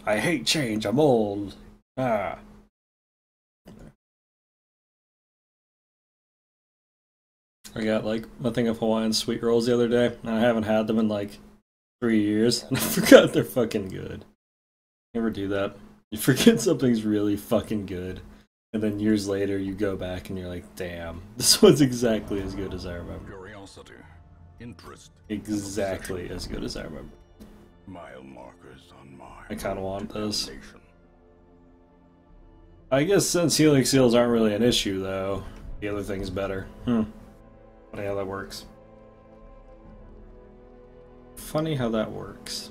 I hate change, I'm old. Ah. I got like a thing of Hawaiian sweet rolls the other day, and I haven't had them in like 3 years, and I forgot they're fucking good. You ever do that? You forget something's really fucking good, and then years later you go back and you're like, damn, this one's exactly as good as I remember. Curiosity, interest, Exactly as good as I remember. mile markers on my I kinda want this. foundation. I guess since healing seals aren't really an issue, though, the other thing's better. Funny how that works. Funny how that works.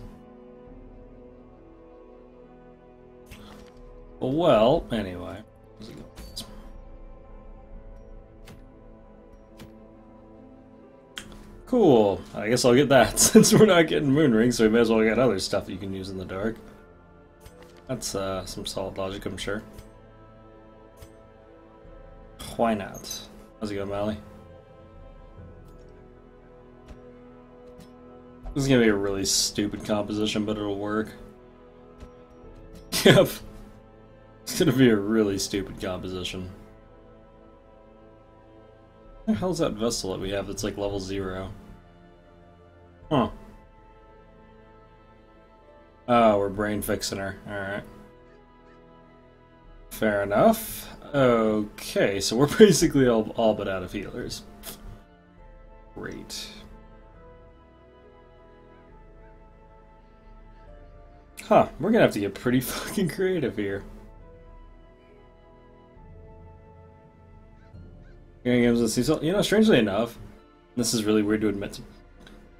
Well, anyway. Cool. I guess I'll get that, since we're not getting moon rings, so we may as well get other stuff you can use in the dark. That's some solid logic, I'm sure. Why not? How's it going, Mally? This is gonna be a really stupid composition, but it'll work. Yep. It's gonna be a really stupid composition. What the hell's that vessel that we have that's like level 0? Huh. Oh, we're brain fixing her. Alright. Fair enough. Okay, so we're basically all but out of healers. Great. Huh, we're gonna have to get pretty fucking creative here. You know, strangely enough, this is really weird to admit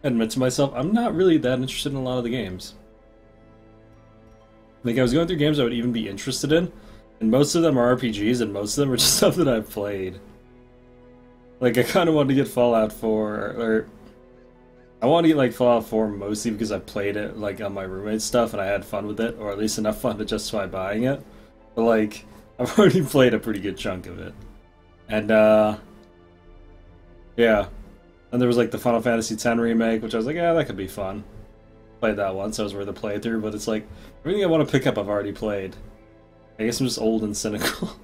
to myself, I'm not really that interested in a lot of the games. Like, I was going through games I would even be interested in, and most of them are RPGs, and most of them are just stuff that I've played. Like, I kind of wanted to get Fallout 4, or I want to get like Fallout 4 mostly because I played it like on my roommate's stuff and I had fun with it, or at least enough fun to justify buying it. But like, I've already played a pretty good chunk of it. And yeah. And there was like the Final Fantasy X remake, which I was like, yeah, that could be fun. Played that once, so it was worth a playthrough, but it's like, everything I want to pick up I've already played. I guess I'm just old and cynical.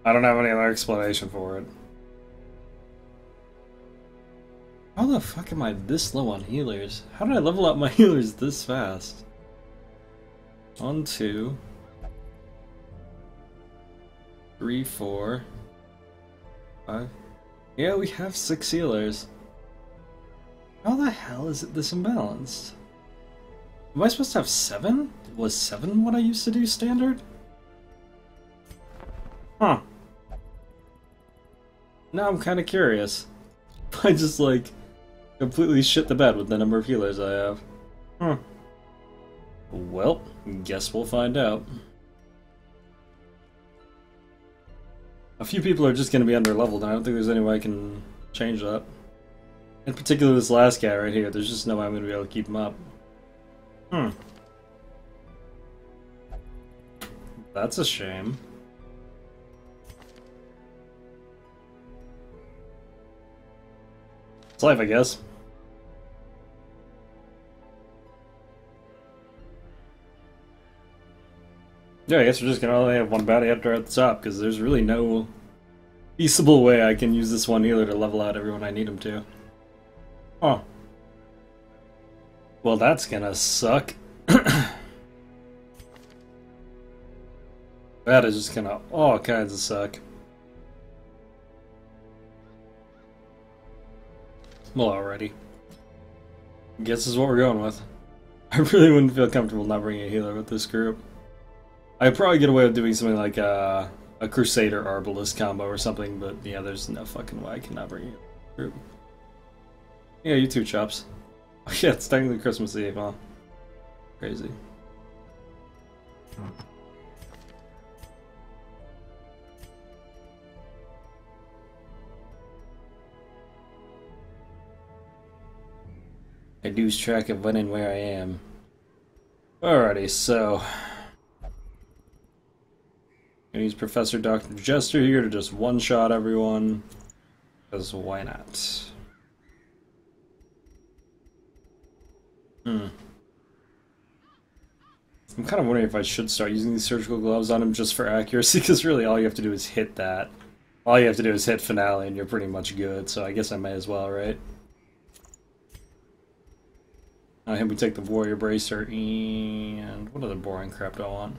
I don't have any other explanation for it. How the fuck am I this low on healers? How did I level up my healers this fast? 1, 2, 3, 4, 5. Yeah, we have 6 healers. How the hell is it this imbalanced? Am I supposed to have 7? Was 7 what I used to do standard? Huh. Now I'm kind of curious. I just like completely shit the bed with the number of healers I have. Huh. Well, guess we'll find out. A few people are just going to be under-leveled, and I don't think there's any way I can change that. In particular, this last guy right here, there's just no way I'm going to be able to keep him up. That's a shame. It's life, I guess. Yeah, I guess we're just gonna only have one bounty hunter at the top, because there's really no feasible way I can use this one healer to level out everyone I need him to. Huh. Well, that's gonna suck. That is just gonna all kinds of suck. Well, already. Guess this is what we're going with. I really wouldn't feel comfortable not bringing a healer with this group. I'd probably get away with doing something like a Crusader Arbalist combo or something, but yeah, there's no fucking way I cannot bring a group. Yeah, you too, Chops. Oh yeah, it's technically Christmas Eve, huh? Crazy. I lose track of when and where I am. Alrighty, so gonna use Professor Dr. Jester here to just one-shot everyone, because why not? I'm kind of wondering if I should start using these surgical gloves on him just for accuracy, because really all you have to do is hit that. All you have to do is hit finale and you're pretty much good, so I guess I might as well, right? Here we take the warrior bracer, and what other boring crap do I want?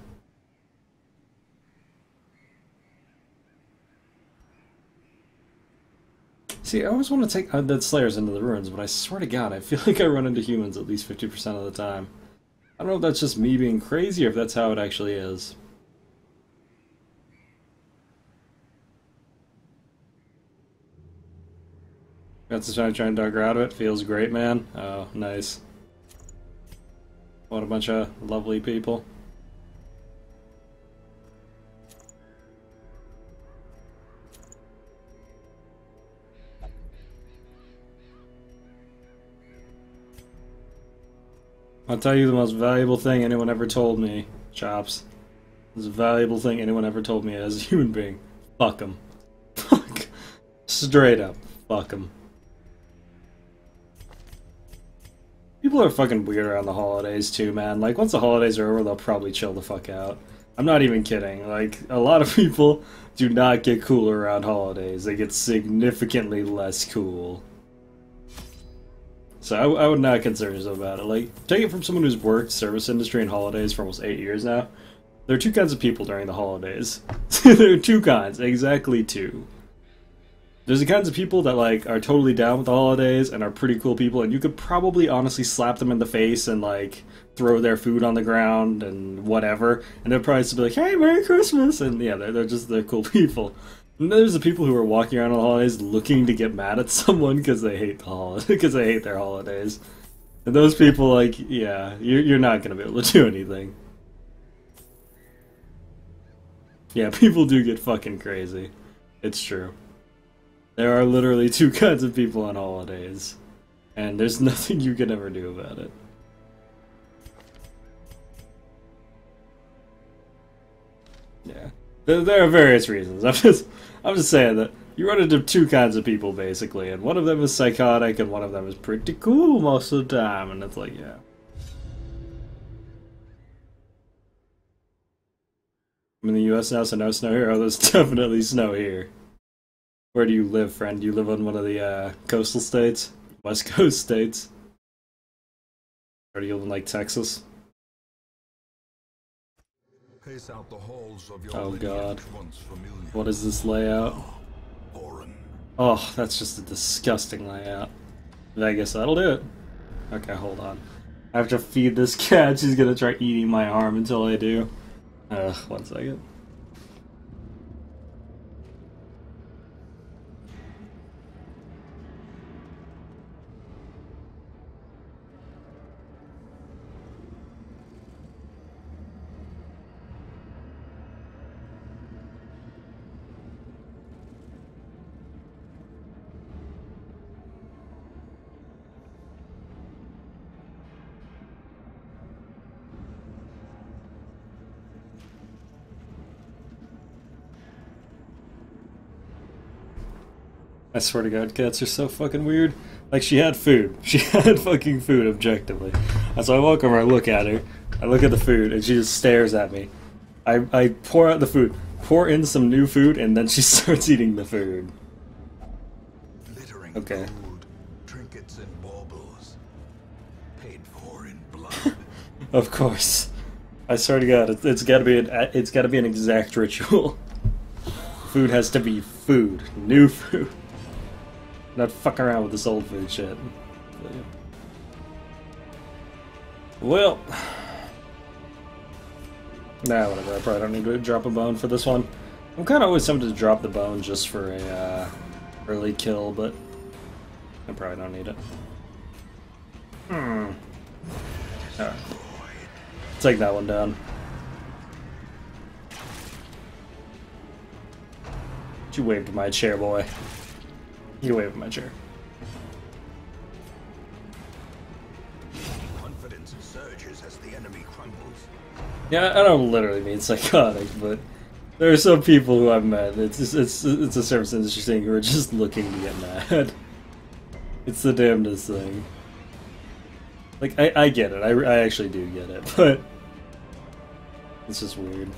See, I always want to take undead slayers into the ruins, but I swear to God, I feel like I run into humans at least 50% of the time. I don't know if that's just me being crazy or if that's how it actually is. Got to try and dug out of it. Feels great, man. Oh, nice. What a bunch of lovely people. I'll tell you the most valuable thing anyone ever told me, Chops. The most valuable thing anyone ever told me as a human being. Fuck them. Fuck. Straight up. Fuck them. People are fucking weird around the holidays too, man. Like, once the holidays are over, they'll probably chill the fuck out. I'm not even kidding. Like, a lot of people do not get cooler around holidays. They get significantly less cool. So I would not concern yourself about it. Like, take it from someone who's worked service industry and holidays for almost 8 years now. There are two kinds of people during the holidays. There are two kinds. Exactly two. There's the kinds of people that, like, are totally down with the holidays and are pretty cool people, and you could probably honestly slap them in the face and, like, throw their food on the ground and whatever, and they'll probably just be like, hey, Merry Christmas! And yeah, they're cool people. And there's the people who are walking around on the holidays looking to get mad at someone because they hate because they hate their holidays. And those people, like, yeah, you're not gonna be able to do anything. Yeah, people do get fucking crazy. It's true. There are literally two kinds of people on holidays, and there's nothing you can ever do about it. Yeah, there are various reasons. I'm just saying that you run into two kinds of people basically, and one of them is psychotic, and one of them is pretty cool most of the time, and it's like, yeah. I'm in the U.S. now, so no snow here. Oh, there's definitely snow here. Where do you live, friend? Do you live on one of the coastal states? West Coast states? Or do you live in, like, Texas? Pace out the halls of your Oh god. once familiar. What is this layout? Foreign. Oh, that's just a disgusting layout. I guess that'll do it. Okay, hold on. I have to feed this cat. She's gonna try eating my arm until I do. Ugh, 1 second. I swear to God, cats are so fucking weird. Like, she had food. She had fucking food, objectively. And so I walk over, I look at her, I look at the food, and she just stares at me. I pour out the food, pour in some new food, and then she starts eating the food. Okay. Food, trinkets and baubles, paid for in blood. Of course. I swear to God, it's gotta be an exact ritual. Food has to be food. New food. Not fuck around with this old food shit. Well, nah, whatever. I probably don't need to drop a bone for this one. I'm kind of always tempted to drop the bone just for a early kill, but I probably don't need it. Alright. Take that one down. You waved to my chair, boy. You waved to my chair. Confidence surges as the enemy crumbles. Yeah, I don't literally mean psychotic, but there are some people who I've met. It's a service industry thing who are just looking to get mad. It's the damnedest thing. Like, I get it. I actually do get it, but This is weird.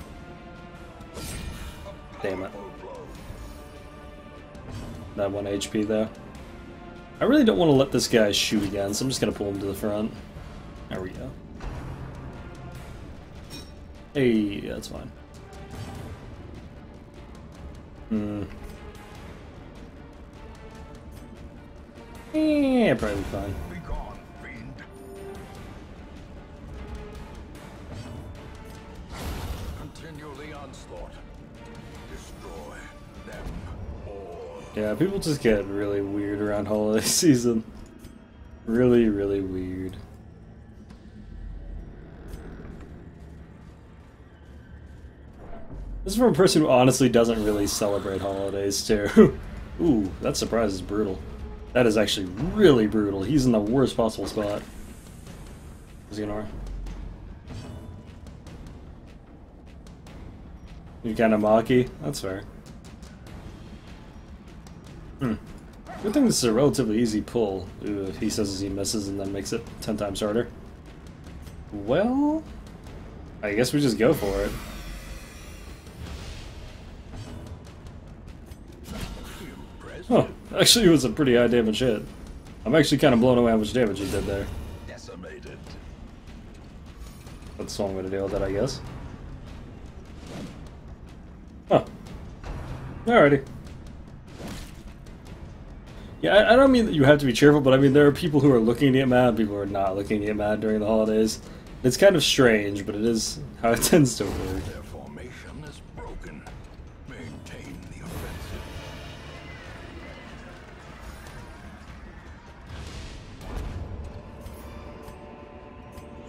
Damn it. That 1 HP though. I really don't want to let this guy shoot again, so I'm just gonna pull him to the front. There we go. Hey, that's fine. Yeah, probably fine. Be gone, fiend. Continue the onslaught. Destroy them all. Yeah, people just get really weird around holiday season. Really, really weird. This is from a person who honestly doesn't really celebrate holidays, too. Ooh, that surprise is brutal. That is actually really brutal. He's in the worst possible spot. Xehanort. You kind of mocky? That's fair. Good thing this is a relatively easy pull. Ooh, he says he misses and then makes it 10 times harder. Well, I guess we just go for it. Oh, actually it was a pretty high damage hit. I'm actually kind of blown away how much damage he did there. Decimated. That's one way to deal with that, I guess. Oh. Alrighty. Yeah, I don't mean that you have to be cheerful, but I mean there are people who are looking to get mad, people who are not looking to get mad during the holidays. It's kind of strange, but it is how it tends to work. Their formation is broken. Maintain the offensive.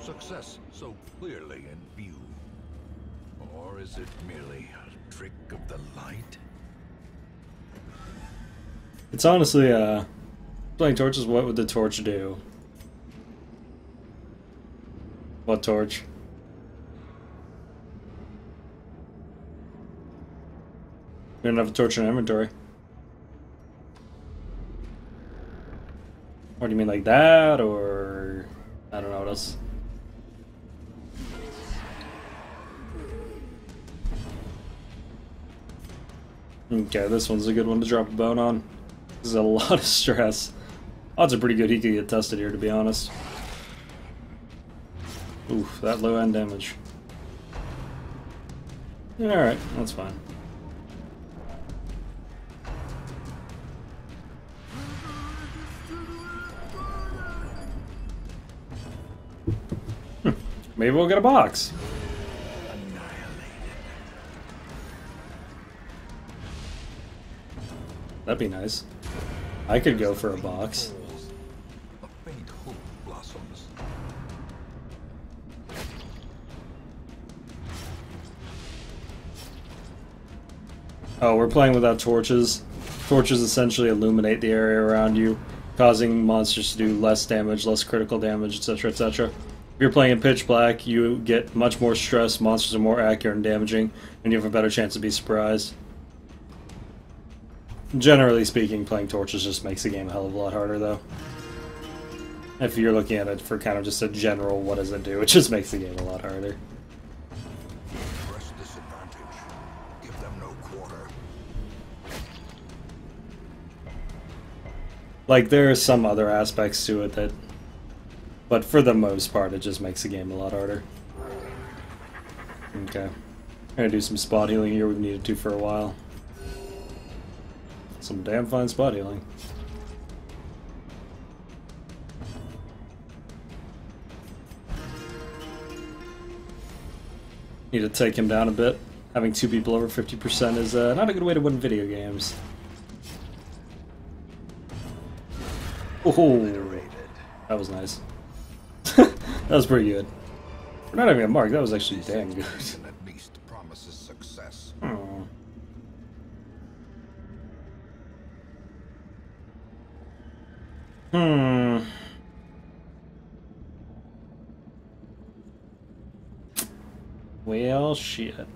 Success so clearly in view. Or is it merely a trick of the light? It's honestly, playing torches, what would the torch do? What torch? We don't have a torch in our inventory. What do you mean, like that, or... I don't know what else. Okay, this one's a good one to drop a bone on. This is a lot of stress. Odds are pretty good he could get tested here, to be honest. Oof, that low end damage. Alright, that's fine. Maybe we'll get a box. That'd be nice. I could go for a box. A faint hope blossoms. Oh, we're playing without torches. Torches essentially illuminate the area around you, causing monsters to do less damage, less critical damage, etc., etc. If you're playing in pitch black, you get much more stress, monsters are more accurate and damaging, and you have a better chance to be surprised. Generally speaking, playing torches just makes the game a hell of a lot harder, though. If you're looking at it for kind of just a general what does it do, it just makes the game a lot harder. Press disadvantage. Give them no quarter. Like, there are some other aspects to it that... But for the most part, it just makes the game a lot harder. Okay. I'm gonna do some spot healing here, we've needed to for a while. Some damn fine spot healing. Need to take him down a bit. Having two people over 50% is not a good way to win video games. Oh, that was nice. That was pretty good. We're not having a mark, that was actually damn good. At least promises success. Oh. Well, shit.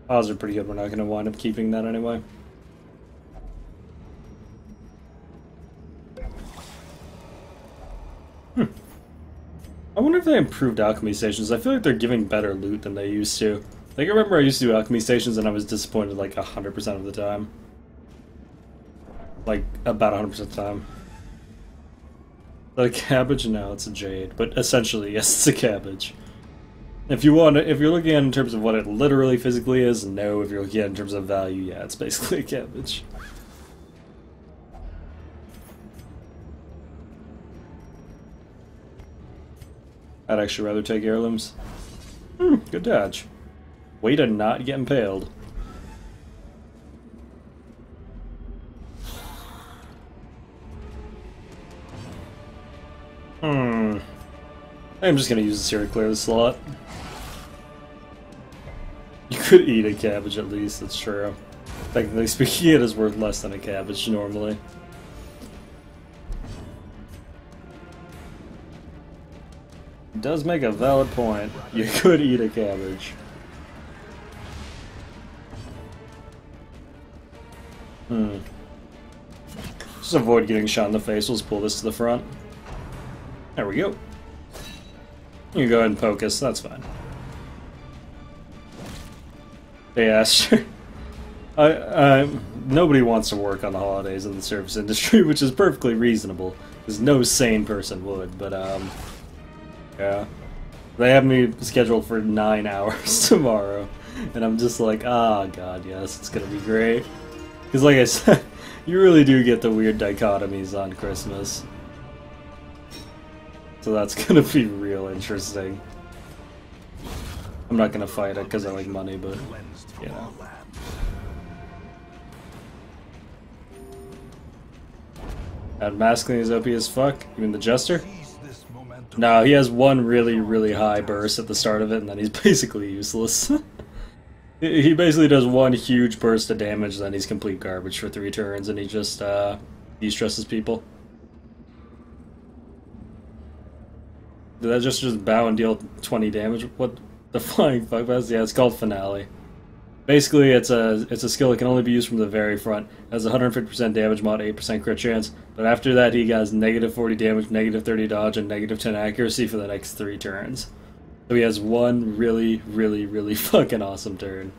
Odds are pretty good. We're not going to wind up keeping that anyway. I wonder if they improved alchemy stations. I feel like they're giving better loot than they used to. Like, I remember I used to do alchemy stations and I was disappointed like 100% of the time. Like, about 100% of the time. A cabbage? No, it's a jade. But essentially, yes, it's a cabbage. If you're looking at it in terms of what it literally physically is, no. If you're looking at it in terms of value, yeah, it's basically a cabbage. I'd actually rather take heirlooms. Good dodge. Way to not get impaled. I'm just gonna use this here to clear the slot. You could eat a cabbage at least, that's true. Technically speaking, it is worth less than a cabbage normally. It does make a valid point. You could eat a cabbage. Just avoid getting shot in the face. Let's pull this to the front. There we go. You can go ahead and poke us, that's fine. Yeah, sure. Nobody wants to work on the holidays in the service industry, which is perfectly reasonable, because no sane person would, but, yeah. They have me scheduled for 9 hours tomorrow, and I'm just like, ah, god, yes, it's gonna be great. Because, like I said, you really do get the weird dichotomies on Christmas. So that's gonna be real interesting. I'm not gonna fight it because I like money, but, you know. And masculine is OP as fuck? You mean the Jester? No, he has one really, really high burst at the start of it, and then he's basically useless. He basically does one huge burst of damage, then he's complete garbage for 3 turns, and he just, de-stresses people. Did that just bow and deal 20 damage? What the flying fuck was? Yeah, it's called Finale. Basically, it's a skill that can only be used from the very front. It has 150% damage mod, 8% crit chance. But after that, he has negative 40 damage, negative 30 dodge, and negative 10 accuracy for the next 3 turns. So he has one really, really, really fucking awesome turn.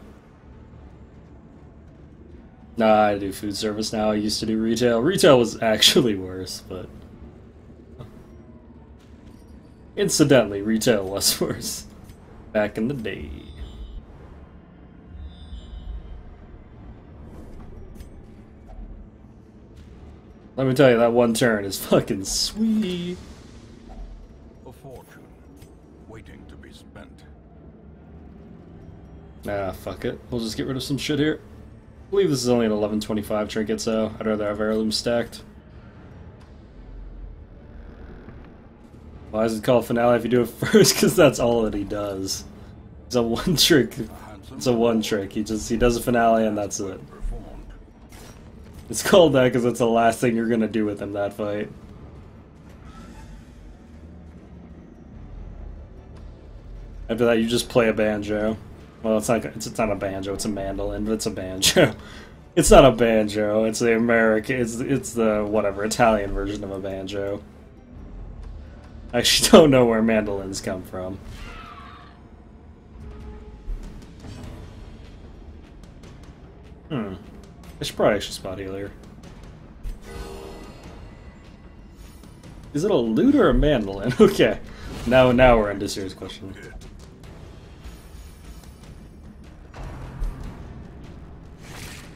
Nah, I do food service now. I used to do retail. Retail was actually worse, but... Incidentally, retail was worse. Back in the day. Let me tell you, that one turn is fucking sweet. A fortune waiting to be spent. Nah, fuck it. We'll just get rid of some shit here. I believe this is only an 1125 trinket, so I'd rather have heirlooms stacked. Why is it called Finale if you do it first? Because that's all that he does. It's a one trick. It's a one trick. He does a finale and that's it. It's called that because it's the last thing you're gonna do with him that fight. After that, you just play a banjo. Well, it's not a banjo. It's a mandolin, but it's a banjo. It's not a banjo. It's the American. It's the whatever Italian version of a banjo. I actually don't know where mandolins come from. I should probably actually spot healer. Is it a lute or a mandolin? Okay. Now we're into a serious question.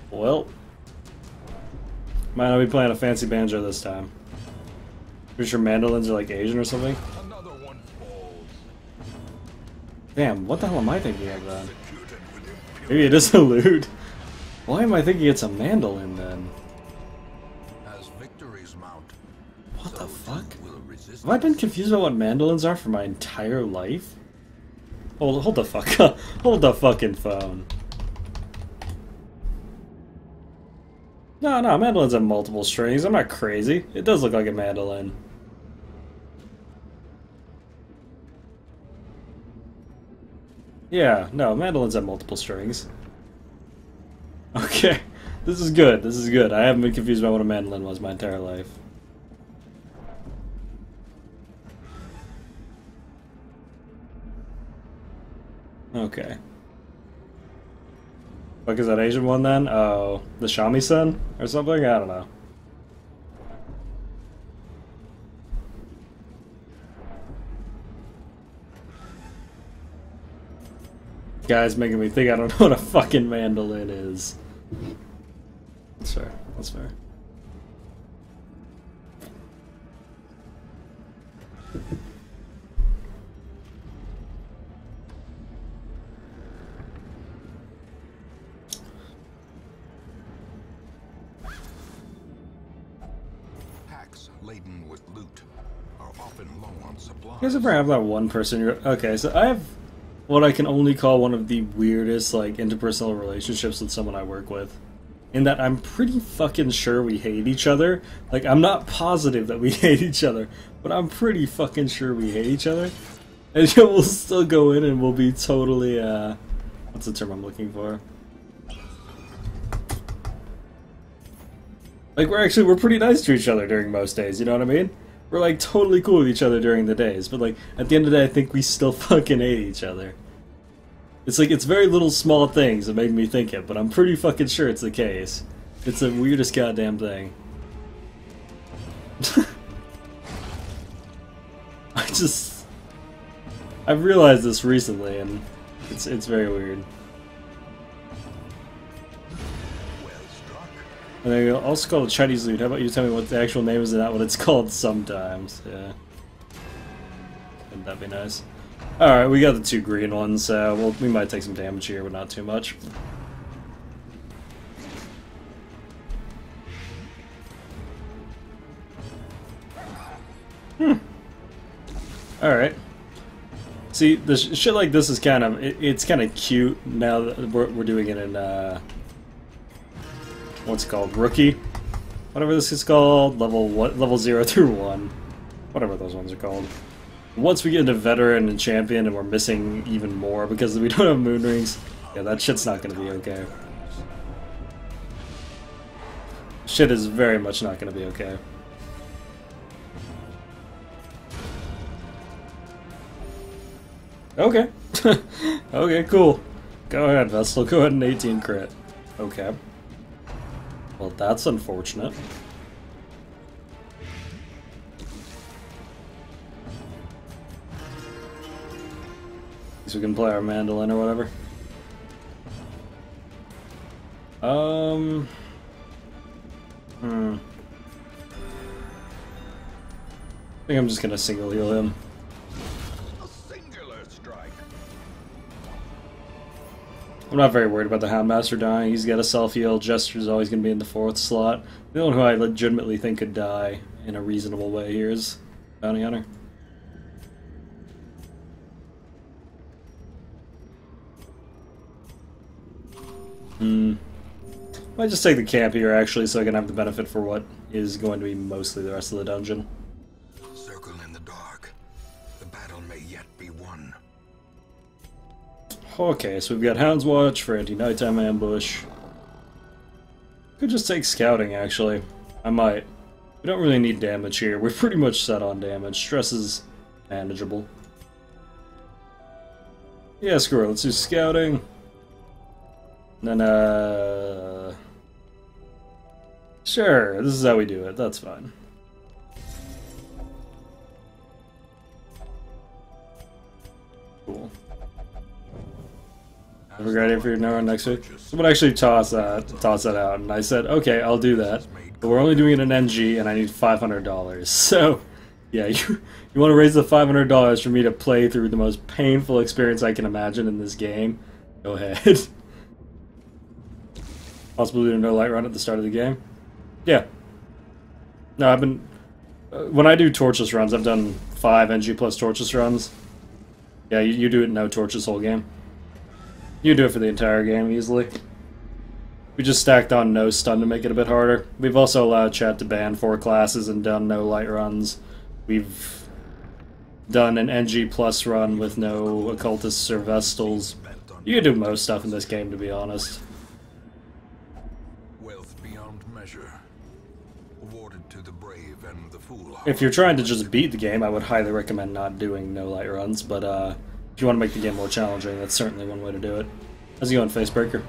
Well, might not be playing a fancy banjo this time. Pretty sure mandolins are like Asian or something. Another one falls. Damn, what the hell am I thinking of then? Maybe it is a lute. Why am I thinking it's a mandolin then? As victories mount, What the fuck? Have I been confused about what mandolins are for my entire life? Hold the fuck up. Hold the fucking phone. No, mandolins have multiple strings. I'm not crazy. It does look like a mandolin. Yeah, no, mandolins have multiple strings. Okay, this is good. This is good. I haven't been confused about what a mandolin was my entire life. Okay. Fuck is that Asian one then? Oh, the shamisen or something? I don't know. Guy's making me think I don't know what a fucking mandolin is. That's fair. That's fair. Packs laden with loot are often low on supplies. You guys ever have that one person you're... Okay, so I have what I can only call one of the weirdest, like, interpersonal relationships with someone I work with. In that I'm pretty fucking sure we hate each other. Like, I'm not positive that we hate each other, but I'm pretty fucking sure we hate each other. And we'll still go in and we'll be totally, what's the term I'm looking for? Like, we're pretty nice to each other during most days, you know what I mean? We're, like, totally cool with each other during the days, but, like, at the end of the day, I think we still fucking hate each other. It's like, it's very little small things that make me think it, but I'm pretty fucking sure it's the case. It's the weirdest goddamn thing. I've realized this recently, and it's very weird. And they also call it Chinese loot. How about you tell me what the actual name is and not what it's called sometimes? Yeah. Wouldn't that be nice? Alright, we got the 2 green ones, so we might take some damage here, but not too much. Alright. See, the shit like this is kind of... It's kind of cute now that we're doing it in, what's it called? Rookie? Whatever this is called. Level 0 through 1. Whatever those ones are called. Once we get into Veteran and Champion and we're missing even more because we don't have moon rings, yeah, that shit's not gonna be okay. Shit is very much not gonna be okay. Okay. Okay, cool. Go ahead, Vestal. Go ahead and 18 crit. Okay. Well, that's unfortunate. So we can play our mandolin or whatever. I think I'm just gonna single heal him. A singular strike. I'm not very worried about the Houndmaster dying. He's got a self-heal. Jester's always gonna be in the 4th slot. The only one who I legitimately think could die in a reasonable way here is Bounty Hunter. Might just take the camp here, actually, so I can have the benefit for what is going to be mostly the rest of the dungeon. Circle in the dark. The battle may yet be won. Okay, so we've got Hound's Watch for anti-nighttime ambush. Could just take scouting, actually. I might. We don't really need damage here. We're pretty much set on damage. Stress is manageable. Yeah, screw it. Let's do scouting. And then, sure, this is how we do it. That's fine. Cool. We're ready for your Neuron next week. Someone actually tossed that out, and I said, okay, I'll do that. But we're only doing it in NG, and I need $500. So, yeah, you want to raise the $500 for me to play through the most painful experience I can imagine in this game? Go ahead. Possibly do no light run at the start of the game? Yeah. No, I've been... when I do torches runs, I've done 5 NG plus torches runs. Yeah, you do it no torches whole game. You do it for the entire game, easily. We just stacked on no stun to make it a bit harder. We've also allowed chat to ban 4 classes and done no light runs. We've done an NG plus run with no occultists or vestals. You can do most stuff in this game, to be honest. If you're trying to just beat the game, I would highly recommend not doing no light runs, but if If you want to make the game more challenging, that's certainly one way to do it. How's it going, Facebreaker?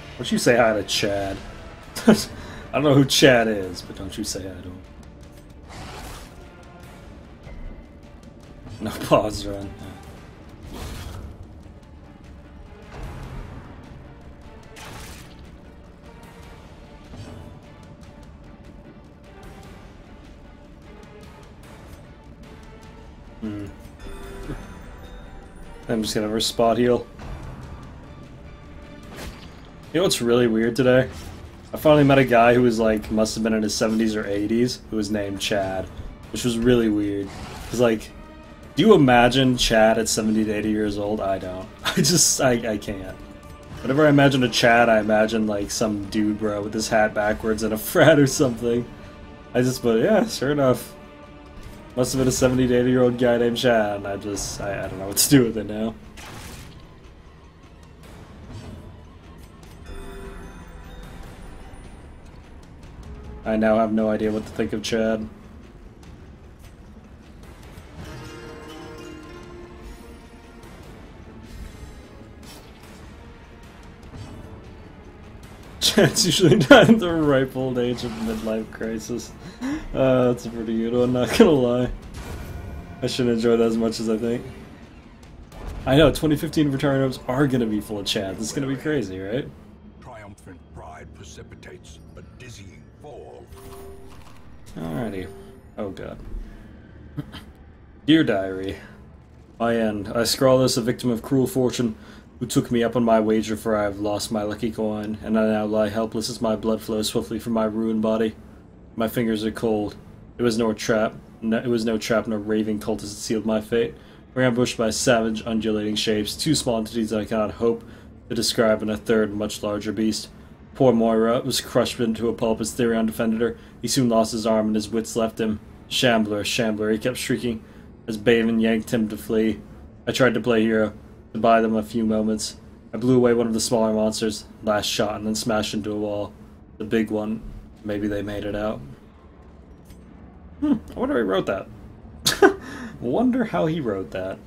Why don't you say hi to Chad? I don't know who Chad is, but don't you say hi to him. No pause run. I'm just gonna spot heal. You know what's really weird today? I finally met a guy who was like, must have been in his 70s or 80s, who was named Chad, which was really weird. Cause like, do you imagine Chad at 70 to 80 years old? I don't. I can't. Whenever I imagine a Chad, I imagine like some dude bro with his hat backwards and a frat or something. But yeah, sure enough. Must have been a 70 to 80 year old guy named Chad, and I don't know what to do with it now. I now have no idea what to think of Chad. Chad's usually not in the ripe old age of midlife crisis. That's a pretty good one, not gonna lie. I shouldn't enjoy that as much as I think. I know, 2015 return hopes are gonna be full of Chads. It's gonna be crazy, right? Triumphant pride precipitates a dizzying fall. Alrighty. Oh god. Dear Diary. My end. I scrawl this a victim of cruel fortune, who took me up on my wager, for I have lost my lucky coin, and I now lie helpless as my blood flows swiftly from my ruined body. My fingers are cold. It was no trap. It was no trap, nor raving cultist that sealed my fate. We're ambushed by savage, undulating shapes, two small entities I cannot hope to describe, and a third, much larger beast. Poor Moira was crushed into a pulp as Therion defended her. He soon lost his arm, and his wits left him. Shambler, Shambler, he kept shrieking as Baven yanked him to flee. I tried to play hero, to buy them a few moments. I blew away one of the smaller monsters, last shot, and then smashed into a wall. The big one, maybe they made it out. I wonder how he wrote that. Wonder how he wrote that.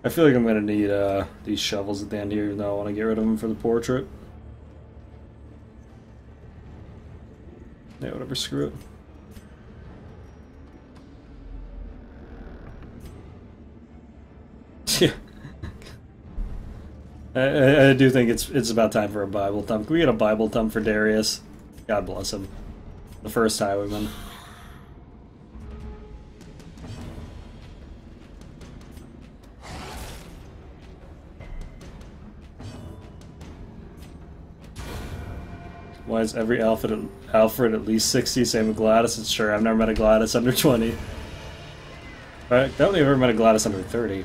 I feel like I'm gonna need these shovels at the end here, even though I want to get rid of them for the portrait. Yeah, whatever, screw it. Yeah. I do think it's about time for a Bible thump. Can we get a Bible thump for Darius? God bless him. The first highwayman. Why is every Alfred at least 60? Same with Gladys. It's sure, I've never met a Gladys under 20. I don't think I've ever met a Gladys under 30.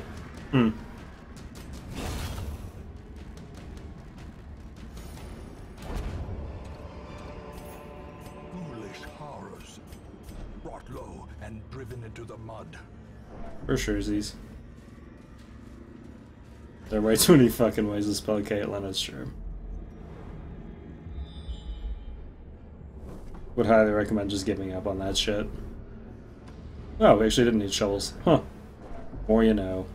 For surezies. There are way too many fucking ways to spell Caitlyn, it's true. Would highly recommend just giving up on that shit. Oh, we actually didn't need shovels. Huh. More you know.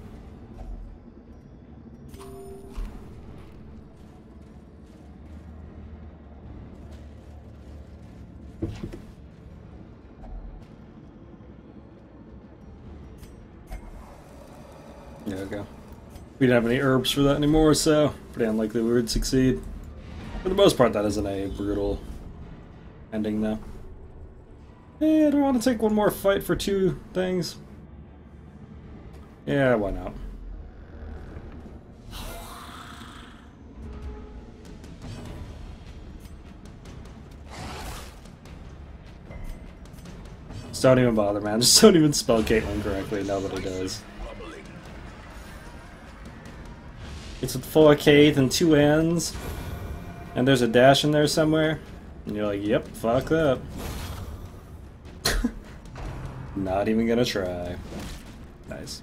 There we go. We didn't have any herbs for that anymore, so pretty unlikely we would succeed. For the most part, that isn't a brutal ending, though. Yeah, I don't want to take one more fight for two things. Yeah, why not? Just don't even bother, man. Just don't even spell Caitlyn correctly. Nobody does. It's with 4 Ks and 2 N's, and there's a dash in there somewhere, and you're like, yep, fuck that. Not even gonna try. Nice.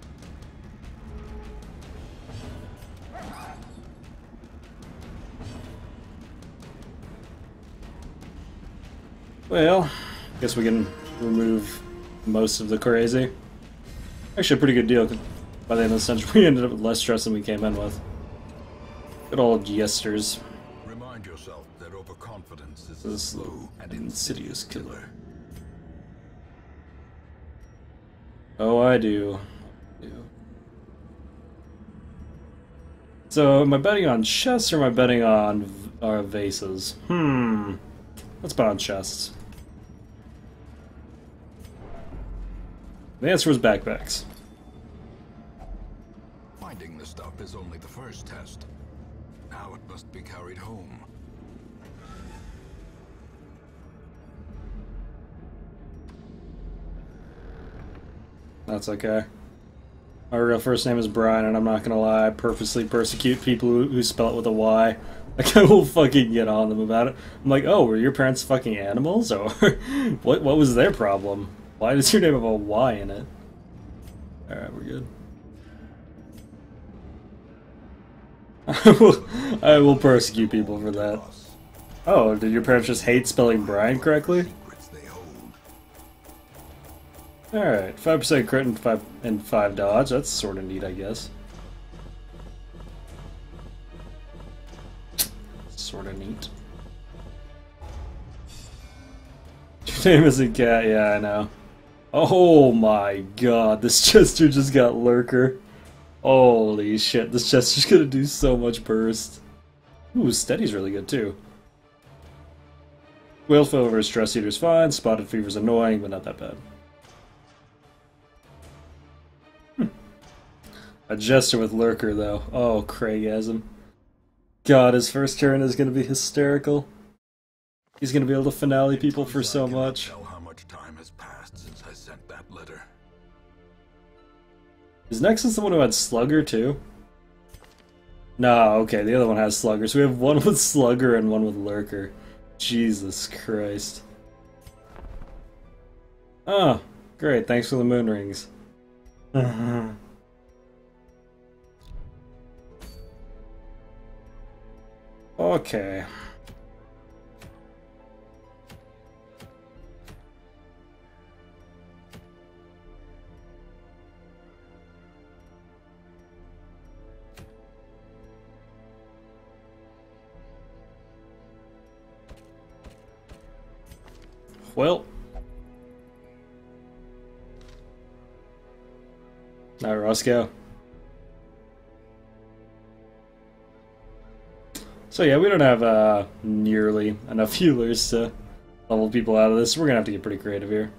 Well, guess we can remove most of the crazy. Actually, a pretty good deal. By the end of the century, we ended up with less stress than we came in with. Good old yesters. Remind yourself that overconfidence is A a slow and and insidious killer. killer. Oh, I do. So, am I betting on chests or am I betting on vases? Let's bet on chests. The answer was backpacks. Finding the stuff is only the first test. Now it must be carried home. That's okay. My real first name is Brian, and I'm not gonna lie, I purposely persecute people who spell it with a Y. Like, I will fucking get on them about it. I'm like, oh, were your parents fucking animals? Or what was their problem? Why does your name have a Y in it? Alright, we're good. I will persecute people for that. Oh, did your parents just hate spelling Brian correctly? Secrets they hold. Alright, 5% crit and 5 dodge. That's sort of neat, I guess. Sort of neat. Your name isn't Cat, yeah, I know. Oh my god, this Chester just got Lurker. Holy shit, this Chester's gonna do so much burst. Ooh, Steady's really good too. Whale Fever Stress Eater's fine, Spotted Fever's annoying, but not that bad. A Jester with Lurker, though. Oh, Craigasm. God, his first turn is going to be hysterical. He's going to be able to finale people for so much. Tell how much time has passed since I sent that letter. Is Nexus the one who had Slugger, too? No, okay, the other one has Slugger. So we have one with Slugger and one with Lurker. Jesus Christ. Oh, great, thanks for the moon rings. Okay. Well. Alright, Roscoe. So yeah, we don't have nearly enough healers to level people out of this. We're gonna have to get pretty creative here.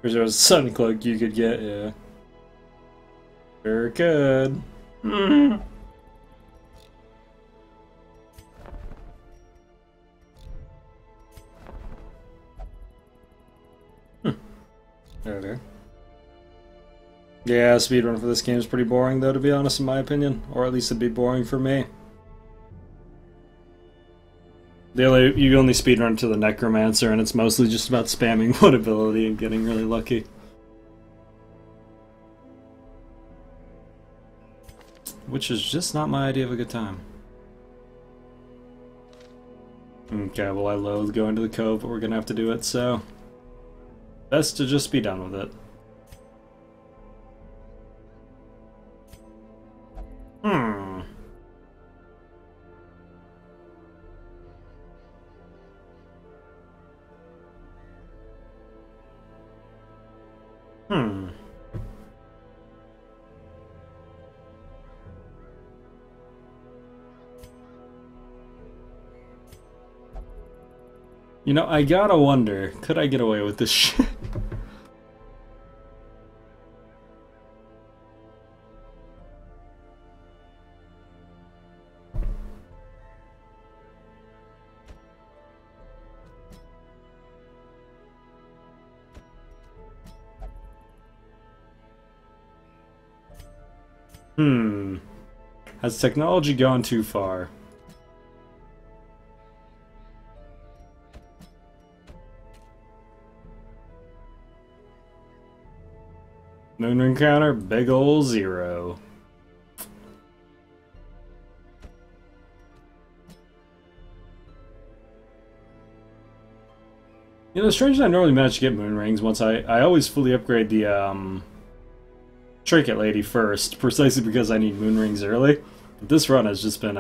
There's a Sun Cloak you could get, yeah. Sure could. There. Yeah, speedrun for this game is pretty boring, though, to be honest, in my opinion. Or at least it'd be boring for me. You only speedrun to the Necromancer, and it's mostly just about spamming one ability and getting really lucky. Which is just not my idea of a good time. Okay, well I loathe going to the Cove, but we're gonna have to do it, so... best to just be done with it. You know, I gotta wonder, could I get away with this shit? Has technology gone too far? Moon encounter, big ol' 0. You know, strange that I normally manage to get moon rings once I always fully upgrade the trinket lady first, precisely because I need moon rings early. But this run has just been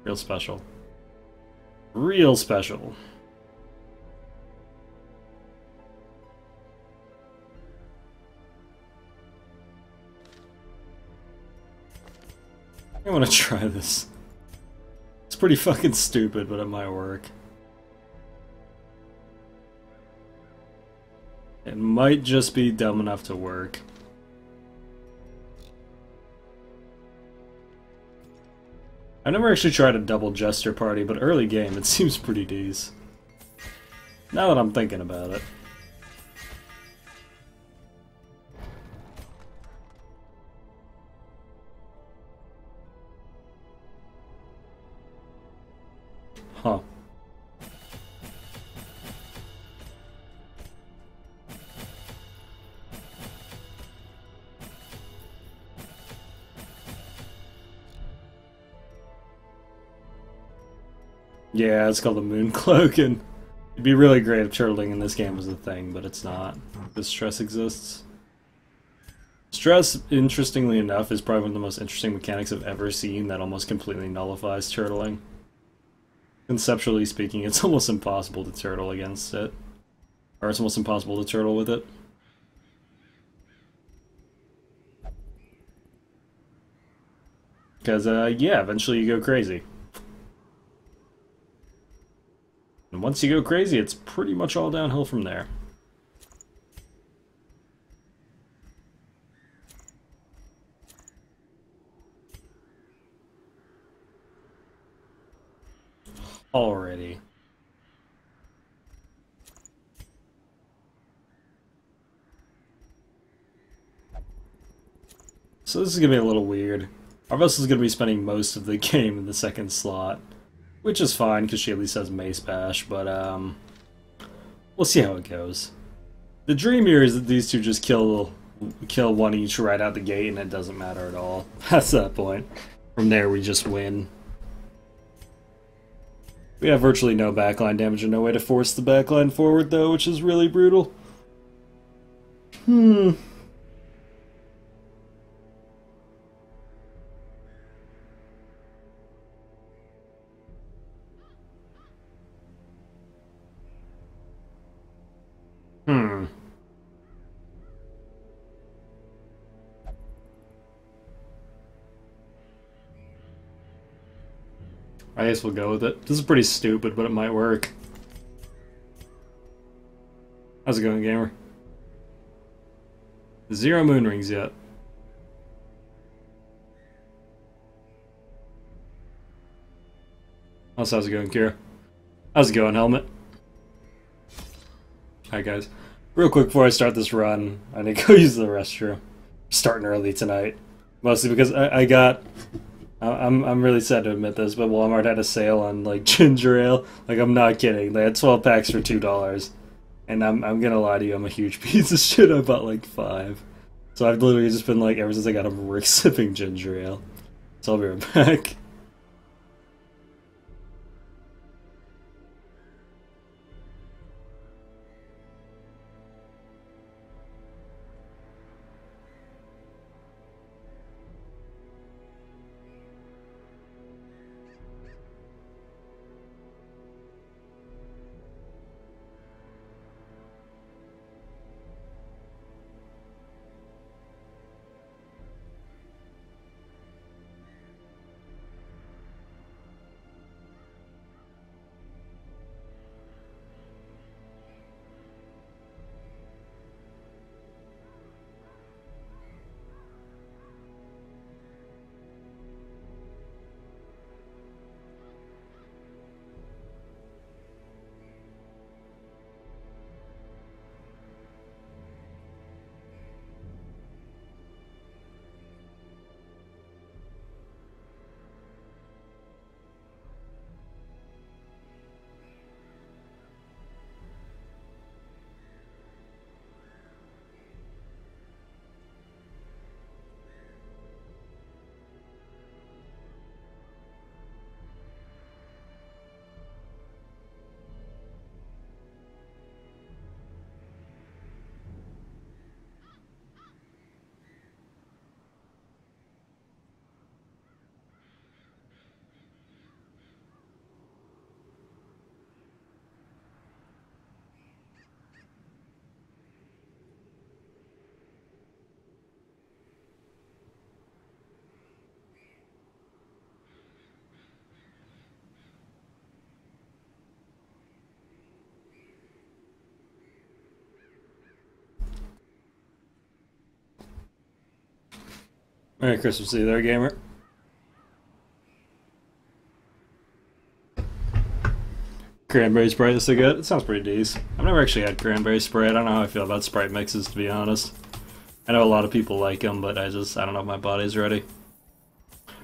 real special. Real special. I want to try this. It's pretty fucking stupid, but it might work. It might just be dumb enough to work. I've never actually tried a double Jester party, but early game it seems pretty decent. Now that I'm thinking about it. Huh. Yeah, it's called the Moon Cloak, and it'd be really great if turtling in this game was a thing, but it's not. Because stress exists. Stress, interestingly enough, is probably one of the most interesting mechanics I've ever seen that almost completely nullifies turtling. Conceptually speaking, it's almost impossible to turtle against it. Or it's almost impossible to turtle with it. Because, yeah, eventually you go crazy. And once you go crazy, it's pretty much all downhill from there. Already. So this is gonna be a little weird. Our vessel's gonna be spending most of the game in the second slot. Which is fine, because she at least has Mace Bash, but, we'll see how it goes. The dream here is that these two just kill one each right out the gate, and it doesn't matter at all. Past that point. From there, we just win. We have virtually no backline damage and no way to force the backline forward, though, which is really brutal. I guess we'll go with it. This is pretty stupid, but it might work. How's it going, gamer? 0 moon rings yet. How's it going, Kira? How's it going, Helmet? Hi, guys. Real quick before I start this run, I need to go use the restroom. Starting early tonight. Mostly because I'm really sad to admit this, but Walmart had a sale on like ginger ale. Like, I'm not kidding. They had 12 packs for $2. And I'm gonna lie to you, I'm a huge piece of shit. I bought like 5. So I've literally just been like, ever since I got home, Rick sipping ginger ale. So I'll be right back. Merry Christmas to you there, gamer. Cranberry Sprite is so good. It sounds pretty decent. I've never actually had cranberry Sprite. I don't know how I feel about Sprite mixes, to be honest. I know a lot of people like them, but I don't know if my body's ready.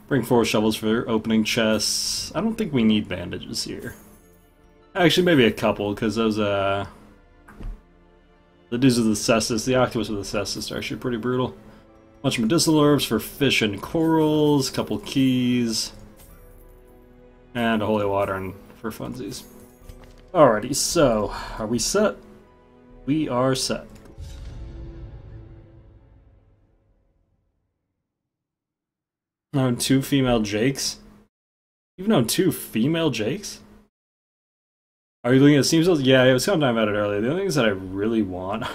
Bring 4 shovels for opening chests. I don't think we need bandages here. Actually, maybe a couple, because those, the dudes with the cestus, the octopus with the cestus are actually pretty brutal. Bunch of medicinal herbs for fish and corals, couple keys, and a holy water and for funsies. Alrighty, so, are we set? We are set. Known 2 female Jakes? You've known 2 female Jakes? Are you looking at Steam sales? Yeah, I was talking about it earlier. The only things that I really want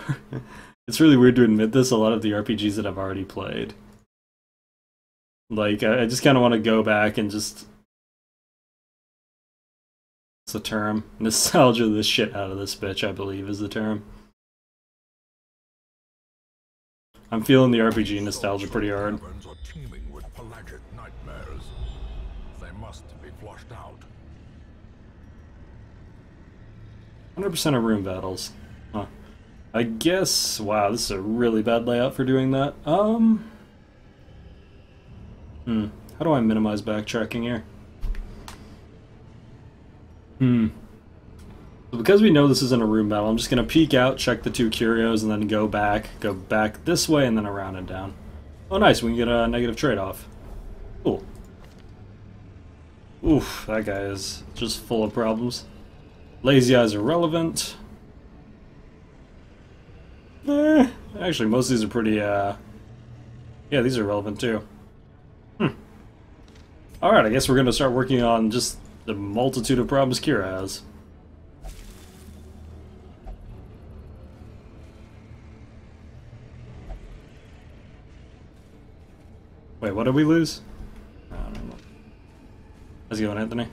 it's really weird to admit this, a lot of the RPGs that I've already played. Like, I just kind of want to go back and just... What's the term? Nostalgia the shit out of this bitch, I believe, is the term. I'm feeling the RPG nostalgia pretty hard. They must be flushed out. 100% of room battles. Huh. I guess... Wow, this is a really bad layout for doing that. How do I minimize backtracking here? So because we know this isn't a room battle, I'm just gonna peek out, check the 2 curios, and then go back this way, and then around and down. Oh nice, we can get a negative trade-off. Cool. Oof, that guy is just full of problems. Lazy eyes are relevant. Actually, most of these are pretty, yeah, these are relevant too. Alright, I guess we're gonna start working on just the multitude of problems Kira has. Wait, what did we lose? I don't know. How's it going, Anthony?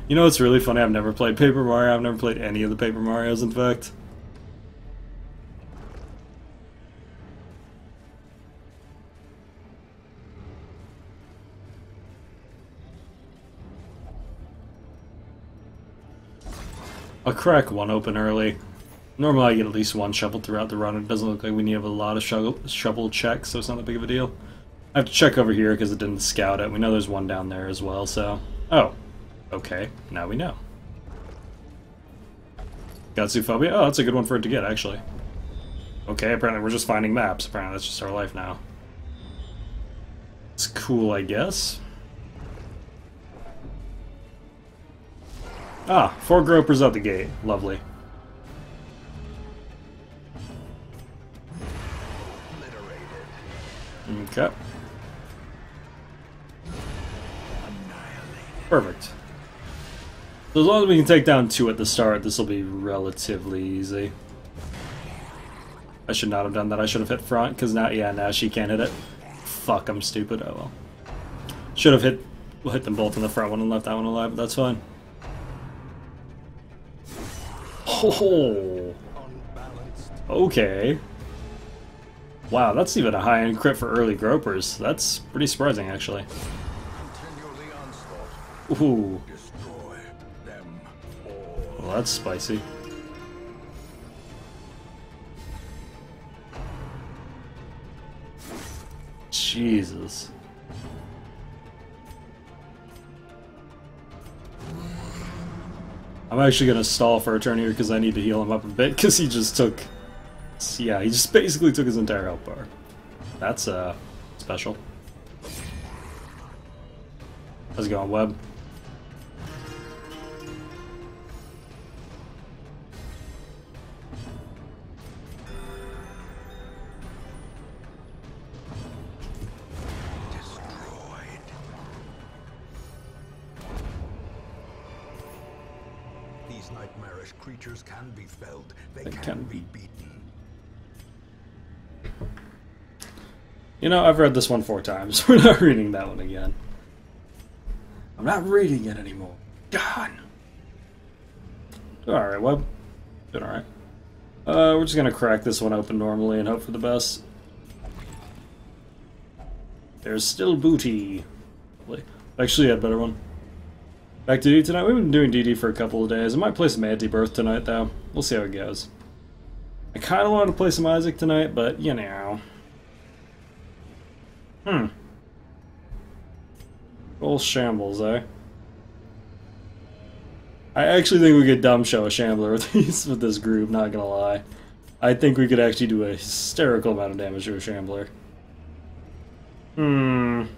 You know what's really funny? I've never played Paper Mario. I've never played any of the Paper Marios, in fact. I'll crack one open early. Normally I get at least 1 shovel throughout the run. It doesn't look like we need to have a lot of shovel checks, so it's not that big of a deal. I have to check over here because it didn't scout it. We know there's one down there as well, so... Oh. Okay, now we know. Gatsuphobia? Oh, that's a good one for it to get, actually. Okay, apparently we're just finding maps. Apparently that's just our life now. It's cool, I guess. Ah, 4 gropers out the gate. Lovely. Okay. Perfect. So as long as we can take down 2 at the start, this will be relatively easy. I should not have done that. I should have hit front, because now, yeah, now she can't hit it. Fuck, I'm stupid. Oh well. Should have hit them both in the front one and left that one alive, but that's fine. Oh, okay. Wow, that's even a high-end crit for early gropers. That's pretty surprising, actually. Ooh. Well, that's spicy. Jesus. I'm actually gonna stall for a turn here because I need to heal him up a bit because he just took... Yeah, he just basically took his entire health bar. That's, special. How's it going, Webb? Nightmarish creatures can be felled. They can be beaten. You know, I've read this one 4 times. We're not reading that one again. I'm not reading it anymore. God. Alright, Webb. Doing alright. We're just gonna crack this one open normally and hope for the best. There's still booty. Actually, I had a better one. Back to DD tonight. We've been doing DD for a couple of days. I might play some Anti-Birth tonight, though. We'll see how it goes. I kind of wanted to play some Isaac tonight, but, you know. Old shambles, eh? I actually think we could dumb show a shambler with this group, not gonna lie. I think we could actually do a hysterical amount of damage to a shambler. Trying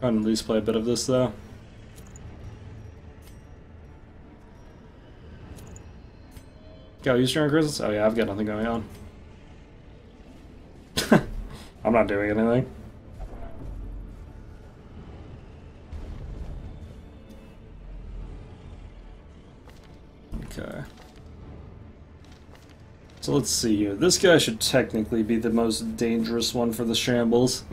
to at least play a bit of this, though. Go, use your Christmas? Oh yeah, I've got nothing going on. I'm not doing anything. Okay. So let's see here. This guy should technically be the most dangerous one for the shambles.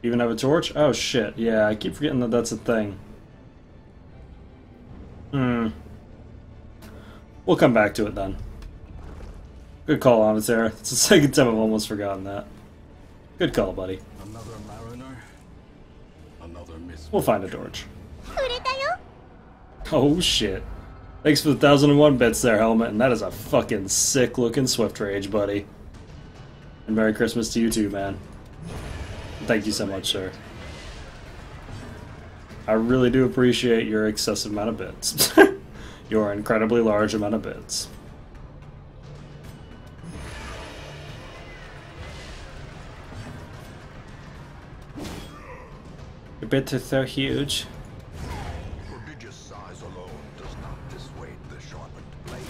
Even have a torch? Oh shit, yeah, I keep forgetting that that's a thing. We'll come back to it then. Good call, Amatera. It's the second time I've almost forgotten that. Good call, buddy. Another mariner. Another miss. We'll find a torch. Oh shit. Thanks for the 1001 bits there, Helmet, and that is a fucking sick looking Swift Rage, buddy. And Merry Christmas to you too, man. Thank you so much, sir. I really do appreciate your excessive amount of bits. Your incredibly large amount of bits. Your bits are so huge. Prodigious size alone does not dissuade the sharpened blade.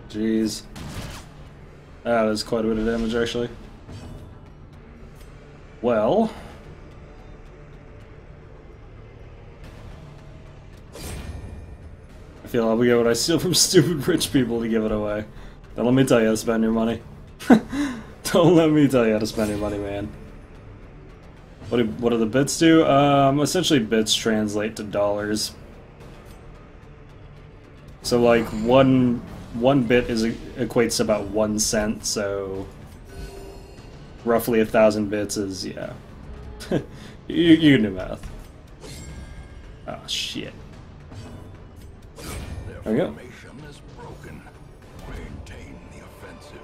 Jeez. That is quite a bit of damage, actually. Well... I feel I'll get what I steal from stupid rich people to give it away. Don't let me tell you how to spend your money. Don't let me tell you how to spend your money, man. What do the bits do? Essentially bits translate to dollars. So like one bit equates to about 1 cent, so roughly 1,000 bits is, yeah. you can do math. Oh shit. There we go. Is broken. Maintain the offensive.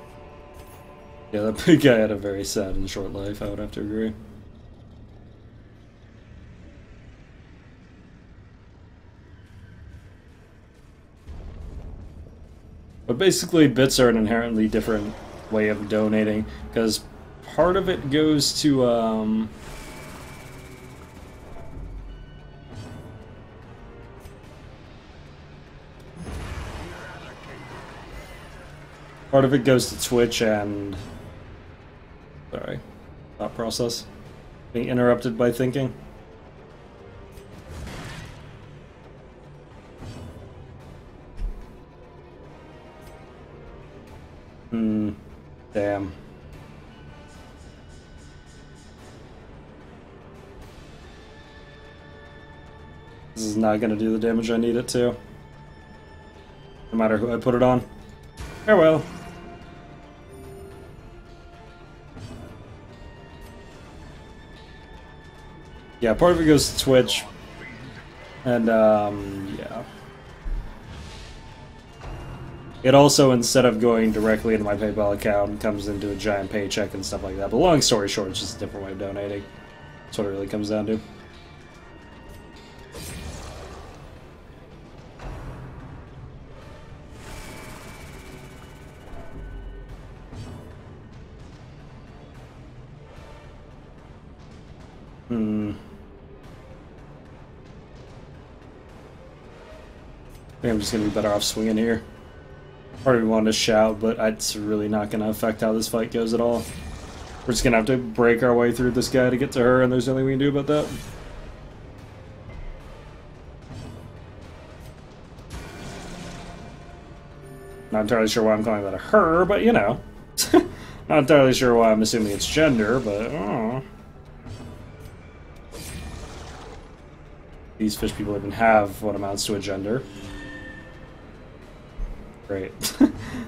Yeah, that big guy had a very sad and short life, I would have to agree. But basically, bits are an inherently different way of donating, because part of it goes to, part of it goes to Twitch and... Sorry. Thought process. Being interrupted by thinking. Damn. This is not gonna do the damage I need it to. No matter who I put it on. Farewell. Yeah, part of it goes to Twitch. And, yeah. It also, instead of going directly into my PayPal account, comes into a giant paycheck and stuff like that. But long story short, it's just a different way of donating. That's what it really comes down to. I think I'm just gonna be better off swinging here. Part of me wanted to shout, but it's really not gonna affect how this fight goes at all. We're just gonna have to break our way through this guy to get to her, and there's nothing we can do about that. Not entirely sure why I'm calling that a her, but you know. Not entirely sure why I'm assuming it's gender, but these fish people even have what amounts to a gender. Great.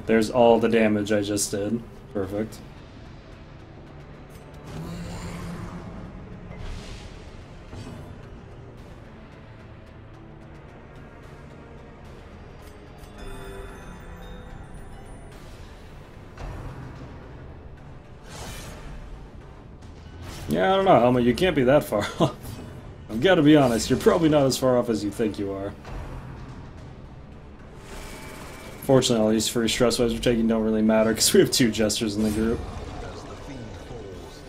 There's all the damage I just did. Perfect. Yeah, I don't know, Helmet, you can't be that far off. I've got to be honest, you're probably not as far off as you think you are. Fortunately, all these free stress waves we're taking don't really matter, because we have 2 jesters in the group. As the fiend falls,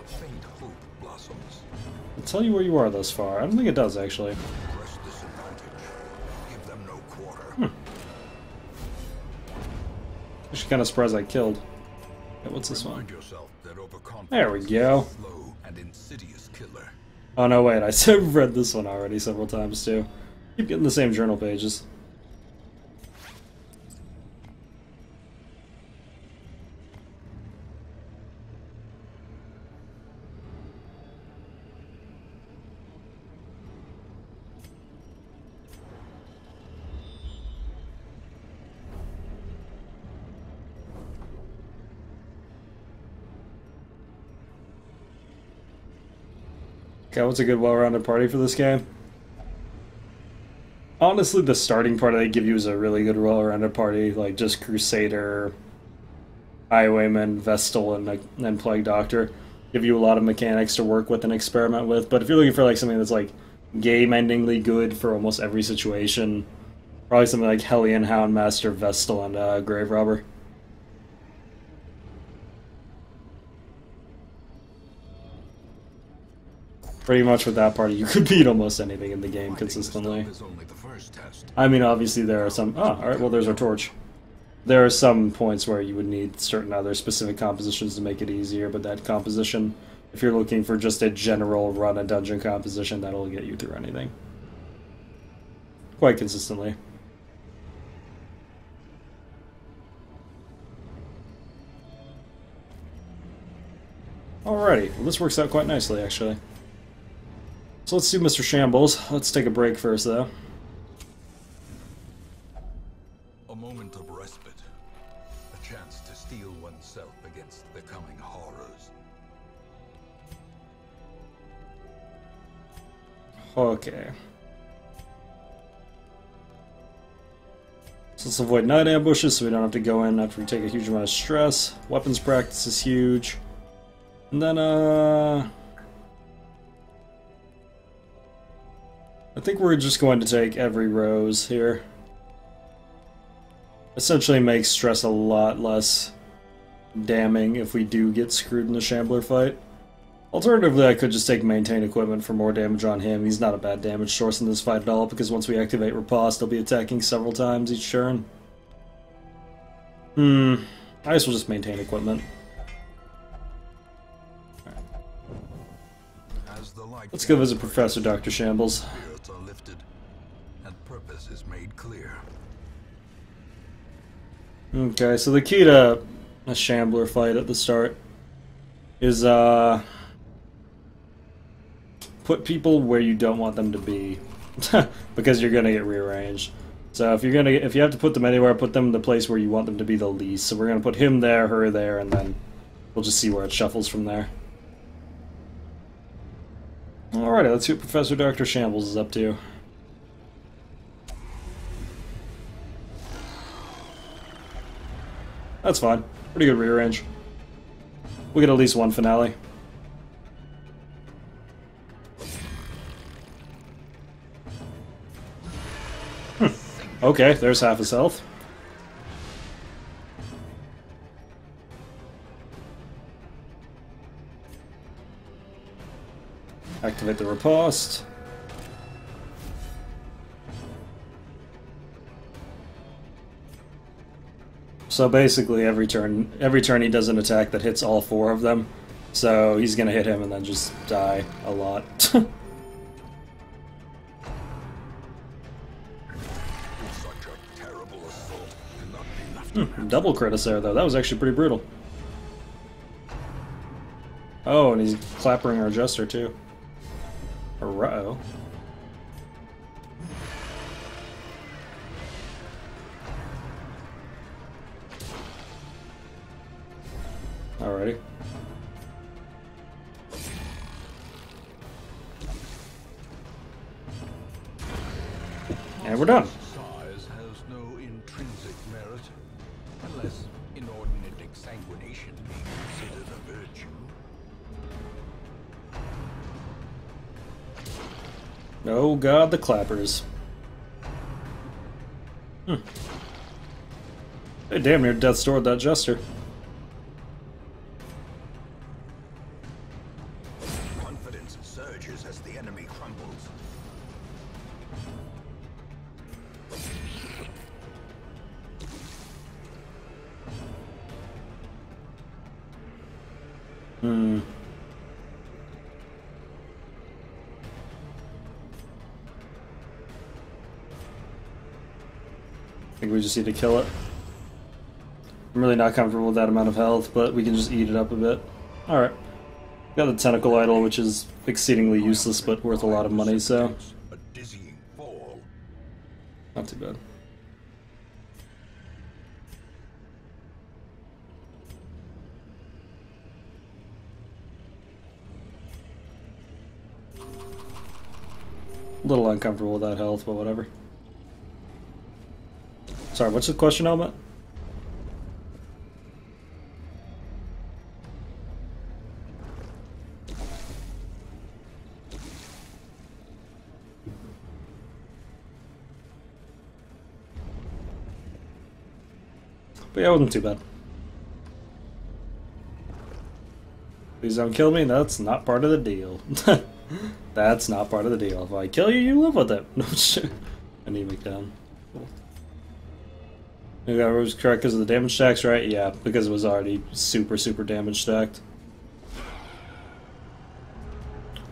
a faint hope blossoms. I'll tell you where you are thus far. I don't think it does, actually. Press this advantage. Give them no quarter. Actually kind of surprised I killed. Okay, what's this one? Remind yourself that overconfidence There we go. is a slow and insidious killer. Oh no, wait, I've read this one already several times too. Keep getting the same journal pages. Okay, what's a good well-rounded party for this game? Honestly, the starting party they give you is a really good well-rounded party, like just Crusader, Highwayman, Vestal, and Plague Doctor. Give you a lot of mechanics to work with and experiment with, but if you're looking for like something that's like game-endingly good for almost every situation, probably something like Hellion, Houndmaster, Vestal, and Grave Robber. Pretty much with that party, you could beat almost anything in the game consistently. Is only the first test. I mean, obviously there are some... Oh, alright, well there's our torch. There are some points where you would need certain other specific compositions to make it easier, but that composition, if you're looking for just a general run a dungeon composition, that'll get you through anything. Quite consistently. Alrighty, well this works out quite nicely actually. So let's do Mr. Shambles. Let's take a break first, though. A moment of respite. A chance to steel oneself against the coming horrors. Okay. So let's avoid night ambushes so we don't have to go in after we take a huge amount of stress. Weapons practice is huge. And then, I think we're just going to take every rose here. Essentially makes stress a lot less damning if we do get screwed in the Shambler fight. Alternatively, I could just take maintain equipment for more damage on him. He's not a bad damage source in this fight at all, because once we activate Riposte, he'll be attacking several times each turn. I guess we'll just maintain equipment. Let's go visit Professor Dr. Shambles. Spirits are lifted, and purpose is made clear. Okay, so the key to a Shambler fight at the start is, put people where you don't want them to be, because you're gonna get rearranged. So if you have to put them anywhere, put them in the place where you want them to be the least. So we're gonna put him there, her there, and then we'll just see where it shuffles from there. Alrighty, let's see what Professor Dr. Shambles is up to. That's fine. Pretty good rearrange. We'll get at least one finale. Okay, there's half his health. Activate the riposte. So basically every turn he does an attack that hits all 4 of them. So he's gonna hit him and then just die a lot. Such a terrible assault cannot be Double crit there, though. That was actually pretty brutal. Oh, and he's clappering our Jester, too. Uh-oh. Alrighty. And we're done. Size has no intrinsic merit, unless inordinate exsanguination be considered a virtue. Oh god, the clappers. They damn near death stored that Jester. Confidence surges as the enemy crumbles. I think we just need to kill it. I'm really not comfortable with that amount of health, but we can just eat it up a bit. Alright. Got the Tentacle Idol, which is exceedingly useless, but worth a lot of money, so... A dizzying fall. Not too bad. A little uncomfortable with that health, but whatever. Sorry, what's the question, Helmet? But yeah, it wasn't too bad. Please don't kill me, that's not part of the deal. That's not part of the deal. If I kill you, you live with it. No shit. Anemic down. Cool. Maybe I was correct because of the damage stacks, right? Yeah, because it was already super damage stacked.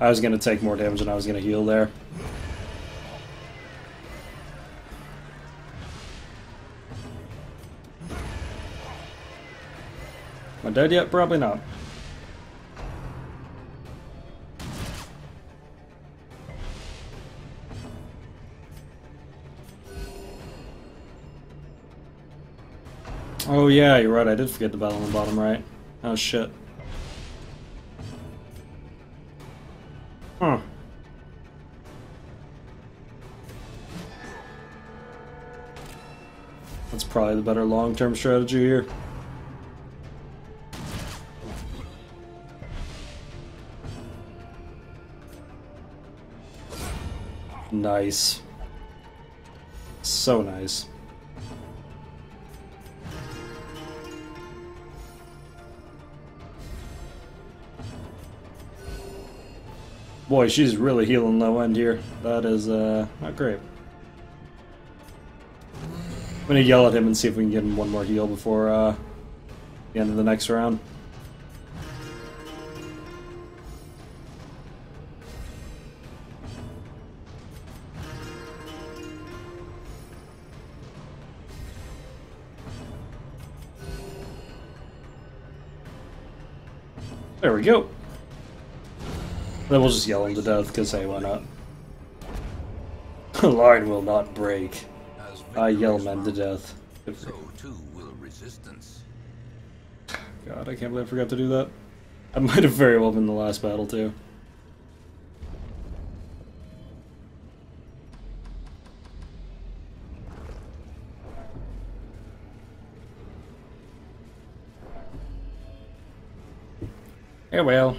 I was gonna take more damage than I was gonna heal there. Am I dead yet? Probably not. Oh yeah, you're right, I did forget the battle on the bottom right. Oh shit. Huh. That's probably the better long-term strategy here. Nice. So nice. Boy, she's really healing low end here. That is, not great. I'm gonna yell at him and see if we can get him one more heal before, the end of the next round. There we go. Then we'll just yell him to death, because hey, why not? The line will not break. I yell men to death. So too will resistance. God, I can't believe I forgot to do that. I might have very well been the last battle, too. Yeah, well.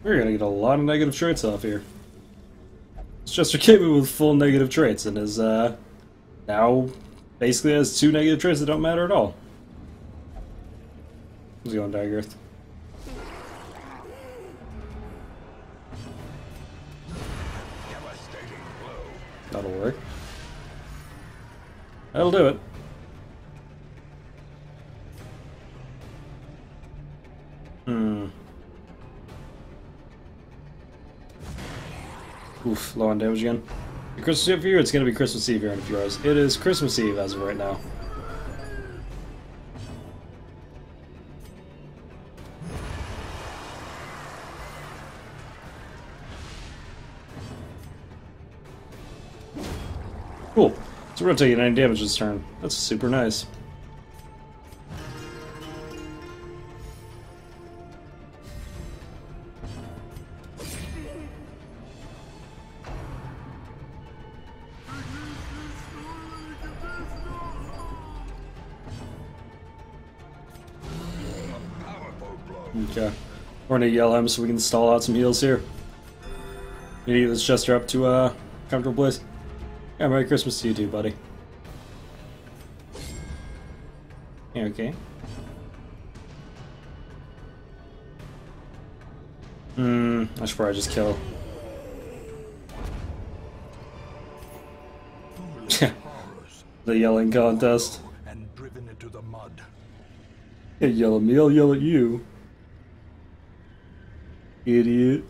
We're gonna get a lot of negative traits off here. It's Jester came in with full negative traits and is, now basically has 2 negative traits that don't matter at all. Who's going Daggirth? That'll work. That'll do it. Oof, low on damage again. Christmas Eve here, it's gonna be Christmas Eve here in a few hours. It is Christmas Eve as of right now. Cool. So we're not taking any damage this turn. That's super nice. Okay. We're gonna yell him so we can stall out some heals here. We need to get this Chester up to a comfortable place. Yeah, Merry Christmas to you too, buddy. Yeah, okay. I should probably just kill. The yelling contest. And driven into the mud. Hey, yell at me, I'll yell at you. Idiot.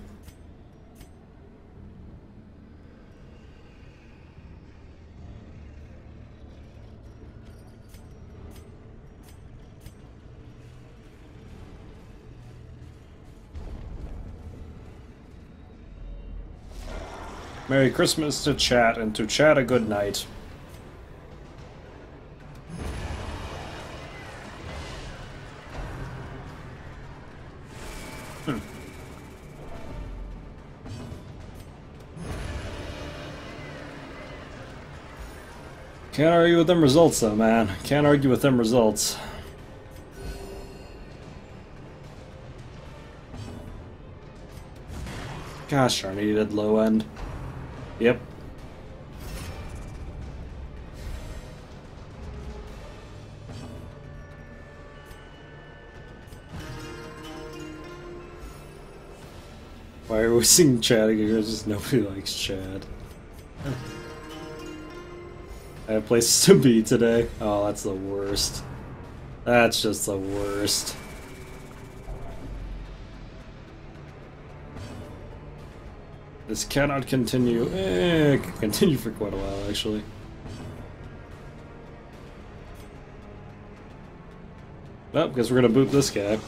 Merry Christmas to chat, and to chat a good night. Can't argue with them results though, man. Can't argue with them results. Gosh darn, I needed low end. Yep. Why are we seeing Chad again? Just nobody likes Chad. I have places to be today. Oh, that's the worst. That's just the worst. This cannot continue. It can continue for quite a while, actually. Well, because we're gonna boot this guy.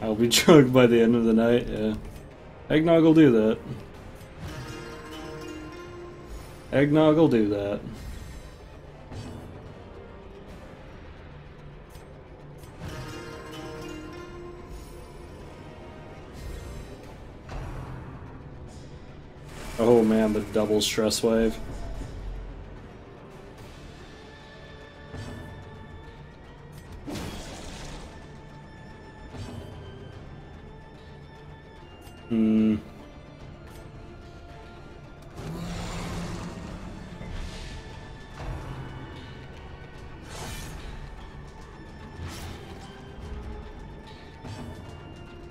I'll be drunk by the end of the night, yeah. Eggnog will do that. Eggnog will do that. Oh man, the double stress wave.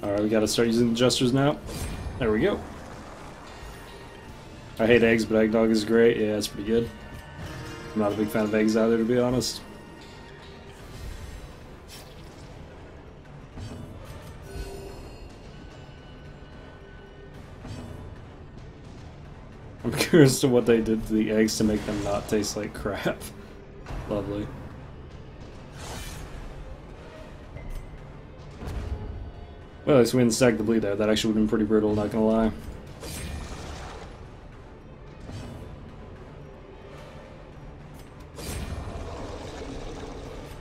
Alright, we gotta start using the adjusters now. There we go. I hate eggs, but eggnog is great. Yeah, it's pretty good. I'm not a big fan of eggs either, to be honest. I'm curious to what they did to the eggs to make them not taste like crap. Lovely. Well, at least we didn't stack the bleed there. That actually would have been pretty brutal, not gonna lie.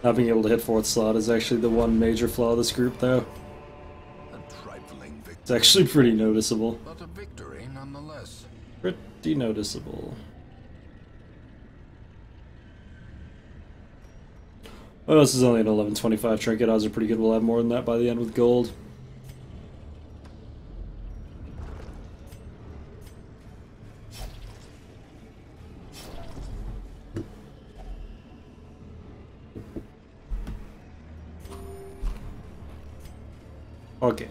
Not being able to hit fourth slot is actually the one major flaw of this group, though. A trifling victory, It's actually pretty noticeable. but a victory nonetheless. Pretty noticeable. Oh, this is only an 1125 trinket. Odds are pretty good. We'll have more than that by the end with gold. Okay.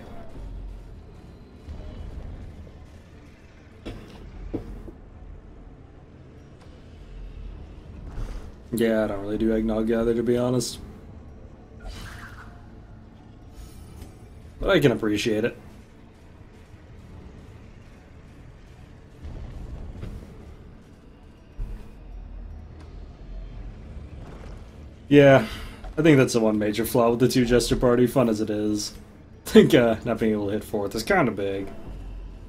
Yeah, I don't really do eggnog either, to be honest. But I can appreciate it. Yeah, I think that's the one major flaw with the two Jester party, fun as it is. I think not being able to hit 4th is kind of big.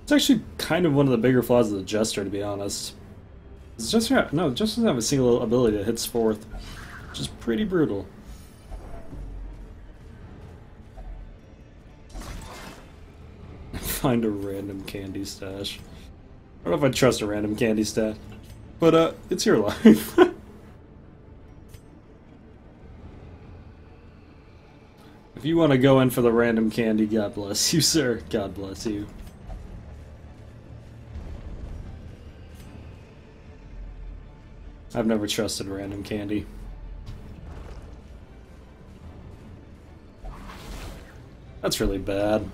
It's actually kind of one of the bigger flaws of the Jester, to be honest. Jester doesn't have a single ability that hits 4th, which is pretty brutal. Find a random candy stash. I don't know if I trust a random candy stash, but it's your life. If you want to go in for the random candy, God bless you, sir. God bless you. I've never trusted random candy. That's really bad.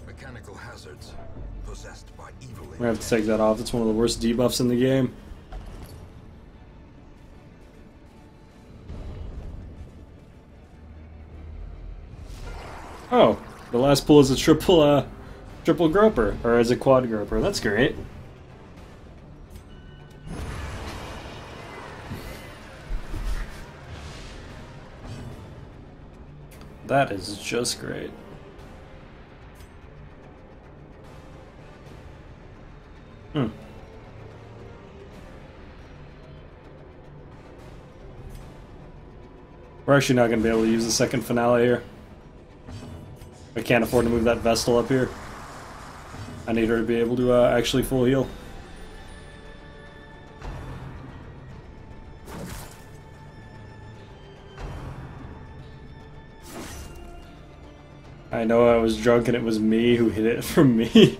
Mechanical hazards possessed by evil. We're gonna have to take that off. It's one of the worst debuffs in the game. Oh, the last pull is a triple groper, or is a quad groper. That's great. That is just great. We're actually not going to be able to use the second finale here. I can't afford to move that Vestal up here. I need her to be able to actually full heal. I know I was drunk and it was me who hit it from me.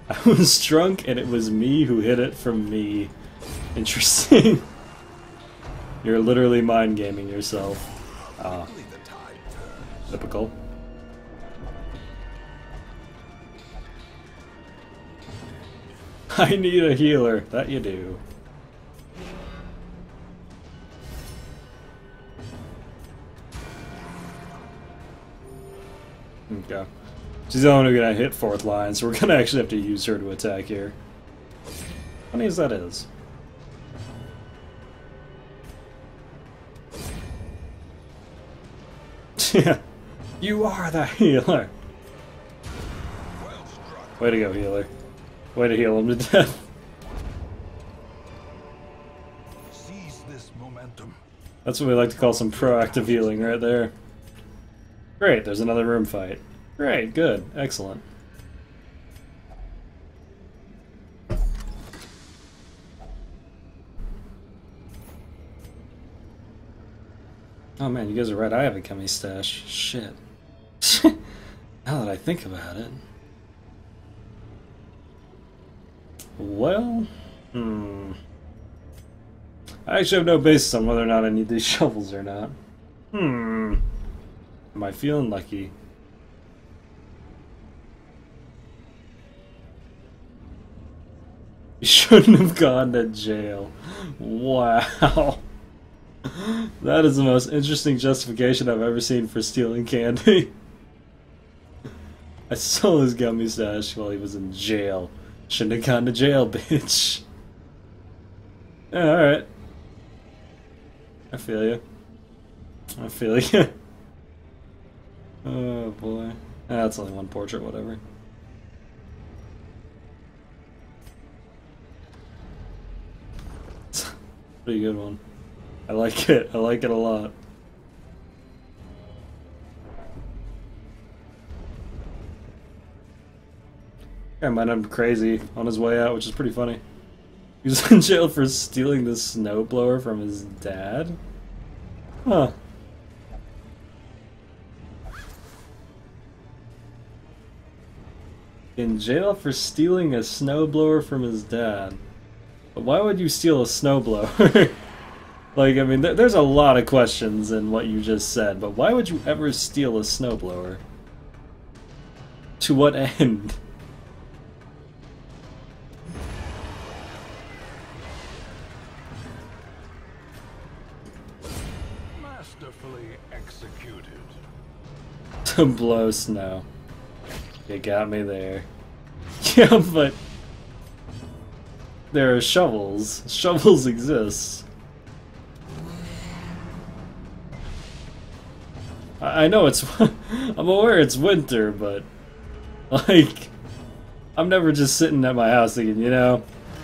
I was drunk and it was me who hit it from me. Interesting. You're literally mind gaming yourself. Typical. I need a healer. That you do. Okay. She's the only one gonna hit 4th line, so we're gonna actually have to use her to attack here. Funny as that is. Yeah. You are the healer. Way to go, healer. Way to heal him to death. Seize this momentum. That's what we like to call some proactive healing right there. Great, there's another room fight. Great, good, excellent. Oh man, you guys are right, I have a chemi stash. Shit. Now that I think about it. Well, I actually have no basis on whether or not I need these shovels or not. Am I feeling lucky? You shouldn't have gone to jail. Wow. That is the most interesting justification I've ever seen for stealing candy. I stole his gummy stash while he was in jail. Shouldn't have gone to jail, bitch. Yeah, alright. I feel you. I feel you. Oh boy. That's only one portrait, whatever. Pretty good one. I like it. I like it a lot. Guy might have been crazy on his way out, which is pretty funny. He was in jail for stealing the snowblower from his dad? Huh. In jail for stealing a snowblower from his dad. But why would you steal a snowblower? Like, I mean, there's a lot of questions in what you just said, but why would you ever steal a snowblower? To what end? Masterfully executed. To blow snow. You got me there. Yeah, but there are shovels. Shovels exist. I know it's... I'm aware it's winter, but... Like... I'm never just sitting at my house thinking, you know...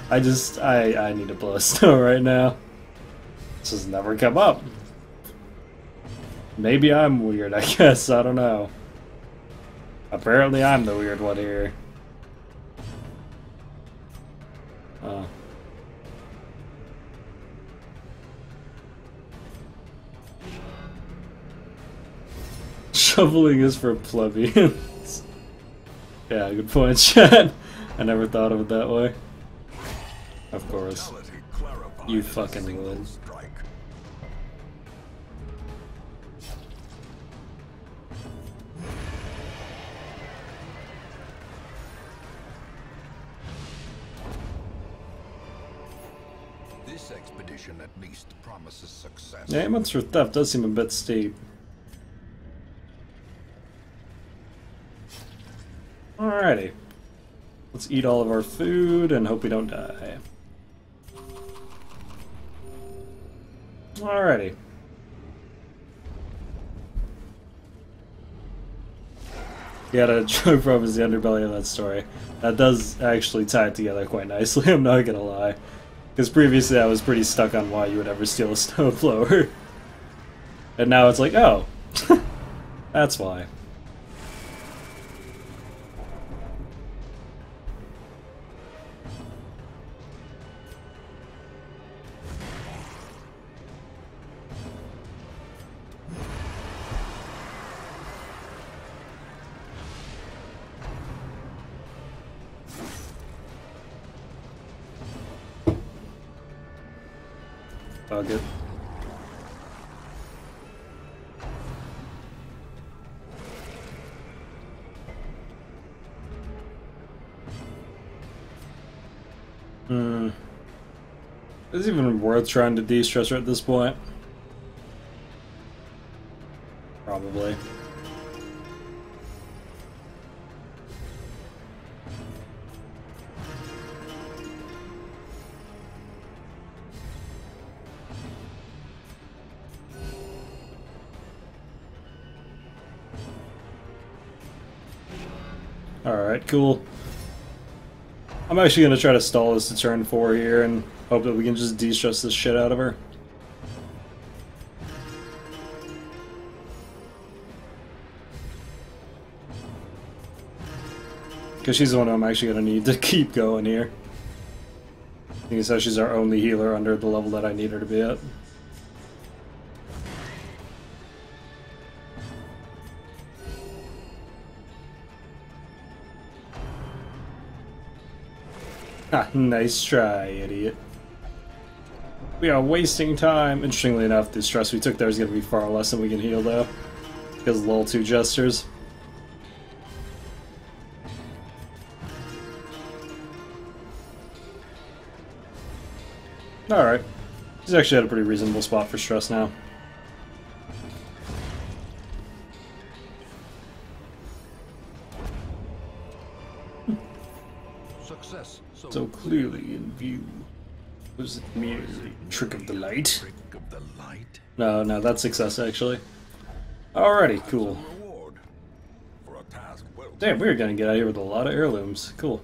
I need to blow snow right now. This has never come up. Maybe I'm weird, I guess. I don't know. Apparently I'm the weird one here. Oh. Shoveling is for plebeians. Yeah, good point, Chad. I never thought of it that way. Of course. You fucking would. This expedition at least promises success. Yeah, payments for theft does seem a bit steep. Alrighty. Let's eat all of our food and hope we don't die. Alrighty. Yeah, the joke from is the underbelly of that story. That does actually tie it together quite nicely, I'm not gonna lie. Because previously I was pretty stuck on why you would ever steal a snowblower. And now it's like, oh, that's why. All good. Is it even worth trying to de-stress her at this point? Probably. Alright, cool. I'm actually gonna try to stall this to turn 4 here and hope that we can just de-stress this shit out of her. Because she's the one I'm actually gonna need to keep going here. I think it says she's our only healer under the level that I need her to be at. Ah, nice try, idiot. We are wasting time. Interestingly enough, the stress we took there is going to be far less than we can heal, though. Because of level 2 gestures. Alright. He's actually at a pretty reasonable spot for stress now. Success So clearly in view. Was it merely a trick of the light? Trick of the light. No, that's success, actually. Alrighty, cool. Reward for a task well done. Damn, we're gonna get out of here with a lot of heirlooms. Cool.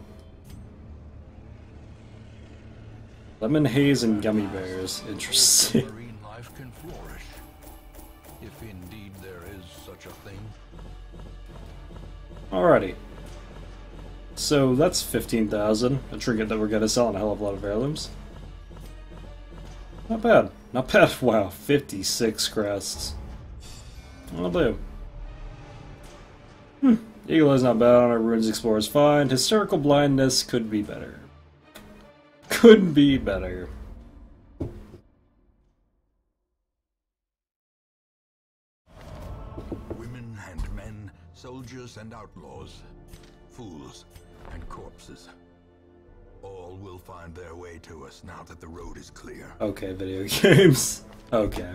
Lemon haze and gummy bears. Interesting. Marine life can flourish, if indeed there is such a thing. Alrighty. So that's 15,000. A trinket that we're gonna sell and a hell of a lot of heirlooms. Not bad. Not bad. Wow, 56 crests. I'll do. Eagle Eye's not bad on our Ruins Explorer is fine. Hysterical blindness could be better. Could be better. Women and men, soldiers and outlaws, fools and corpses. All will find their way to us now that the road is clear. Okay, video games. Okay.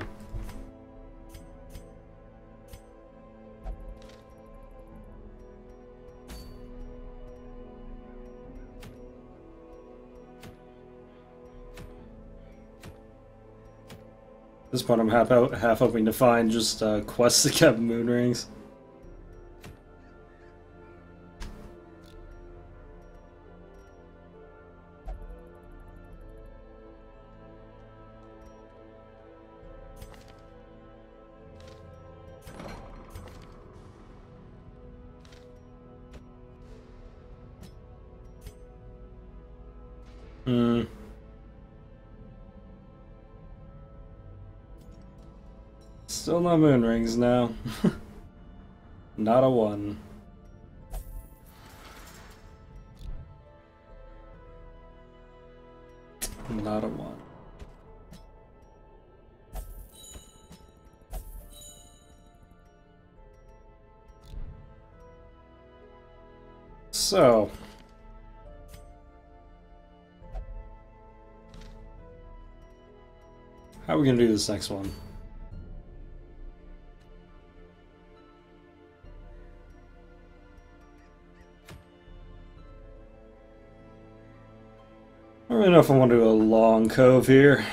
this point, I'm half hoping to find just quests that have moon rings. Hmm. Still no moon rings now. Not a one. Not a one. So. How are we gonna do this next one? I don't really know if I want to do a long cove here.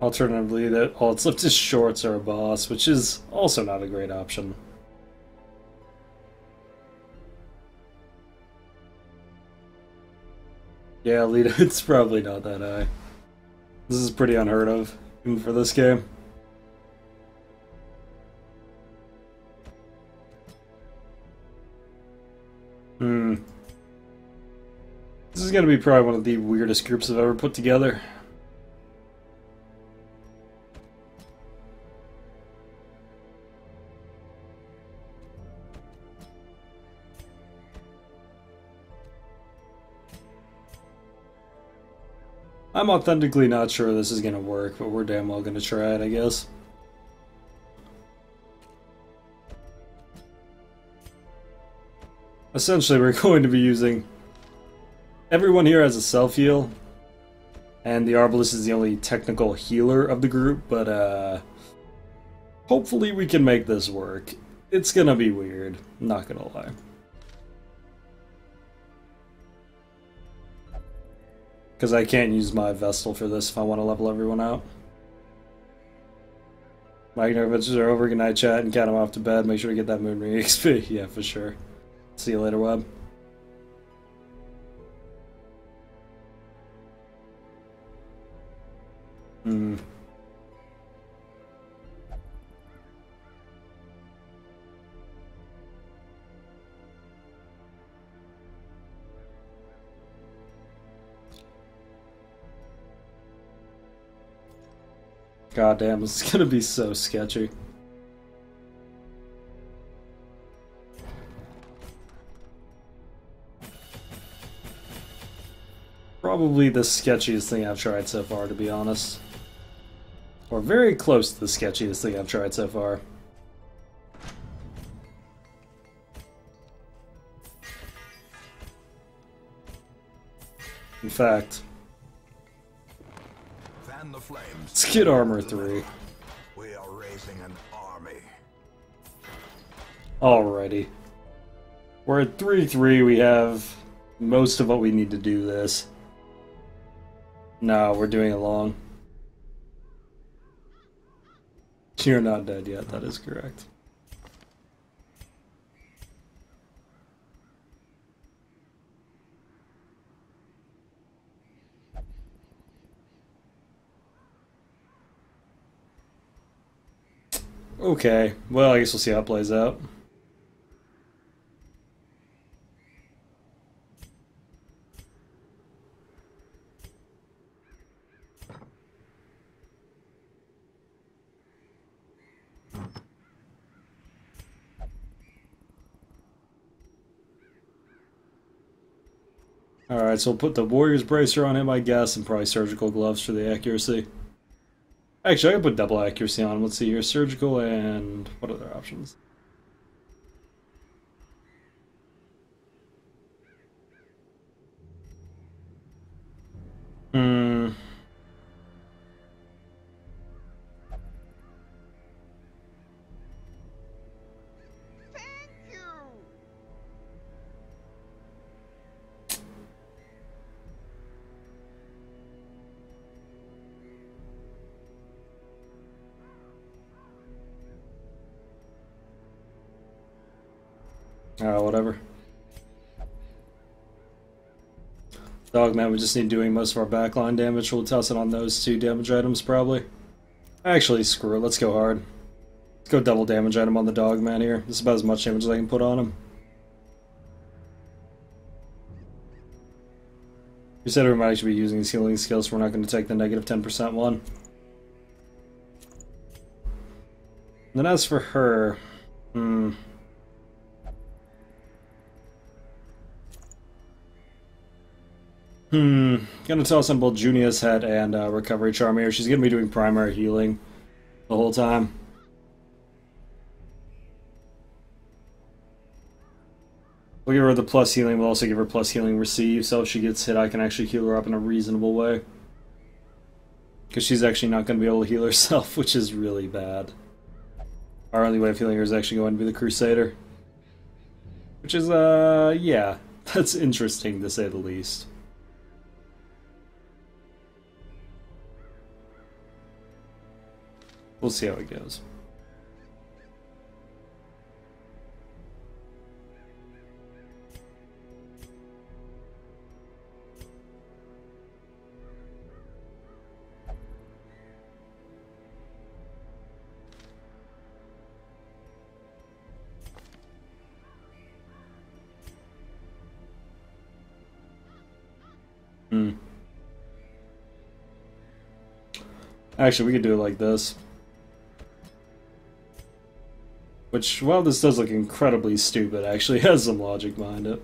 Alternatively, that all it's left is shorts or a boss, which is also not a great option. Yeah, Lita, it's probably not that high. This is pretty unheard of, even for this game. This is gonna be probably one of the weirdest groups I've ever put together. I'm authentically not sure this is gonna work, but we're damn well gonna try it, I guess. Essentially, we're going to be using... Everyone here has a self-heal, and the Arbalest is the only technical healer of the group, but hopefully we can make this work. It's gonna be weird, not gonna lie. Because I can't use my Vestal for this if I want to level everyone out. My adventures are over. Good night, chat, and count them off to bed. Make sure to get that Moon Ring XP. Yeah, for sure. See you later, Web. God damn, this is gonna be so sketchy. Probably the sketchiest thing I've tried so far, to be honest. Or very close to the sketchiest thing I've tried so far. In fact... Fan the flames. Let's get Armor 3. We are raising an army. Alrighty. We're at 3-3, we have most of what we need to do this. No, we're doing it long. You're not dead yet, that is correct. Okay, well, I guess we'll see how it plays out. Alright, so we'll put the Warrior's Bracer on him, I guess, and probably Surgical Gloves for the accuracy. Actually, I can put double accuracy on him. Let's see here. Surgical and... what other options? Whatever. Dogman, we just need doing most of our backline damage. We'll toss it on those 2 damage items, probably. Actually, screw it. Let's go hard. Let's go double damage item on the Dogman here. This is about as much damage as I can put on him. You said we might actually be using these healing skills, so we're not going to take the negative 10% one. And then as for her... Gonna toss on both Junia's Head and Recovery Charm here. She's gonna be doing primary healing the whole time. We'll give her the plus healing, we'll also give her plus healing receive, so if she gets hit I can actually heal her up in a reasonable way. Because she's actually not gonna be able to heal herself, which is really bad. Our only way of healing her is actually going to be the Crusader. Which is, yeah, that's interesting to say the least. We'll see how it goes. Actually, we could do it like this. Which, while this does look incredibly stupid, actually has some logic behind it.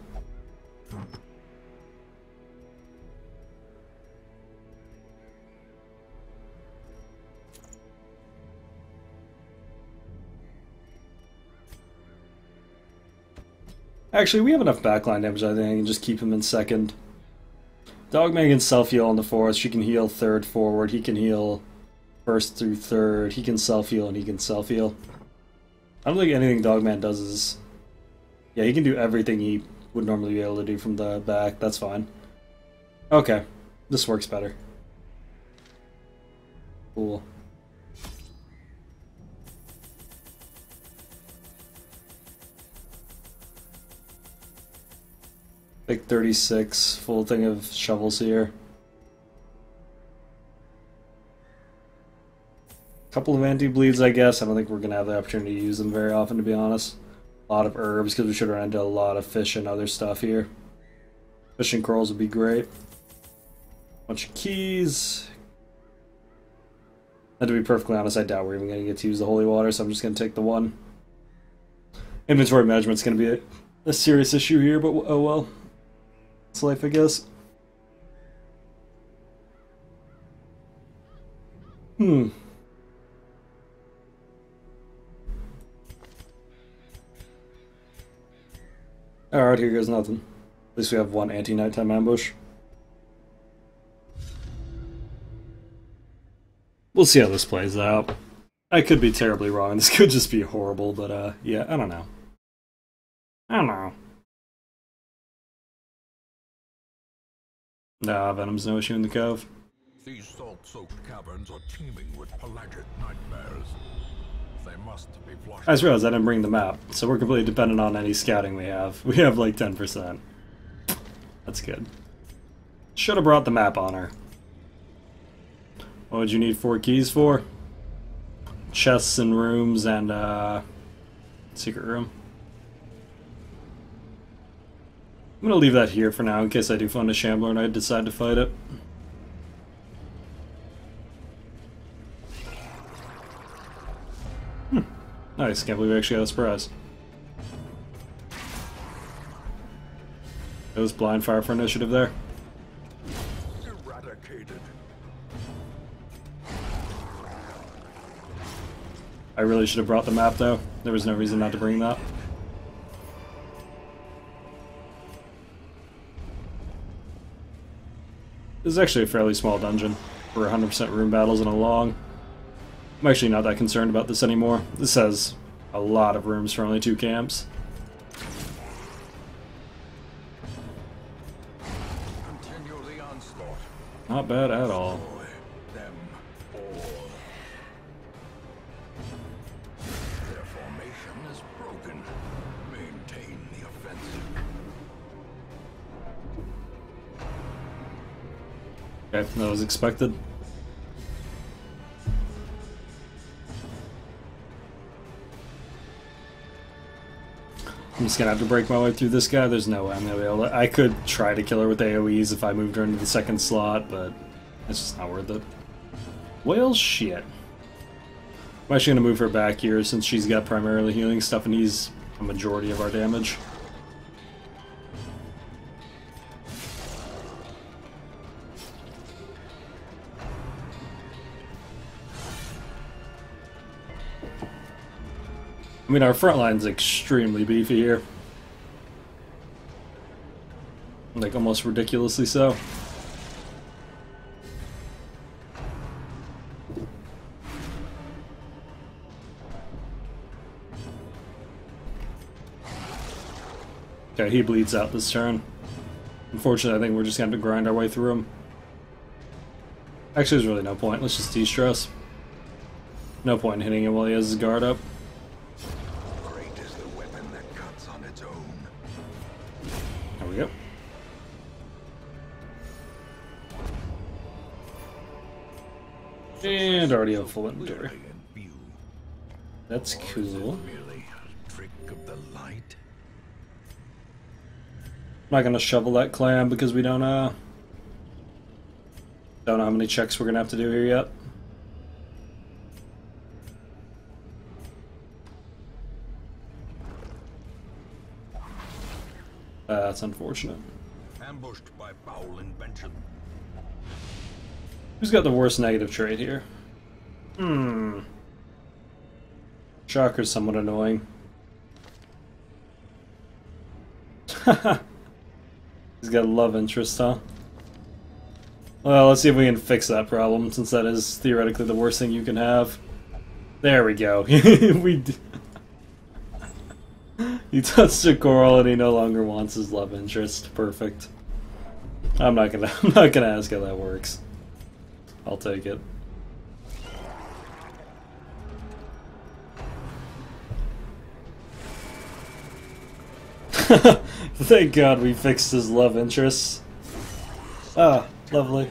Actually, we have enough backline damage, I think, and just keep him in second. Dogman can self-heal on the fourth. She can heal third forward. He can heal first through third. He can self-heal and he can self-heal. I don't think anything Dogman does is... Yeah, he can do everything he would normally be able to do from the back. That's fine. Okay. This works better. Cool. Like 36, full thing of shovels here. Couple of anti-bleeds, I guess. I don't think we're going to have the opportunity to use them very often, to be honest. A lot of herbs, because we should run into a lot of fish and other stuff here. Fish and corals would be great. Bunch of keys. And to be perfectly honest, I doubt we're even going to get to use the holy water, so I'm just going to take the one. Inventory management's going to be a serious issue here, but oh well. It's life, I guess. Alright, here goes nothing. At least we have one anti-nighttime ambush. We'll see how this plays out. I could be terribly wrong. This could just be horrible, but yeah, I don't know. Nah, Venom's no issue in the cove. These salt-soaked caverns are teeming with pelagic nightmares. They must be flushed. I just realized I didn't bring the map, so we're completely dependent on any scouting we have. We have like 10%. That's good. Should have brought the map on her. What would you need 4 keys for? Chests and rooms and secret room. I'm gonna leave that here for now in case I do find a Shambler and I decide to fight it. Nice, can't believe we actually got a surprise. It was blind fire for initiative there. Eradicated. I really should have brought the map though. There was no reason not to bring that. This is actually a fairly small dungeon for 100% room battles and a long. I'm actually not that concerned about this anymore. This has a lot of rooms for only 2 camps. Continue the onslaught. Not bad at all. Destroy them all. Their formation Formation is broken. Maintain the offensive. Okay, that was expected. I'm just gonna have to break my way through this guy. There's no way I'm gonna be able to. I could try to kill her with AoEs if I moved her into the second slot, but it's just not worth it. Well, shit. I'm actually gonna move her back here since she's got primarily healing stuff and he's a majority of our damage. I mean, our front line's extremely beefy here. Like, almost ridiculously so. Okay, he bleeds out this turn. Unfortunately, I think we're just gonna have to grind our way through him. Actually, there's really no point. Let's just de-stress. No point in hitting him while he has his guard up. There we go. And already have full inventory. That's cool. I'm not gonna shovel that clam because we don't know how many checks we're gonna have to do here yet. That's unfortunate. Ambushed by foul invention. Who's got the worst negative trait here? Shocker's somewhat annoying. He's got a love interest, huh? Well, let's see if we can fix that problem, since that is theoretically the worst thing you can have. There we go. He touched a coral and he no longer wants his love interest. Perfect. I'm not gonna ask how that works. I'll take it. Thank God we fixed his love interests. Ah, lovely.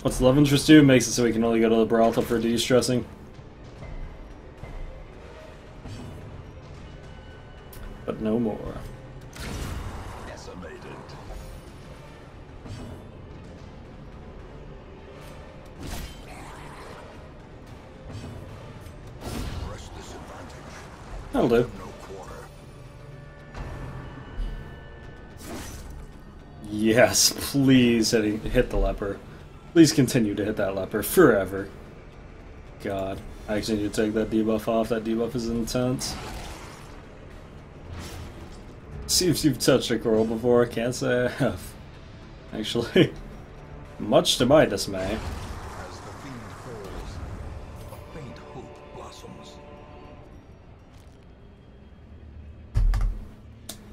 What's love interest do? Makes it so we can only go to Gibraltar for de-stressing. But no more. Decimated. Press this advantage. That'll do. No quarter. Yes, please hit the leper. Please continue to hit that leper forever. God, I actually need to take that debuff off. That debuff is intense. See if you've touched a coral before. Can't say I have. Actually, much to my dismay. As the fiend falls, a faint hope blossoms.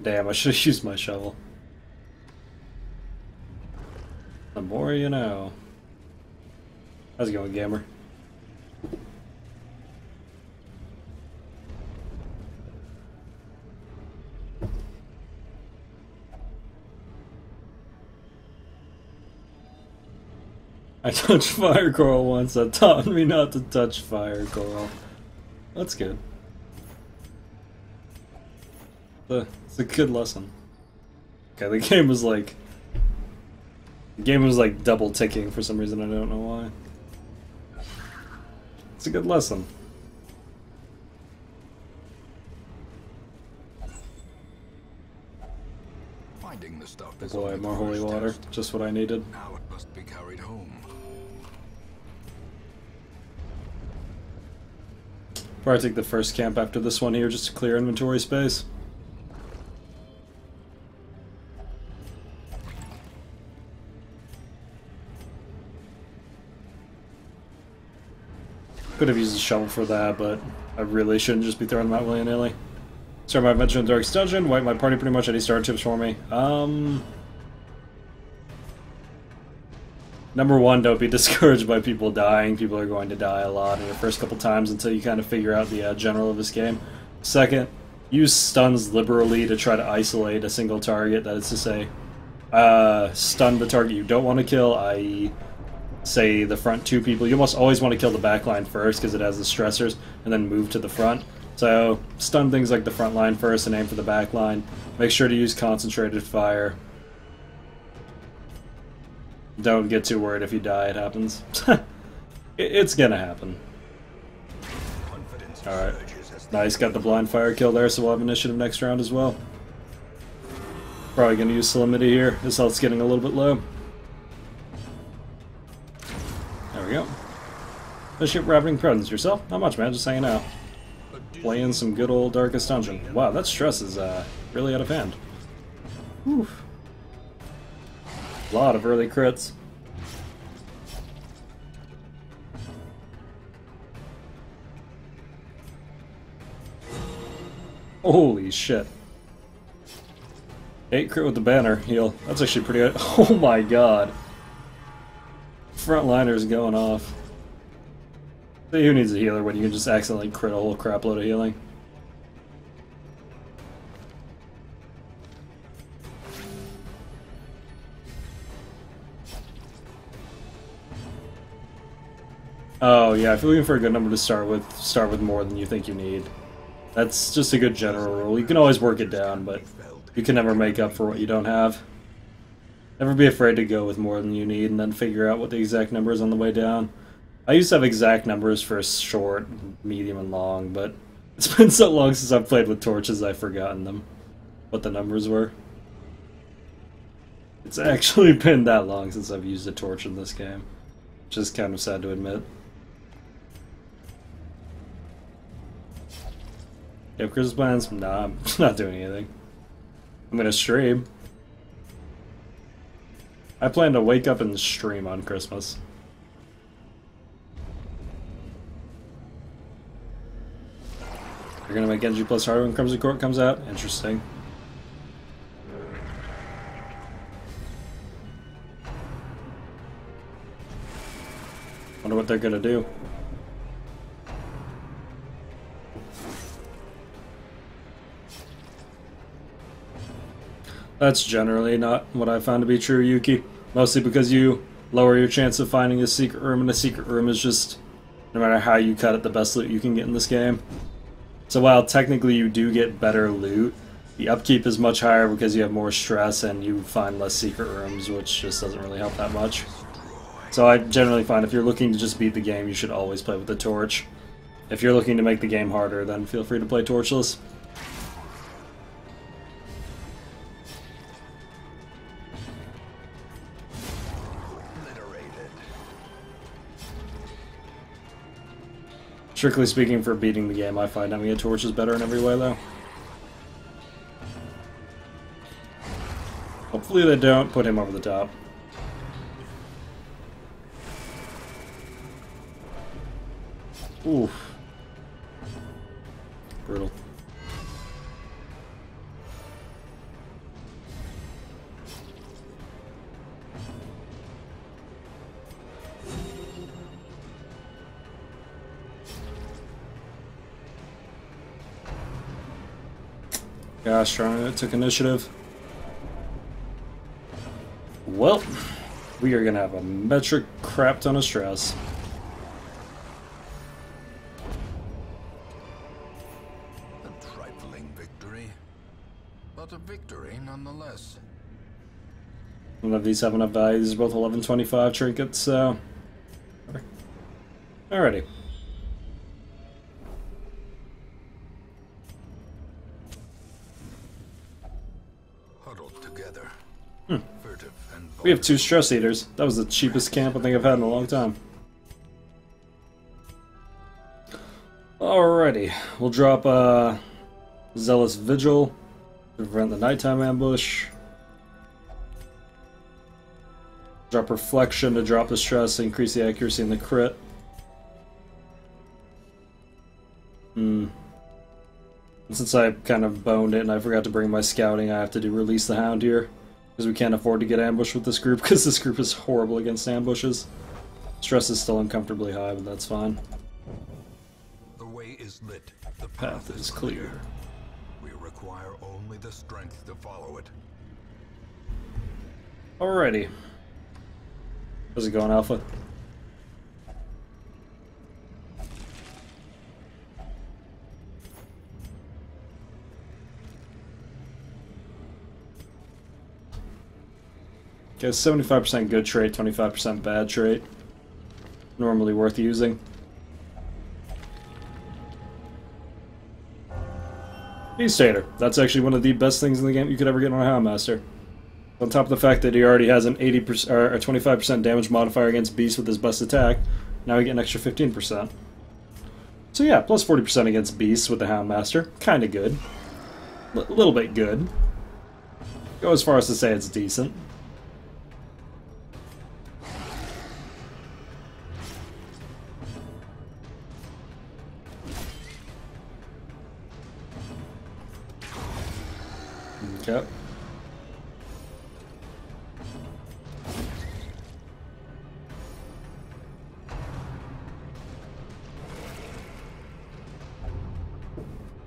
Damn, I should have used my shovel. The more you know. How's it going, Gamer? I touched fire coral once. That taught me not to touch fire coral. That's good. It's a good lesson. Okay, the game was like double ticking for some reason. I don't know why. It's a good lesson. Finding the stuff Oh is boy, only more the holy first water. test. Just what I needed. Now it must be carried home. Probably take the first camp after this one here just to clear inventory space. Could have used a shovel for that, but I really shouldn't just be throwing them out willy-nilly. Start my adventure in Dark's Dungeon, wipe my party pretty much. Any star tips for me? Number one, don't be discouraged by people dying. People are going to die a lot in your first couple times until you kind of figure out the general of this game. Second, use stuns liberally to try to isolate a single target. That is to say, stun the target you don't want to kill, i.e. say the front two people. You almost always want to kill the back line first because it has the stressors, and then move to the front. So stun things like the front line first and aim for the back line. Make sure to use concentrated fire. Don't get too worried if you die, it happens. It's gonna happen. Alright. Nice, got the blind fire kill there, so we'll have initiative next round as well. Probably gonna use Solemnity here. His health's getting a little bit low. There we go. Bishop Ravening Presence. Yourself? Not much, man. Just hanging out. Playing some good old Darkest Dungeon. Wow, that stress is really out of hand. Whew. A lot of early crits. Holy shit. 8 crit with the banner heal. That's actually pretty good. Oh my god. Frontliner's going off. See, who needs a healer when you can just accidentally crit a whole crap load of healing? Oh yeah, if you're looking for a good number to start with more than you think you need. That's just a good general rule. You can always work it down, but you can never make up for what you don't have. Never be afraid to go with more than you need and then figure out what the exact number is on the way down. I used to have exact numbers for short, medium, and long, but it's been so long since I've played with torches I've forgotten them. What the numbers were. It's actually been that long since I've used a torch in this game. Which is kind of sad to admit. You have Christmas plans? Nah, I'm not doing anything. I'm gonna stream. I plan to wake up and stream on Christmas. You're gonna make Genji plus harder when Crimson Court comes out? Interesting. Wonder what they're gonna do. That's generally not what I found to be true, Yuki. Mostly because you lower your chance of finding a secret room, and a secret room is just, no matter how you cut it, the best loot you can get in this game. So while technically you do get better loot, the upkeep is much higher because you have more stress and you find less secret rooms, which just doesn't really help that much. So I generally find if you're looking to just beat the game, you should always play with the torch. If you're looking to make the game harder, then feel free to play torchless. Strictly speaking, for beating the game, I find having a torch is better in every way, though. Hopefully they don't put him over the top. Oof. Brutal. Gosh, Toronto took initiative. Well, we are gonna have a metric crap ton of stress. A trifling victory, but a victory nonetheless. None of these have enough value. These are both 1125 trinkets, so... Alrighty. We have 2 Stress Eaters. That was the cheapest camp I think I've had in a long time. Alrighty. We'll drop Zealous Vigil to prevent the nighttime ambush. Drop Reflection to drop the stress, increase the accuracy and the crit. Since I kind of boned it and I forgot to bring my scouting, I have to do Release the Hound here. Because we can't afford to get ambushed with this group, because this group is horrible against ambushes. Stress is still uncomfortably high, but that's fine. The way is lit. The Path is clear. We require only the strength to follow it. Alrighty. How's it going, Alpha? Okay, 75% good trait, 25% bad trait. Normally worth using. Beastater. That's actually one of the best things in the game you could ever get on a Houndmaster. On top of the fact that he already has an 80% or a 25% damage modifier against Beast with his best attack, now we get an extra 15%. So yeah, plus 40% against Beasts with the Houndmaster. Kinda good. A little bit good. Go as far as to say it's decent. Okay.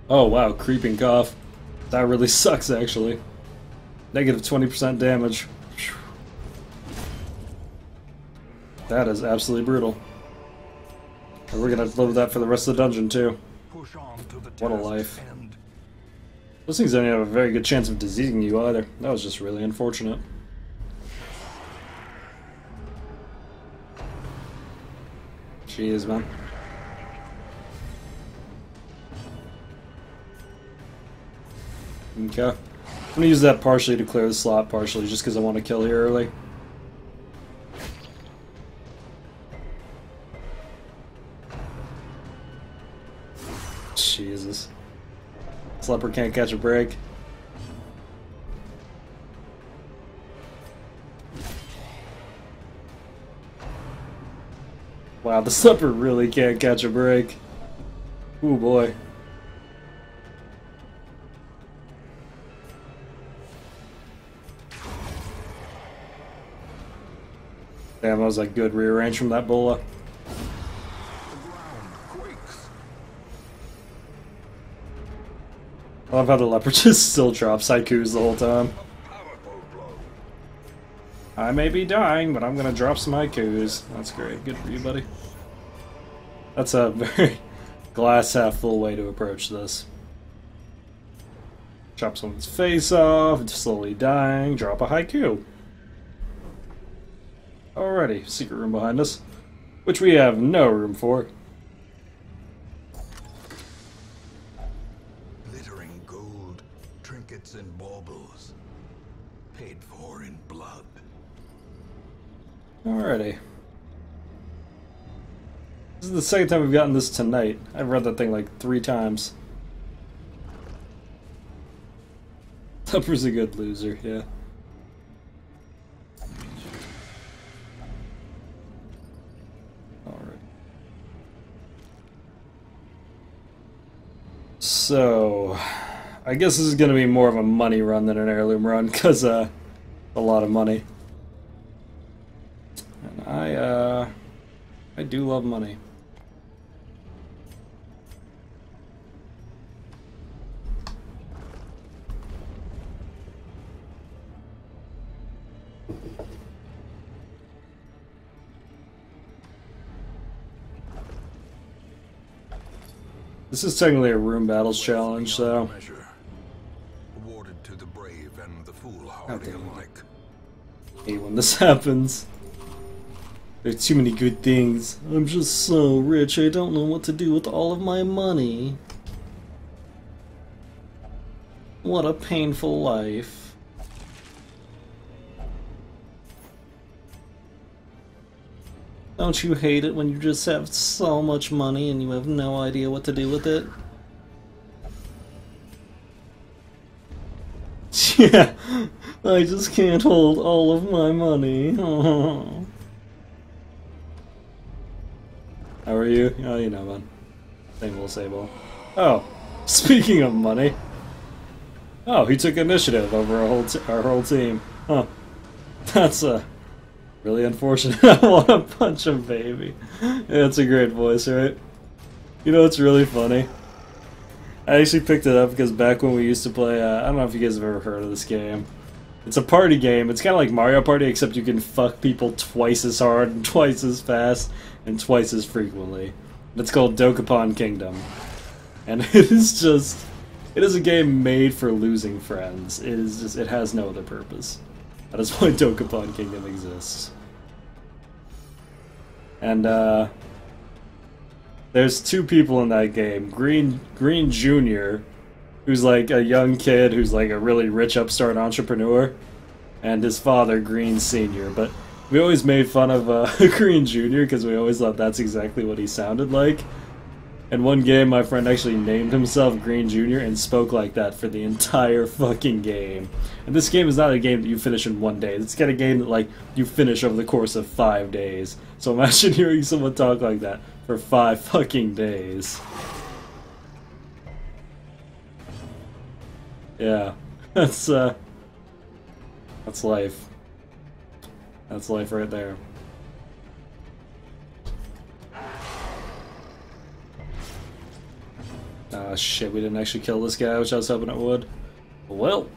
Oh wow, creeping cough. That really sucks actually. Negative 20% damage. That is absolutely brutal. And we're gonna have to live with that for the rest of the dungeon too. Push on to the What a task's life. end. Those things don't even have a very good chance of diseasing you either. That was just really unfortunate. Jeez, man. Okay. I'm gonna use that partially to clear the slot, partially just because I want to kill here early. Jesus. This leopard can't catch a break. Wow, this leopard really can't catch a break. Ooh boy. Damn, that was like good rearrange from that bola. The ground quakes. I love how the leopard just still drops haikus the whole time. Powerful blow. I may be dying, but I'm gonna drop some haikus. That's great. Good for you, buddy. That's a very glass half full way to approach this. Chop someone's face off, slowly dying, drop a haiku. Alrighty, secret room behind us, which we have no room for. Glittering gold, trinkets and baubles, paid for in blood. Alrighty. This is the second time we've gotten this tonight. I've read that thing like 3 times. Tupper's a good loser, yeah. Alright. So, I guess this is going to be more of a money run than an heirloom run, because, a lot of money. And I do love money. This is technically a room battles challenge, so... Measure. Awarded to the brave and the God foolhardy damn it. alike. I hate when this happens. There's too many good things. I'm just so rich, I don't know what to do with all of my money. What a painful life. Don't you hate it when you just have so much money and you have no idea what to do with it? Yeah, I just can't hold all of my money. How are you? Oh, you know, man. Same old, same old. Oh, speaking of money. Oh, he took initiative over our whole team. Huh. That's really unfortunate. I want to punch him, baby. Yeah, that's a great voice, right? You know, it's really funny. I actually picked it up because back when we used to play, I don't know if you guys have ever heard of this game. It's a party game. It's kind of like Mario Party, except you can fuck people twice as hard, and twice as fast, and twice as frequently. It's called Dokapon Kingdom. And it is just... It is a game made for losing friends. It is just... It has no other purpose. That is why Dokapon Kingdom exists. And, there's two people in that game. Green Jr., who's like a young kid who's like a really rich upstart entrepreneur, and his father, Green Sr. But we always made fun of Green Jr. because we always thought that's exactly what he sounded like. In one game, my friend actually named himself Green Jr. and spoke like that for the entire fucking game. And this game is not a game that you finish in one day. It's kind of game that like you finish over the course of 5 days. So imagine hearing someone talk like that for 5 fucking days. Yeah, that's life. That's life right there. Ah, shit, we didn't actually kill this guy, which I was hoping it would. Well,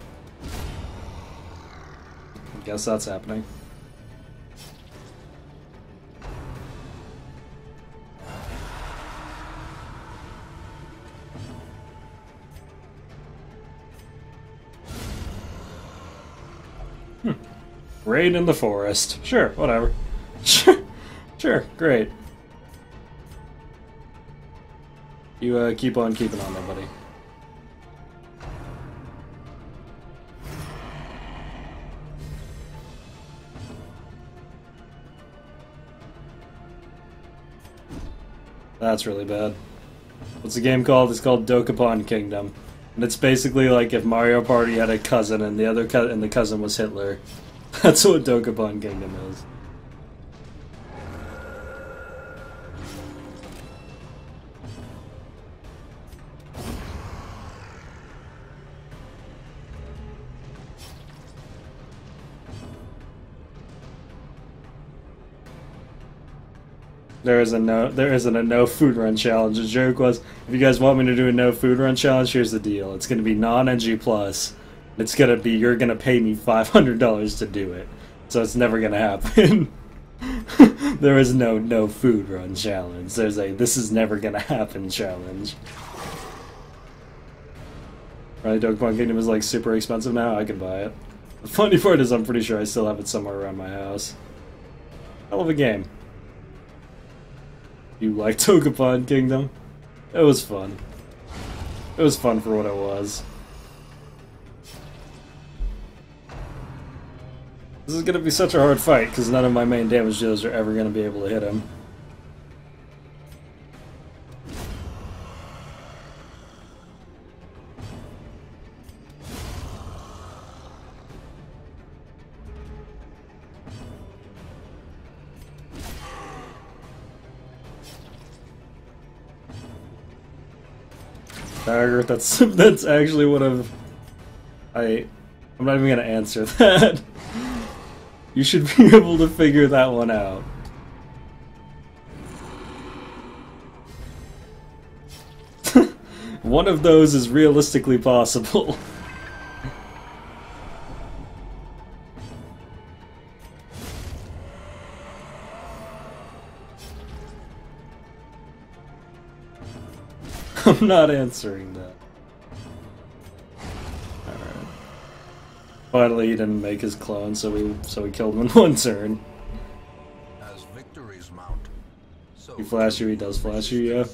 I guess that's happening. Raid in the forest. Sure, whatever. Sure, great. You keep on keeping on there, buddy. That's really bad. What's the game called? It's called Dokapon Kingdom. And it's basically like if Mario Party had a cousin and the cousin was Hitler. That's what Dokapon Kingdom is. There isn't a no food run challenge. The joke was, if you guys want me to do a no food run challenge, here's the deal. It's gonna be non-NG plus. It's gonna be, you're gonna pay me $500 to do it. So it's never gonna happen. There is no food run challenge. There's a this is never gonna happen challenge. Right, Dokapon Kingdom is like super expensive now, I can buy it. The funny part is I'm pretty sure I still have it somewhere around my house. Hell of a game. You like Dokapon Kingdom? It was fun. It was fun for what it was. This is gonna be such a hard fight, because none of my main damage dealers are ever gonna be able to hit him. Dagger, that's actually what I'm not even gonna answer that. You should be able to figure that one out. One of those is realistically possible. I'm not answering that. Alright. Finally, he didn't make his clone, so we killed him in one turn. As victories mount, so He flash you, he does flash you, yeah.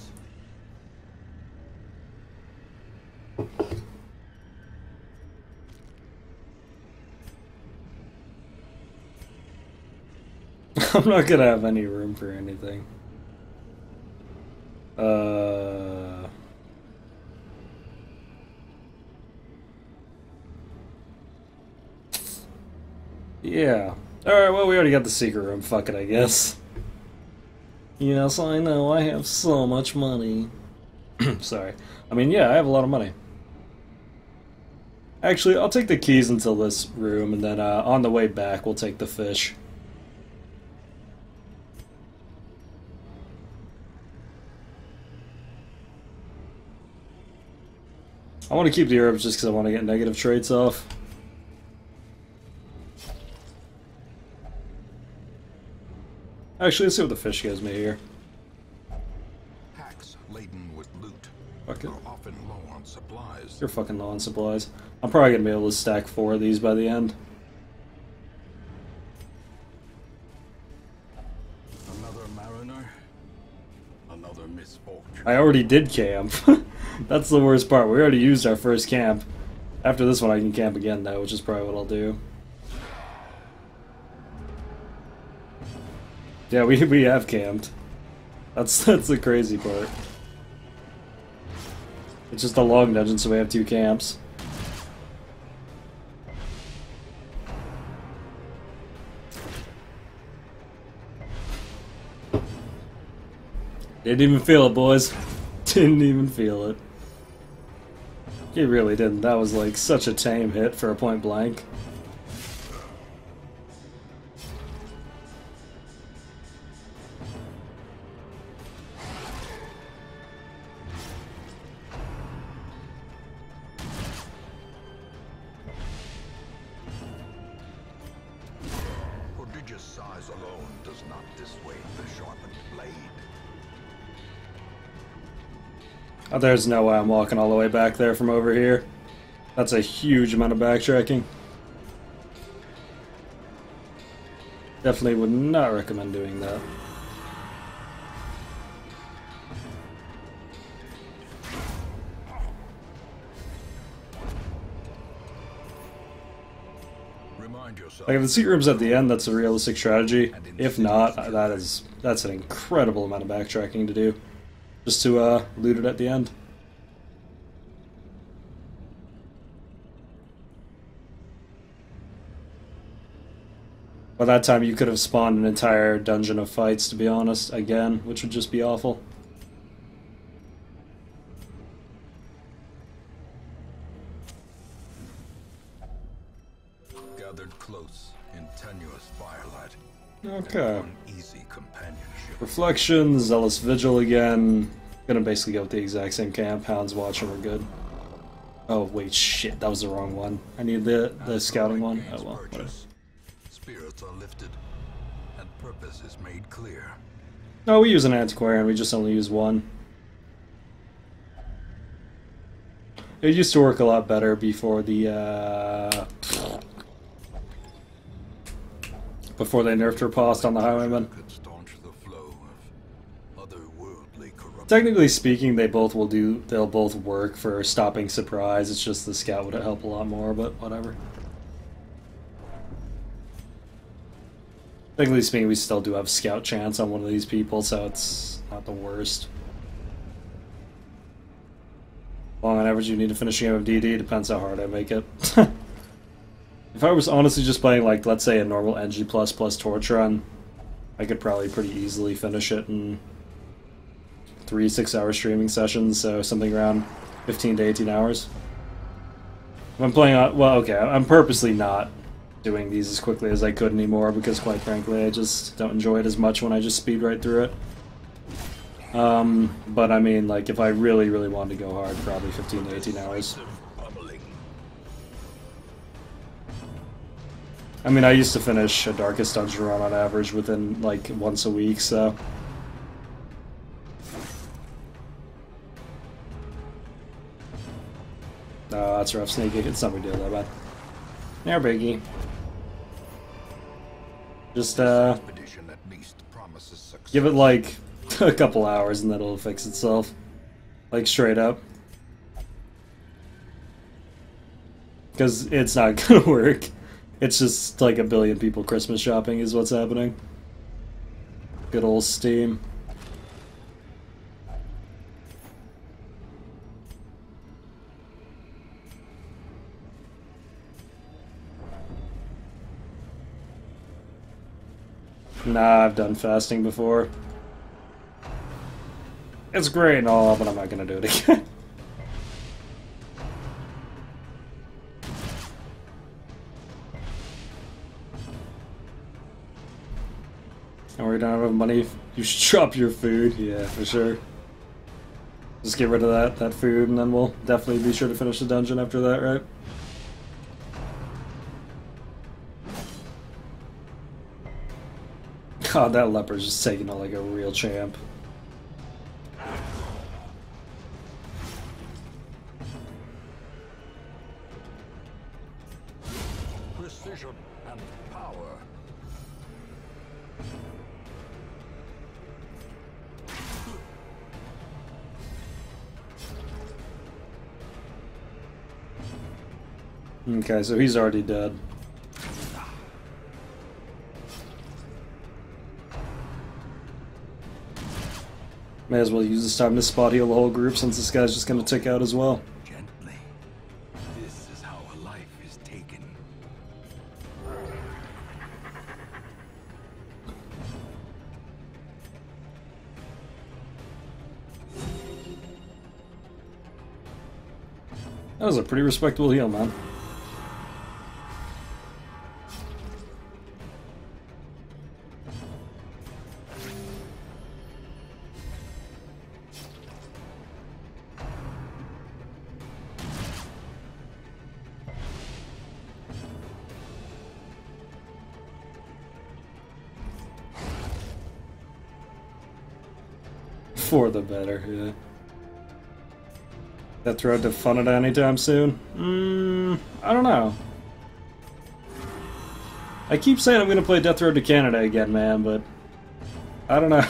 I'm not gonna have any room for anything. Yeah. Alright, well, we already got the secret room. Fuck it, I guess. Yes, I know, I have so much money. Sorry. I mean, yeah, I have a lot of money. Actually, I'll take the keys until this room, and then on the way back, we'll take the fish. I want to keep the herbs just because I want to get negative traits off. Actually, let's see what the fish gives me here. Packs laden with loot Fuck it. are often low on supplies. You're fucking low on supplies. I'm probably gonna be able to stack 4 of these by the end. Another mariner, another misfortune. I already did camp. That's the worst part. We already used our first camp. After this one, I can camp again, though, which is probably what I'll do. Yeah, we have camped. That's the crazy part. It's just a long dungeon, so we have 2 camps. Didn't even feel it, boys. Didn't even feel it. He really didn't. That was like such a tame hit for a point blank. Prodigious size alone does not dissuade the sharpened blade. Oh, there's no way I'm walking all the way back there from over here. That's a huge amount of backtracking. Definitely would not recommend doing that. Remind yourself. Like if the secret room's at the end, that's a realistic strategy. If not, that's an incredible amount of backtracking to do. Just to loot it at the end. By that time, you could have spawned an entire dungeon of fights, to be honest, again, which would just be awful. Gathered close in tenuous firelight. Okay. Easy companionship. Reflection, Zealous Vigil again. Gonna basically go with the exact same camp. Hound's Watch and we're good. Oh, wait, shit, that was the wrong one. I need the scouting one. Oh, well, whatever. Spirits are lifted, and purpose is made clear. No, we use an antiquarian, we just only use one. It used to work a lot better before the, before they nerfed Riposte on the Highwayman. Could staunch the flow of otherworldly corruption. Technically speaking, they'll both work for stopping surprise. It's just the scout would help a lot more, but whatever. Technically speaking, we still do have scout chance on one of these people, so it's not the worst. Long on average, you need to finish a game of DD. Depends how hard I make it. If I was honestly just playing, like, let's say a normal NG++ Torch run, I could probably pretty easily finish it in 3 6-hour streaming sessions, so something around 15 to 18 hours. If I'm playing on, well, okay, I'm purposely not doing these as quickly as I could anymore because, quite frankly, I just don't enjoy it as much when I just speed right through it. But I mean, like, if I really, really wanted to go hard, probably 15 to 18 hours. I mean, I used to finish a Darkest Dungeon run on average within, like, once a week, so... Oh, that's rough, Sneaky. It's not a big deal, though, bud. Yeah, Biggie. Just, give it, like, a couple hours and then it'll fix itself. Like, straight up. Because it's not gonna work. It's just, like, a billion people Christmas shopping is what's happening. Good old Steam. Nah, I've done fasting before. It's great and all, but I'm not gonna do it again. Or you don't have enough money, you should drop your food. Yeah, for sure. Just get rid of that food, and then we'll definitely be sure to finish the dungeon after that, right? God, that leper's just taking it like a real champ. Precision and power. Okay, so he's already dead. May as well use this time to spot heal the whole group since this guy's just gonna tick out as well. Gently. This is how a life is taken. That was a pretty respectable heal, man. For the better, yeah. Death Road to fun it anytime soon? I don't know. I keep saying I'm gonna play Death Road to Canada again, man, but I don't know.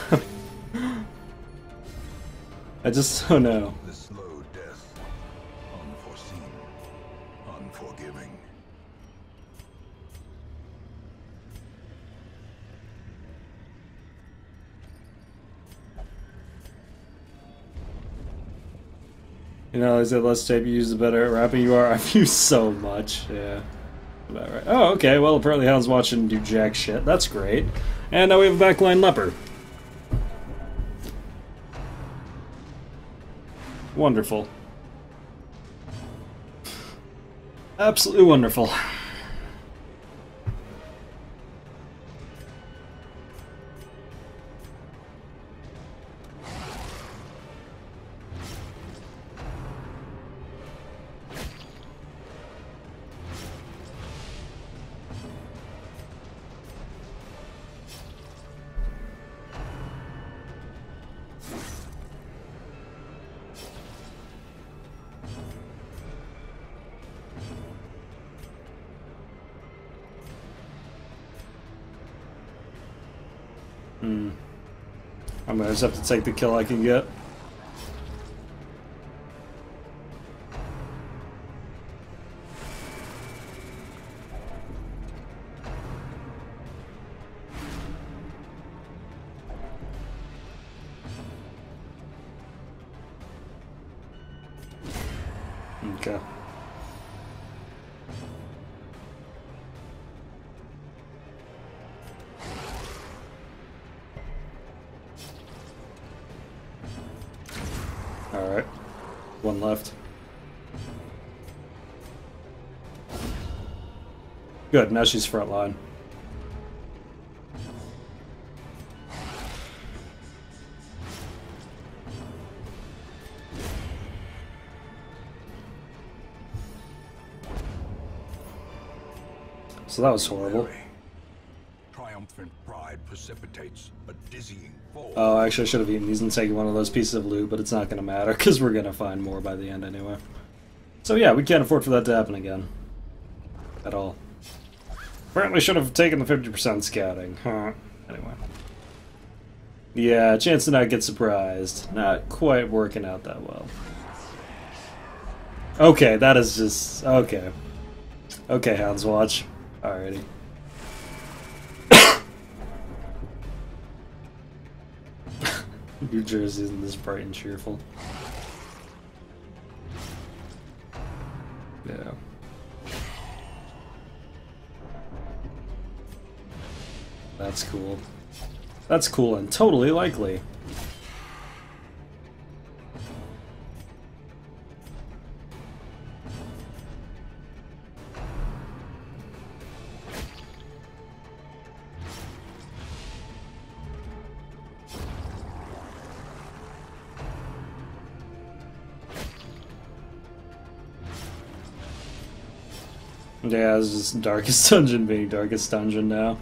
I just don't know. The slow death. Unforeseen. Unforgiving. You know, they said less tape you use, the better at rapping you are. I've used so much, yeah. About right. Oh, okay, well, apparently Hound's watching do jack shit. That's great. And now we have a backline leper. Wonderful. Absolutely wonderful. I'm gonna just have to take the kill I can get. Okay. Alright. One left. Good, now she's front line. So that was horrible. Triumphant pride precipitates a dizzying fall. Oh, actually I should have eaten these and taken one of those pieces of loot, but it's not going to matter because we're going to find more by the end anyway. So yeah, we can't afford for that to happen again. At all. Apparently should have taken the 50% scouting. Huh. Anyway. Yeah, chance to not get surprised. Not quite working out that well. Okay, that is just... Okay. Okay, Hound's Watch. Alrighty. New Jersey isn't this bright and cheerful. Yeah. That's cool. That's cool and totally likely. Yeah, it's just Darkest Dungeon being Darkest Dungeon now.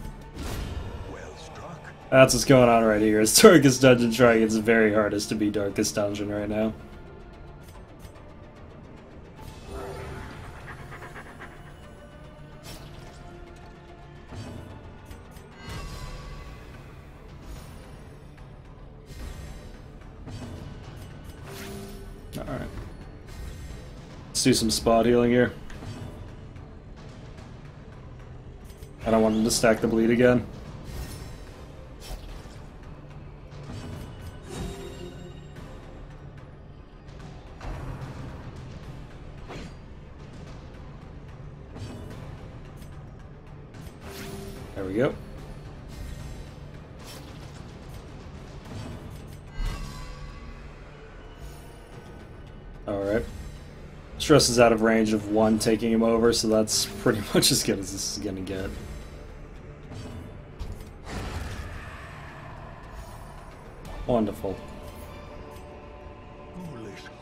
Well struck. That's what's going on right here. It's Darkest Dungeon trying its very hardest to be Darkest Dungeon right now. Alright. Let's do some spot healing here. I don't want him to stack the bleed again. There we go. Alright. Stress is out of range of one taking him over, so that's pretty much as good as this is gonna get. Wonderful.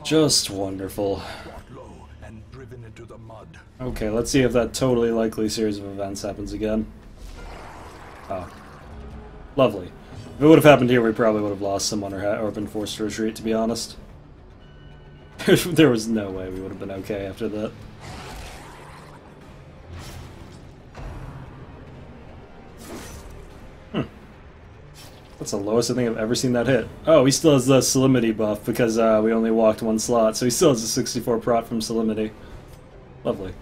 Just wonderful. And driven into the mud. Okay, let's see if that totally likely series of events happens again. Oh. Lovely. If it would have happened here, we probably would have lost someone or been forced to retreat, to be honest. There was no way we would have been okay after that. That's the lowest I think I've ever seen that hit. Oh, he still has the Solemnity buff because we only walked one slot, so he still has a 64 prot from Solemnity. Lovely.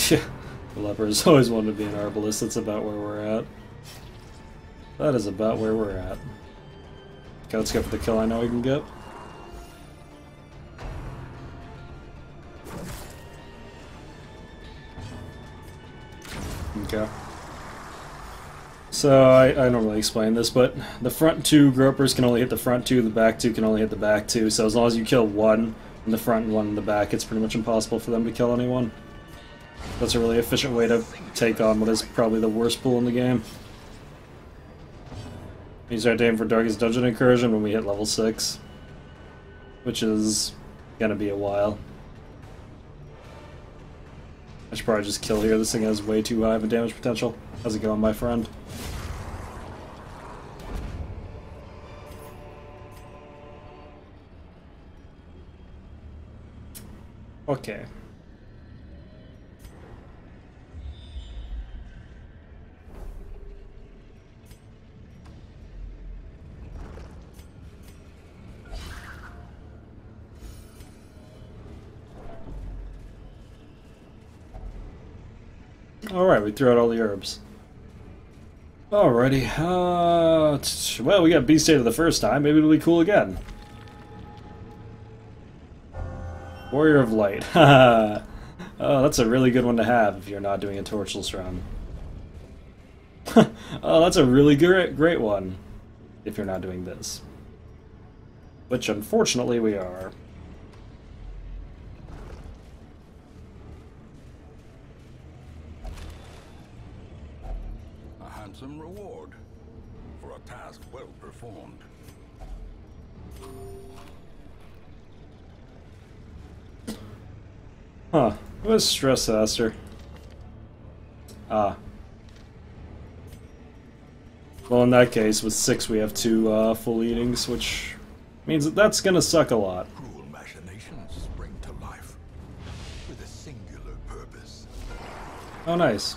Yeah, the Leper's always wanted to be an Arbalest. That's about where we're at. That is about where we're at. Okay, let's go for the kill I know we can get. Okay. So, I don't really explain this, but the front two gropers can only hit the front two, the back two can only hit the back two, so as long as you kill one in the front and one in the back, it's pretty much impossible for them to kill anyone. That's a really efficient way to take on what is probably the worst pool in the game. You start to aim for Darkest Dungeon Incursion when we hit level 6, which is gonna be a while. I should probably just kill here. This thing has way too high of a damage potential. How's it going, my friend? Okay. Alright, we threw out all the herbs. Alrighty, well, we got Beast State the first time, maybe it'll be cool again. Warrior of Light, haha. Oh, that's a really good one to have if you're not doing a Torchless run. Oh, that's a really great one if you're not doing this. Which, unfortunately, we are. Some reward for a task well performed. Huh. What is Stress Aster? Ah. Well, in that case, with 6 we have 2 full eatings, which means that's gonna suck a lot. Cruel machinations spring to life with a singular purpose. Oh, nice.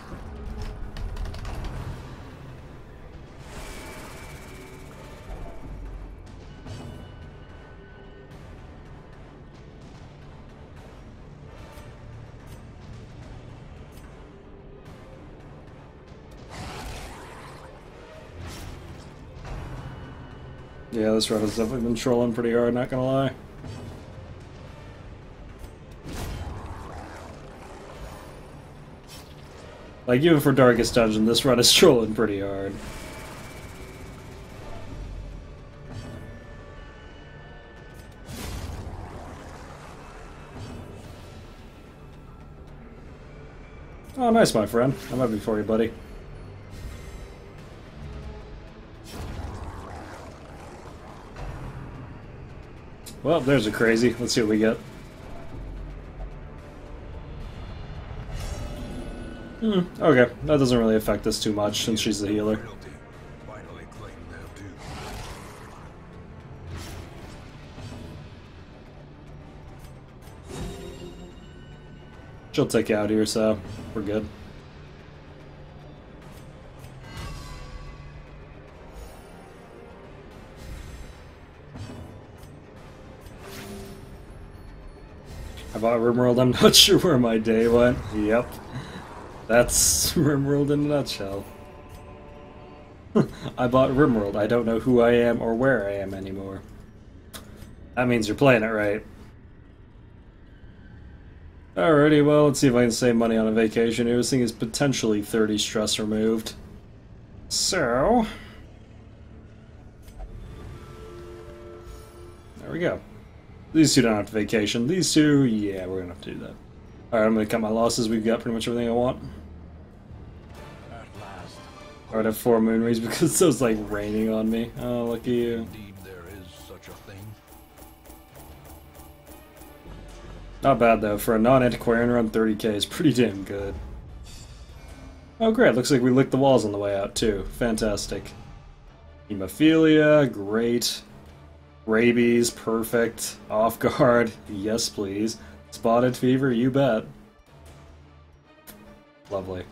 Yeah, this route has definitely been trolling pretty hard, not gonna lie. Like, even for Darkest Dungeon, this run is trolling pretty hard. Oh, nice, my friend. I'm happy for you, buddy. Well, there's a crazy. Let's see what we get. Okay, that doesn't really affect us too much since she's the healer. Finally claim their due. She'll take you out here, so we're good. I bought RimWorld, I'm not sure where my day went. Yep. That's RimWorld in a nutshell. I bought RimWorld, I don't know who I am or where I am anymore. That means you're playing it right. Alrighty, well, let's see if I can save money on a vacation here. This thing is potentially 30 stress removed. So... there we go. These two don't have to vacation. These two, yeah, we're gonna have to do that. Alright, I'm gonna cut my losses. We've got pretty much everything I want. At last. Alright, I have 4 moon rings because it was like raining on me. Oh, lucky you. Indeed, there is such a thing. Not bad though. For a non-antiquarian run, 30k is pretty damn good. Oh great, looks like we licked the walls on the way out too. Fantastic. Hemophilia, great. Rabies, perfect. Off guard, yes please. Spotted fever, you bet. Lovely.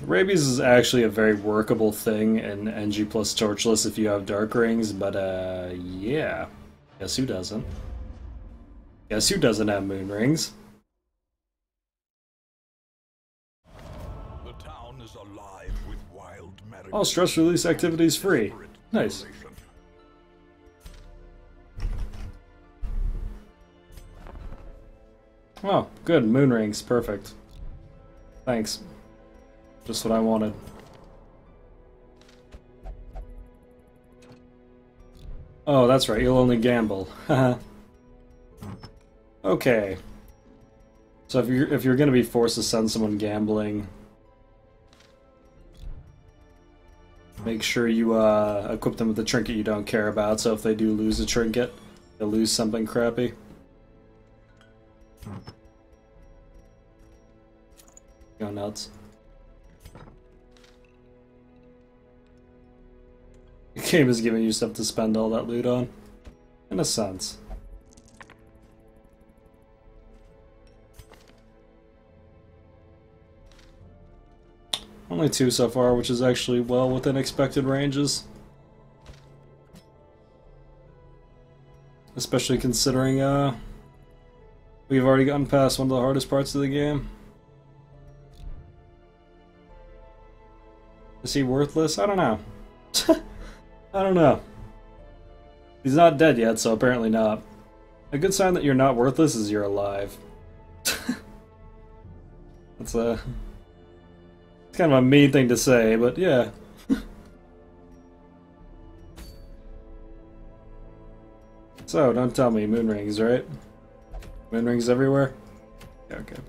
Rabies is actually a very workable thing in NG plus Torchless if you have Dark Rings, but yeah. Guess who doesn't? Guess who doesn't have Moon Rings? The town is alive with wild merriment. All stress release activities free. Nice. Oh, good. Moon Rings. Perfect. Thanks. Just what I wanted. Oh, that's right. You'll only gamble. Haha. Okay. So if you're gonna be forced to send someone gambling, make sure you equip them with a trinket you don't care about. So if they do lose a trinket, they'll lose something crappy. Go nuts. The game is giving you stuff to spend all that loot on, in a sense. Only 2 so far, which is actually well within expected ranges. Especially considering we've already gotten past one of the hardest parts of the game. Is he worthless? I don't know. I don't know. He's not dead yet, so apparently not. A good sign that you're not worthless is you're alive. That's it's kind of a mean thing to say, but yeah. So, don't tell me moon rings, right? Moon rings everywhere? Yeah, okay.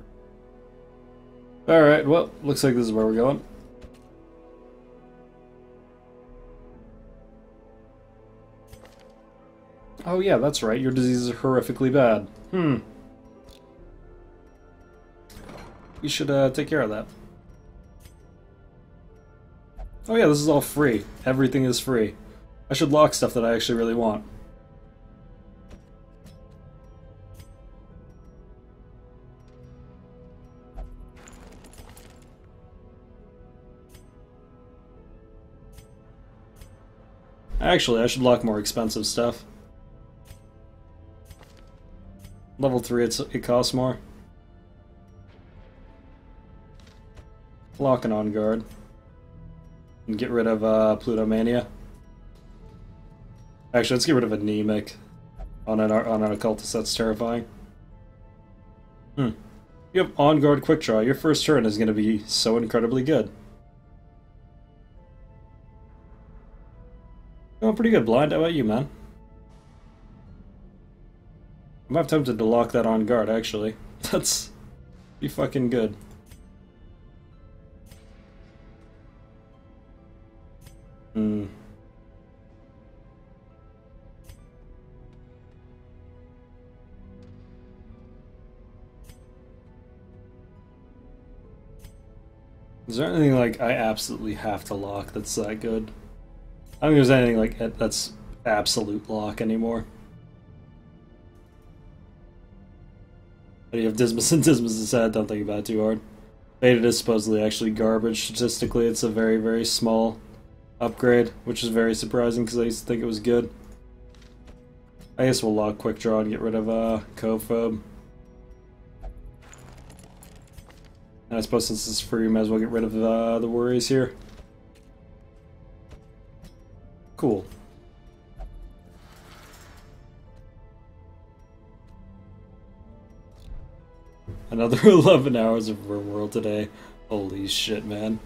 Alright, well, looks like this is where we're going. Oh yeah, that's right, your disease is horrifically bad. You should take care of that. Oh yeah, this is all free. Everything is free. I should lock stuff that I actually really want. Actually, I should lock more expensive stuff. Level 3, it costs more. Lock and on guard. And get rid of Plutomania. Actually, let's get rid of Anemic on an occultist. That's terrifying. You have on guard quick draw. Your first turn is going to be so incredibly good. Going pretty good, Blind. How about you, man? I'm half tempted to lock that on guard, actually. That's pretty fucking good. Hmm. Is there anything like I absolutely have to lock that's that good? I don't think there's anything like that's absolute lock anymore. But you have Dismas and Dismas is sad, don't think about it too hard. Beta is supposedly actually garbage. Statistically, it's a very, very small upgrade, which is very surprising because I used to think it was good. I guess we'll lock Quick Draw and get rid of Cophobe. And I suppose since it's free, we might as well get rid of the worries here. Cool. Another 11 hours of RimWorld today. Holy shit, man.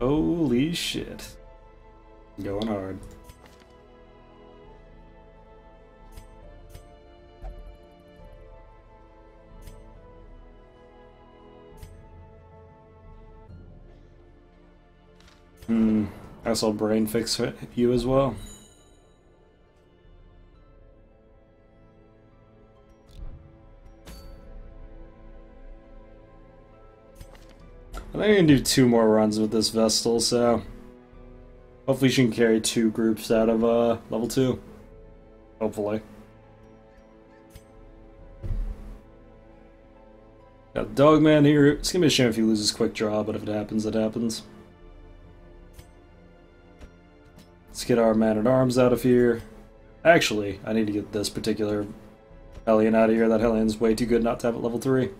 Holy shit. Going hard. I saw Brain Fix you as well. I think I can do 2 more runs with this Vestal, so hopefully she can carry 2 groups out of level 2. Hopefully. Got Dogman here. It's gonna be a shame if he loses Quick Draw, but if it happens, it happens. Let's get our Man-at-Arms out of here. Actually, I need to get this particular Hellion out of here. That Hellion's way too good not to have at level 3.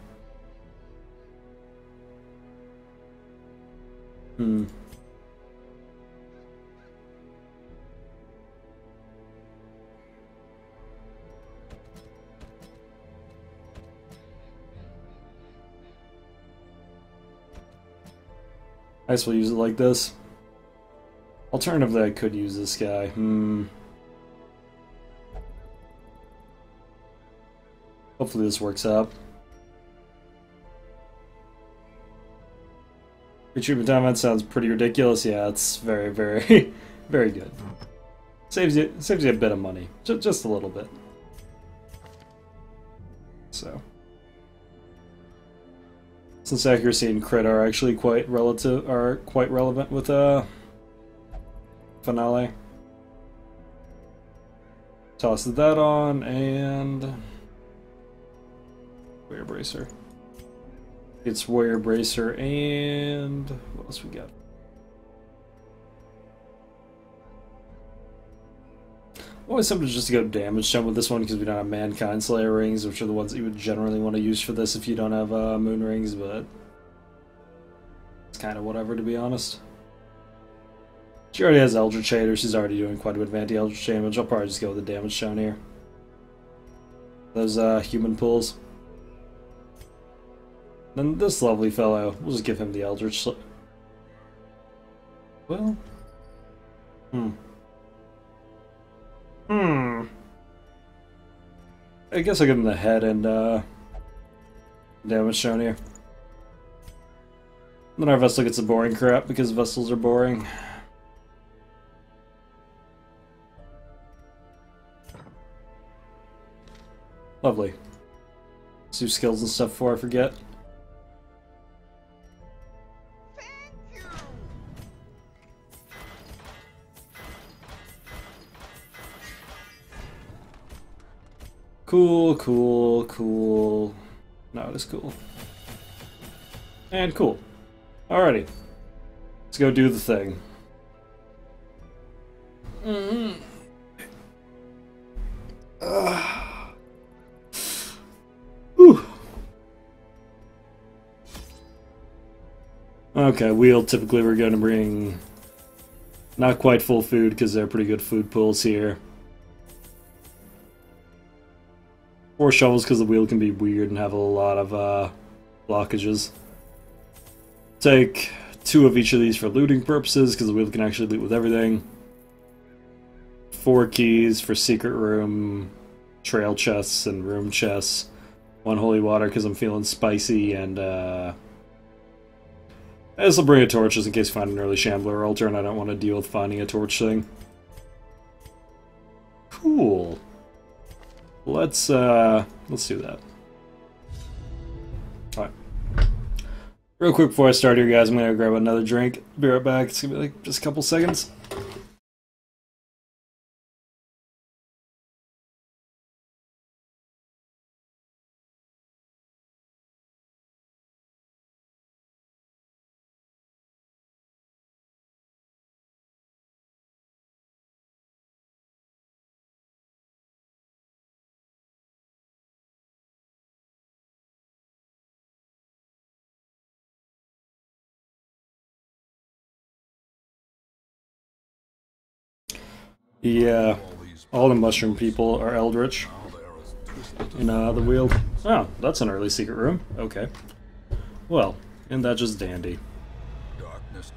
I guess we'll use it like this. Alternatively, I could use this guy. Hopefully this works out. Retreatment time sounds pretty ridiculous. Yeah, it's very, very, very good. Saves you a bit of money, just a little bit. So, since accuracy and crit are actually quite relevant with Finale. Toss that on and Warrior Bracer. It's Warrior Bracer and what else we got? Always something just to go damage jump with this one because we don't have Mankind Slayer rings, which are the ones that you would generally want to use for this if you don't have Moon rings, but it's kind of whatever, to be honest. She already has Eldritch Shader. She's already doing quite a bit of anti-Eldritch damage. I'll probably just go with the damage shown here. Those human pulls. Then this lovely fellow, we'll just give him the Eldritch. Well, I guess I'll give him the head and damage shown here. Then our Vestal gets the boring crap because Vestals are boring. Lovely. Let's do skills and stuff before I forget. Cool, cool, cool. No, it is cool. And cool. Alrighty. Let's go do the thing. Whew. Okay, wheel. Typically we're going to bring not quite full food because they're pretty good food pools here. 4 shovels because the wheel can be weird and have a lot of blockages. Take 2 of each of these for looting purposes because the wheel can actually loot with everything. 4 keys for secret room, trail chests, and room chests. 1 holy water because I'm feeling spicy, and This will bring a torch just in case you find an early Shambler altar, and I don't want to deal with finding a torch thing. Cool. Let's do that. Alright. Real quick before I start here, guys, I'm gonna grab another drink. Be right back. It's gonna be like just a couple seconds. Yeah, all the mushroom people are eldritch in the Weald. Oh, that's an early secret room. Okay. Well, isn't that just dandy?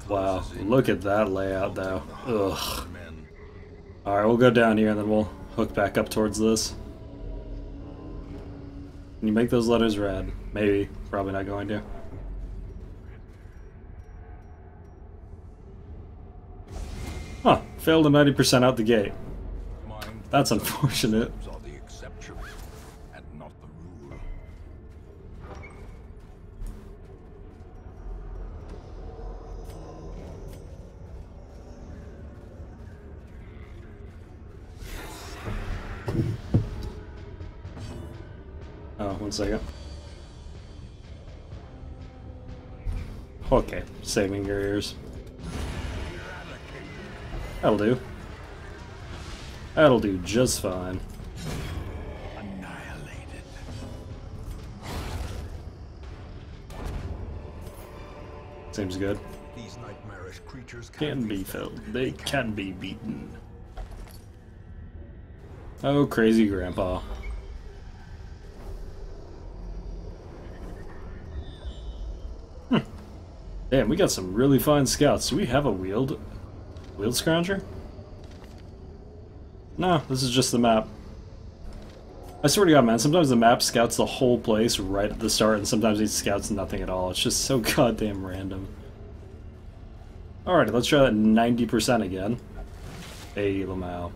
Wow, look at that layout though. Ugh. Alright, we'll go down here and then we'll hook back up towards this. Can you make those letters red? Maybe. Probably not going to. Huh, failed a 90% out the gate. That's unfortunate. Oh, 1 second. Okay, saving your ears. That'll do. That'll do just fine. Annihilated. Seems good. These nightmarish creatures Can be filled. They can be beaten. Oh, crazy grandpa. Damn, we got some really fine scouts. Do we have a Weald Scrounger? No, this is just the map. I swear to God, man, sometimes the map scouts the whole place right at the start, and sometimes it scouts nothing at all. It's just so goddamn random. Alrighty, let's try that 90% again. Hey, Lamau.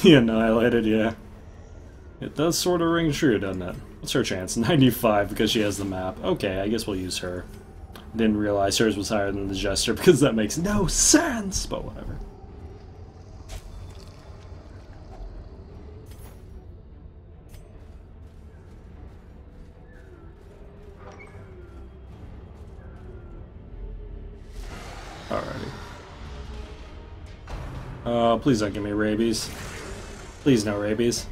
The Annihilated, yeah. It does sort of ring true, doesn't it? What's her chance? 95 because she has the map. Okay, I guess we'll use her. Didn't realize hers was higher than the Jester because that makes no sense, but whatever. Alrighty. Please don't give me rabies. Please no rabies.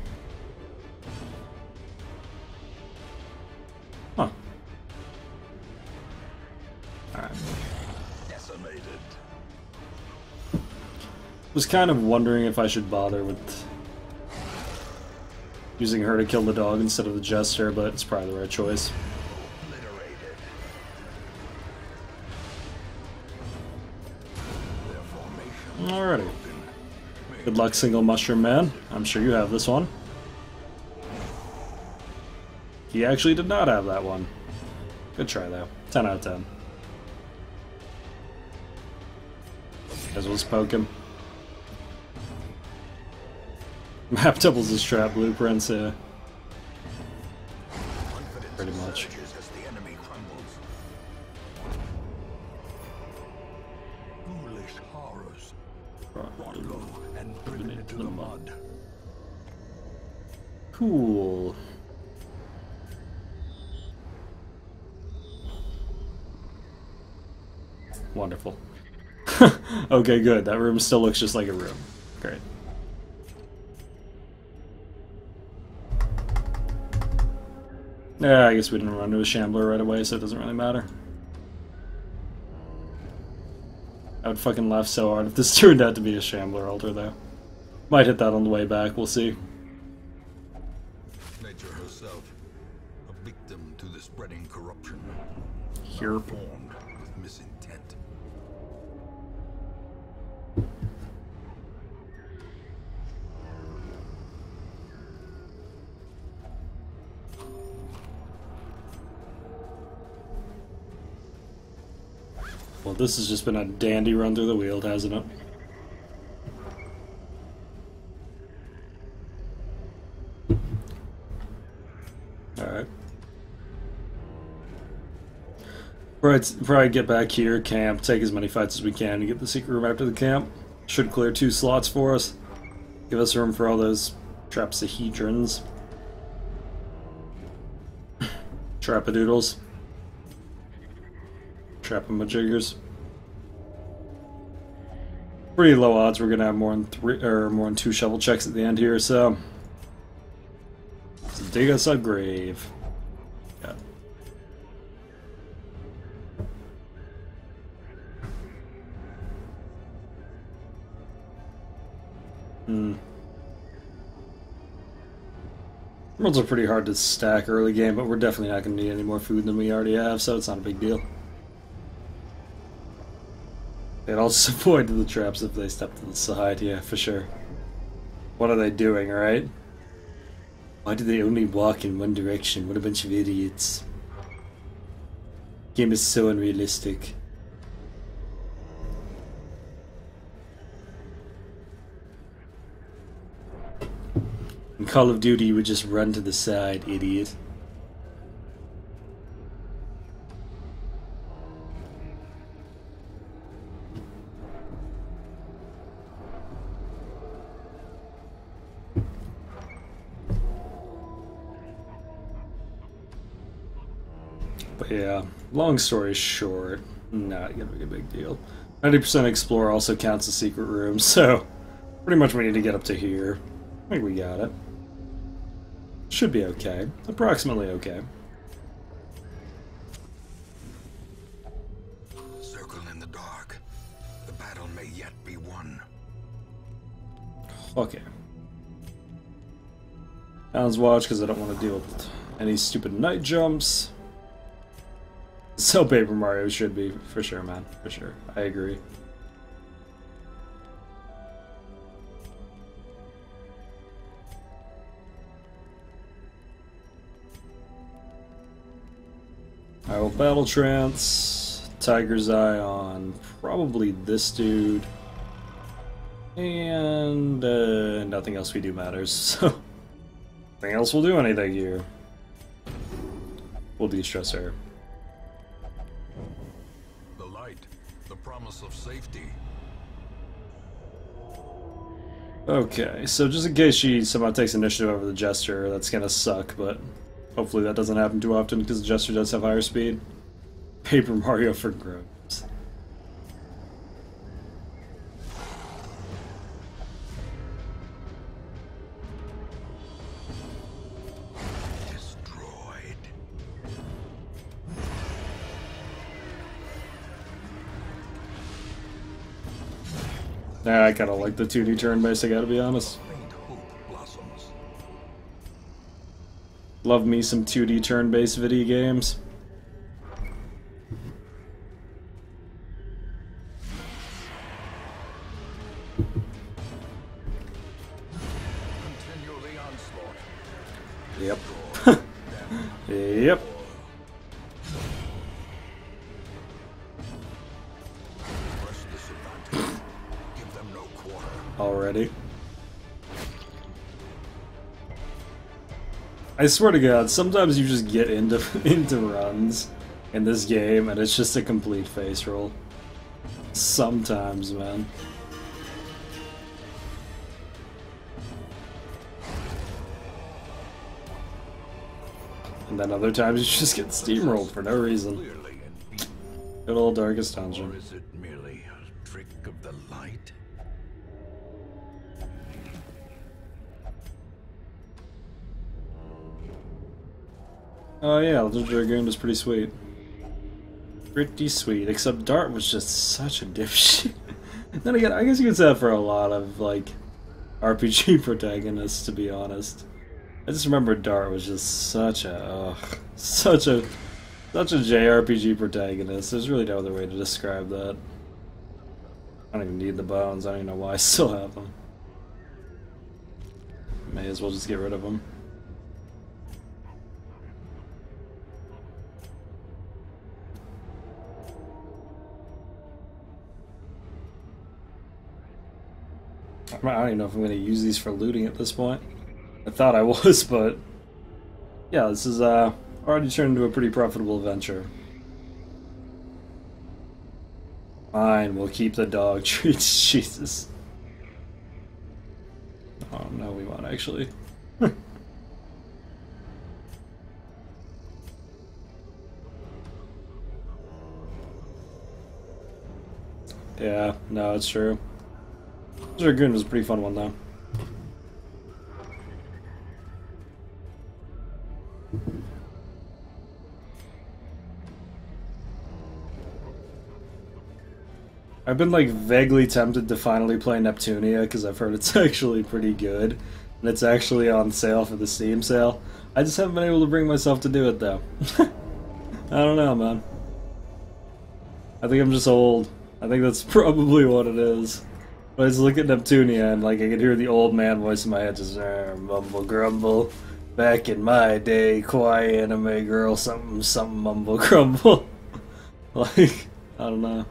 Huh. Alright. Decimated. Was kind of wondering if I should bother with using her to kill the dog instead of the Jester, but it's probably the right choice. Obliterated. Their formation. Alrighty. Good luck, single mushroom man. I'm sure you have this one. He actually did not have that one. Good try, though. 10 out of 10. As well as poke him. Map doubles his trap blueprints, yeah. Pretty much. As the enemy crumbles. Foolish horrors. Brought low and driven into the mud. Cool. Wonderful. Okay, good. That room still looks just like a room. Great. Yeah, I guess we didn't run into a Shambler right away, so it doesn't really matter. I would fucking laugh so hard if this turned out to be a Shambler altar, though. Might hit that on the way back, we'll see. Nature herself, a victim to the spreading corruption. Here. Formed with misintent. Well, this has just been a dandy run through the Weald, hasn't it? Alright. Probably get back here, camp, take as many fights as we can, and get the secret room after the camp. Should clear 2 slots for us. Give us room for all those Trapsahedrons. Trapadoodles. Trapamajiggers. Pretty low odds we're gonna have more than 2 shovel checks at the end here, so let's dig us a grave. Yeah. Emeralds are pretty hard to stack early game, but we're definitely not going to need any more food than we already have, so it's not a big deal. They'd also avoid the traps if they step to the side, yeah, for sure. What are they doing, right? Why do they only walk in one direction? What a bunch of idiots. Game is so unrealistic. In Call of Duty, you would just run to the side, idiot. But yeah, long story short, not gonna be a big deal. 90% explore also counts as secret room, so pretty much we need to get up to here. I think we got it. Should be okay. Approximately okay. Circle in the dark. The battle may yet be won. Okay. Balance watch because I don't want to deal with any stupid night jumps. So Paper Mario should be, for sure, man. For sure. I agree. I will battle trance, Tiger's Eye on probably this dude, and nothing else we do matters, so nothing else will do anything here. We'll de-stress her. The light, the promise of safety. Okay, so just in case she somehow takes initiative over the Jester, that's gonna suck, but hopefully that doesn't happen too often because the Jester does have higher speed. Paper Mario for grubs. Destroyed. Nah, I kinda like the 2D turn-based, I gotta be honest. Faint hope blossoms. Love me some 2D turn-based video games. Continue the onslaught. Yep. Yep. Press this advantage. Give them no quarter. Already. I swear to God, sometimes you just get into runs in this game and it's just a complete face roll. Sometimes, man. And then other times you just get steamrolled for no reason. Clearly and beaten. Good old Darkest Or Dungeon. is it merely a trick of the light? Oh yeah, Little Dragoon was pretty sweet. Pretty sweet, except Dart was just such a dipshit. Then again, I guess you could say that for a lot of, like, RPG protagonists, to be honest. I just remember Dart was just such a JRPG protagonist. There's really no other way to describe that. I don't even need the bones. I don't even know why I still have them. May as well just get rid of them. don't even know if I'm gonna use these for looting at this point. I thought I was, but yeah, this is already turned into a pretty profitable venture. Fine, we'll keep the dog treats. Jesus. Oh no, we won't actually. Yeah, no, it's true. Dragoon was a pretty fun one though. I've been like vaguely tempted to finally play Neptunia because I've heard it's actually pretty good, and it's actually on sale for the Steam sale. I just haven't been able to bring myself to do it though. I don't know, man. I think I'm just old. I think that's probably what it is. But I just look at Neptunia and like I can hear the old man voice in my head just mumble grumble. Back in my day, kawaii anime girl, something something mumble grumble. Like, I don't know.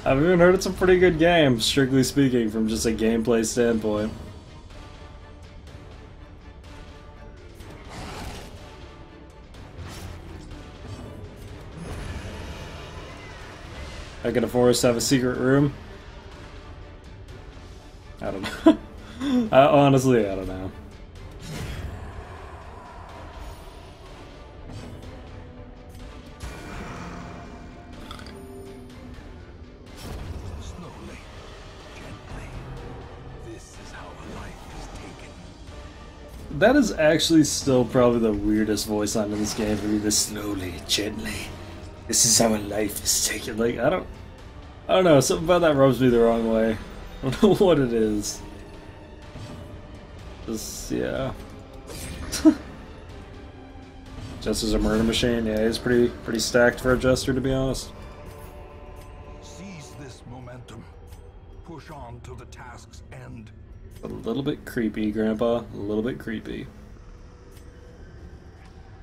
I've even heard it's a pretty good game, strictly speaking, from just a gameplay standpoint. I can afford to have a secret room. I don't know. Honestly, I don't know. Slowly, gently. This is how a life is taken. That is actually still probably the weirdest voice line in this game for me. This slowly, gently. This is how a life is taken. Like, I don't know, something about that rubs me the wrong way. I don't know what it is. Just, yeah. Jester's a murder machine. Yeah, he's pretty stacked for a Jester, to be honest. Seize this momentum. Push on to the task's end. A little bit creepy, Grandpa. A little bit creepy.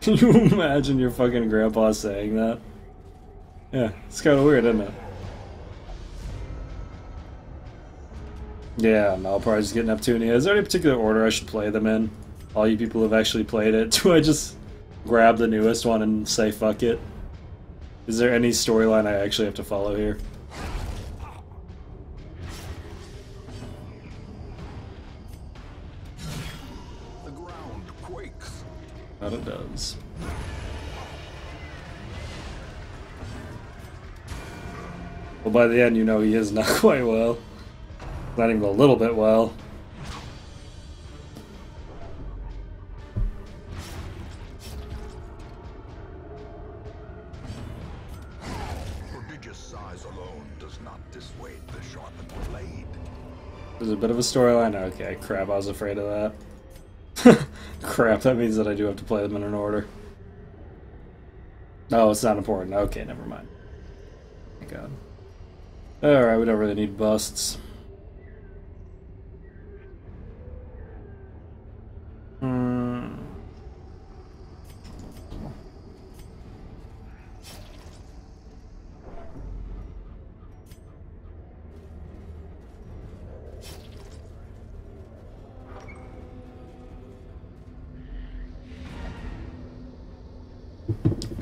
Can you imagine your fucking grandpa saying that? Yeah, it's kind of weird, isn't it? Yeah, no, I'll probably just get Neptunia. Is there any particular order I should play them in? All you people have actually played it. Do I just grab the newest one and say fuck it? Is there any storyline I actually have to follow here? The ground quakes. That it does. Well, by the end, you know he is not quite well. Not even a little bit well. Prodigious size alone does not dissuade the sharpened blade. There's a bit of a storyline. Okay, crap, I was afraid of that. Crap, that means that I do have to play them in an order. No, it's not important. Okay, never mind. Thank God. Alright, we don't really need busts.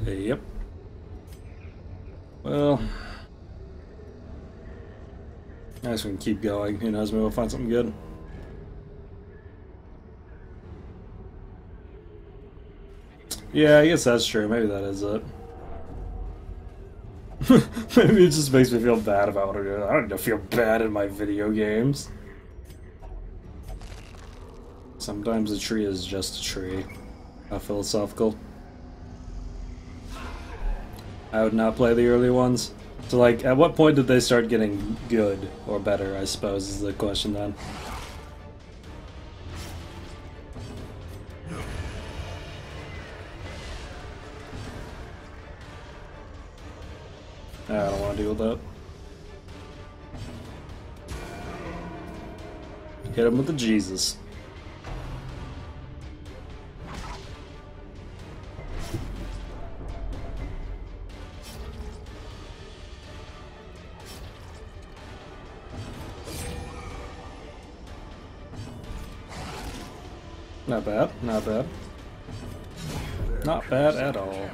Yep. Well, I guess we can keep going. Who knows, maybe we'll find something good. Yeah, I guess that's true. Maybe that is it. Maybe it just makes me feel bad about what I'm doing. I don't need to feel bad in my video games. Sometimes a tree is just a tree. How philosophical. I would not play the early ones. So, like, at what point did they start getting good or better, I suppose, is the question then. I don't want to deal with that. Hit him with the Jesus. Not bad, not bad. Not bad at all.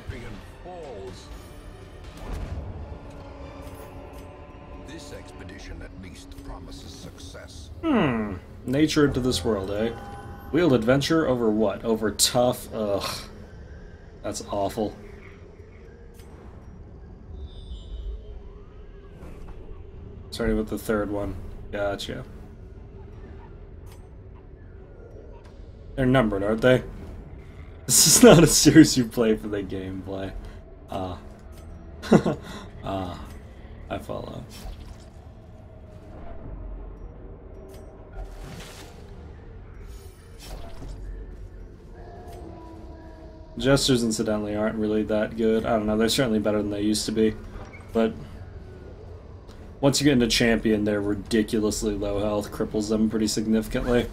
This expedition at least promises success. Nature into this world, eh? Wheeled adventure over what? Over tough? Ugh. That's awful. Starting with the third one. Gotcha. They're numbered, aren't they? This is not a series you play for the gameplay. Ah. Ah. I follow. Gestures, incidentally, aren't really that good. I don't know, they're certainly better than they used to be. But once you get into Champion, they're ridiculously low health, cripples them pretty significantly.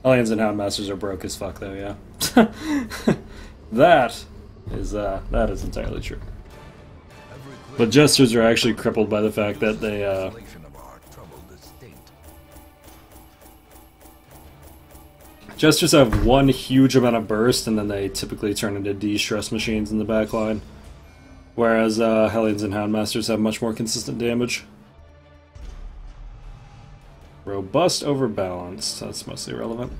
Hellions and Houndmasters are broke as fuck, though, yeah. That is entirely true. But Jesters are actually crippled by the fact that they, Jesters have one huge amount of burst, and then they typically turn into de-stress machines in the backline. Whereas Hellions and Houndmasters have much more consistent damage. Robust over balanced. That's mostly relevant.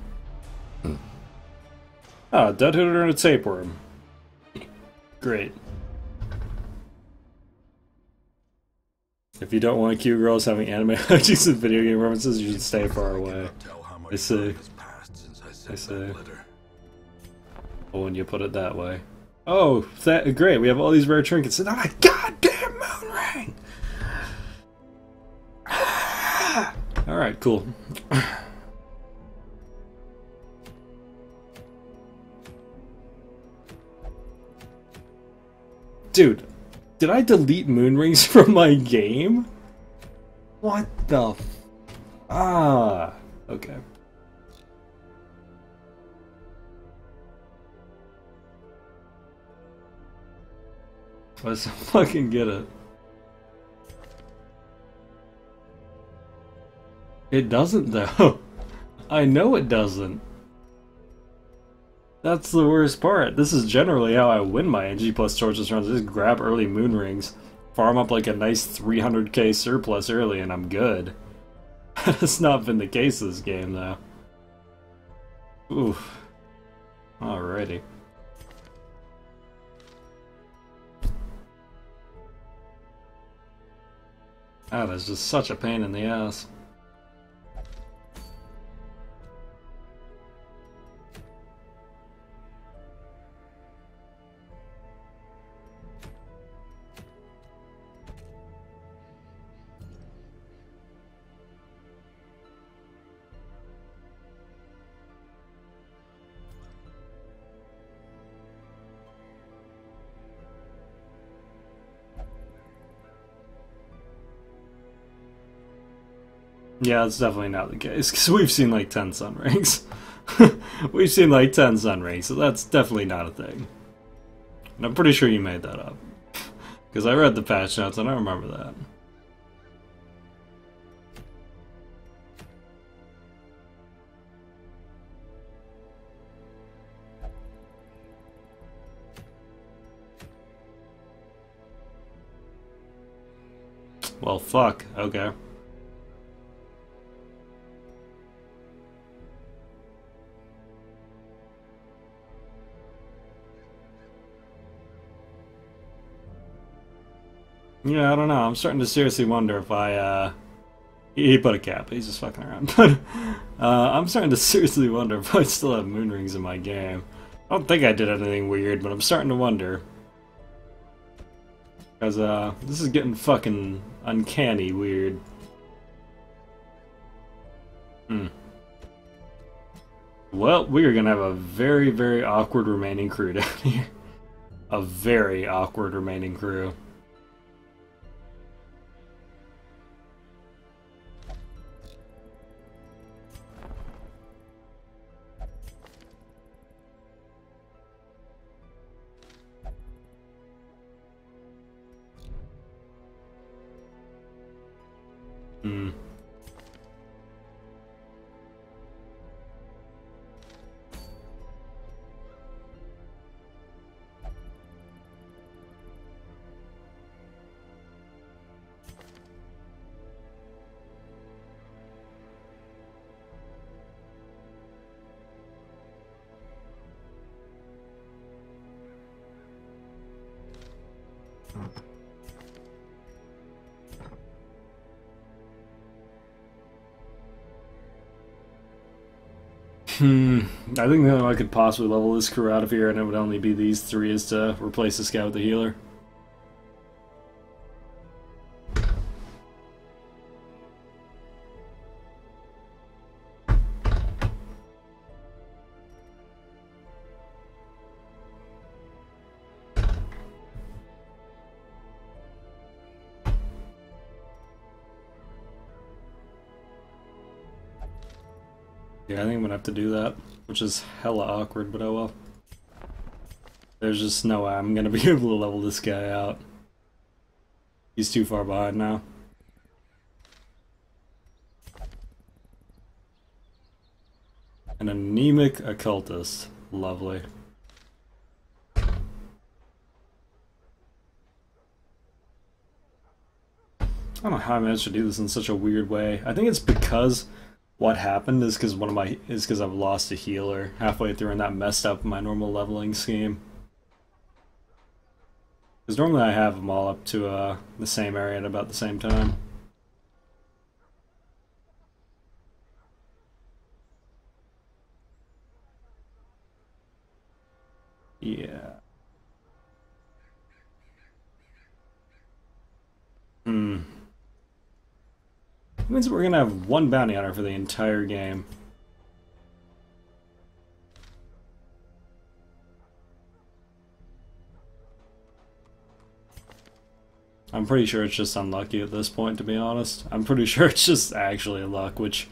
Ah, Deadhooter and a Tapeworm. Great. If you don't want cute girls having anime hijinks and video game references, you should stay far away. I see. I see. Oh, when you put it that way. Oh, great, we have all these rare trinkets and not a goddamn moon ring! Alright, cool. Dude, did I delete moon rings from my game? What the f... Ah, okay. Let's fucking get it. It doesn't, though. I know it doesn't. That's the worst part. This is generally how I win my NG plus torches runs. I just grab early moon rings, farm up like a nice 300k surplus early, and I'm good. That's not been the case this game, though. Oof. Alrighty. Ah, that's just such a pain in the ass. Yeah, that's definitely not the case, because we've seen like 10 sun rings. We've seen like 10 sun rings, so that's definitely not a thing. And I'm pretty sure you made that up. Because I read the patch notes and I remember that. Well, fuck. Okay. Yeah, I don't know. I'm starting to seriously wonder if I, he put a cap. He's just fucking around. But I'm starting to seriously wonder if I still have moon rings in my game. I don't think I did anything weird, but I'm starting to wonder. Because, this is getting fucking uncanny weird. Well, we are gonna have a very, very awkward remaining crew down here. A very awkward remaining crew. I think the only way I could possibly level this crew out of here, and it would only be these three, is to replace this guy with the healer. Yeah, I think I'm gonna have to do that, which is hella awkward, but oh well. There's just no way I'm gonna be able to level this guy out. He's too far behind now. An anemic occultist. Lovely. I don't know how I managed to do this in such a weird way. I think it's because what happened is because I've lost a healer halfway through, and that messed up my normal leveling scheme. Because normally I have them all up to the same area at about the same time. Yeah. That means we're gonna have one bounty hunter for the entire game. I'm pretty sure it's just unlucky at this point, to be honest. I'm pretty sure it's just actually luck, which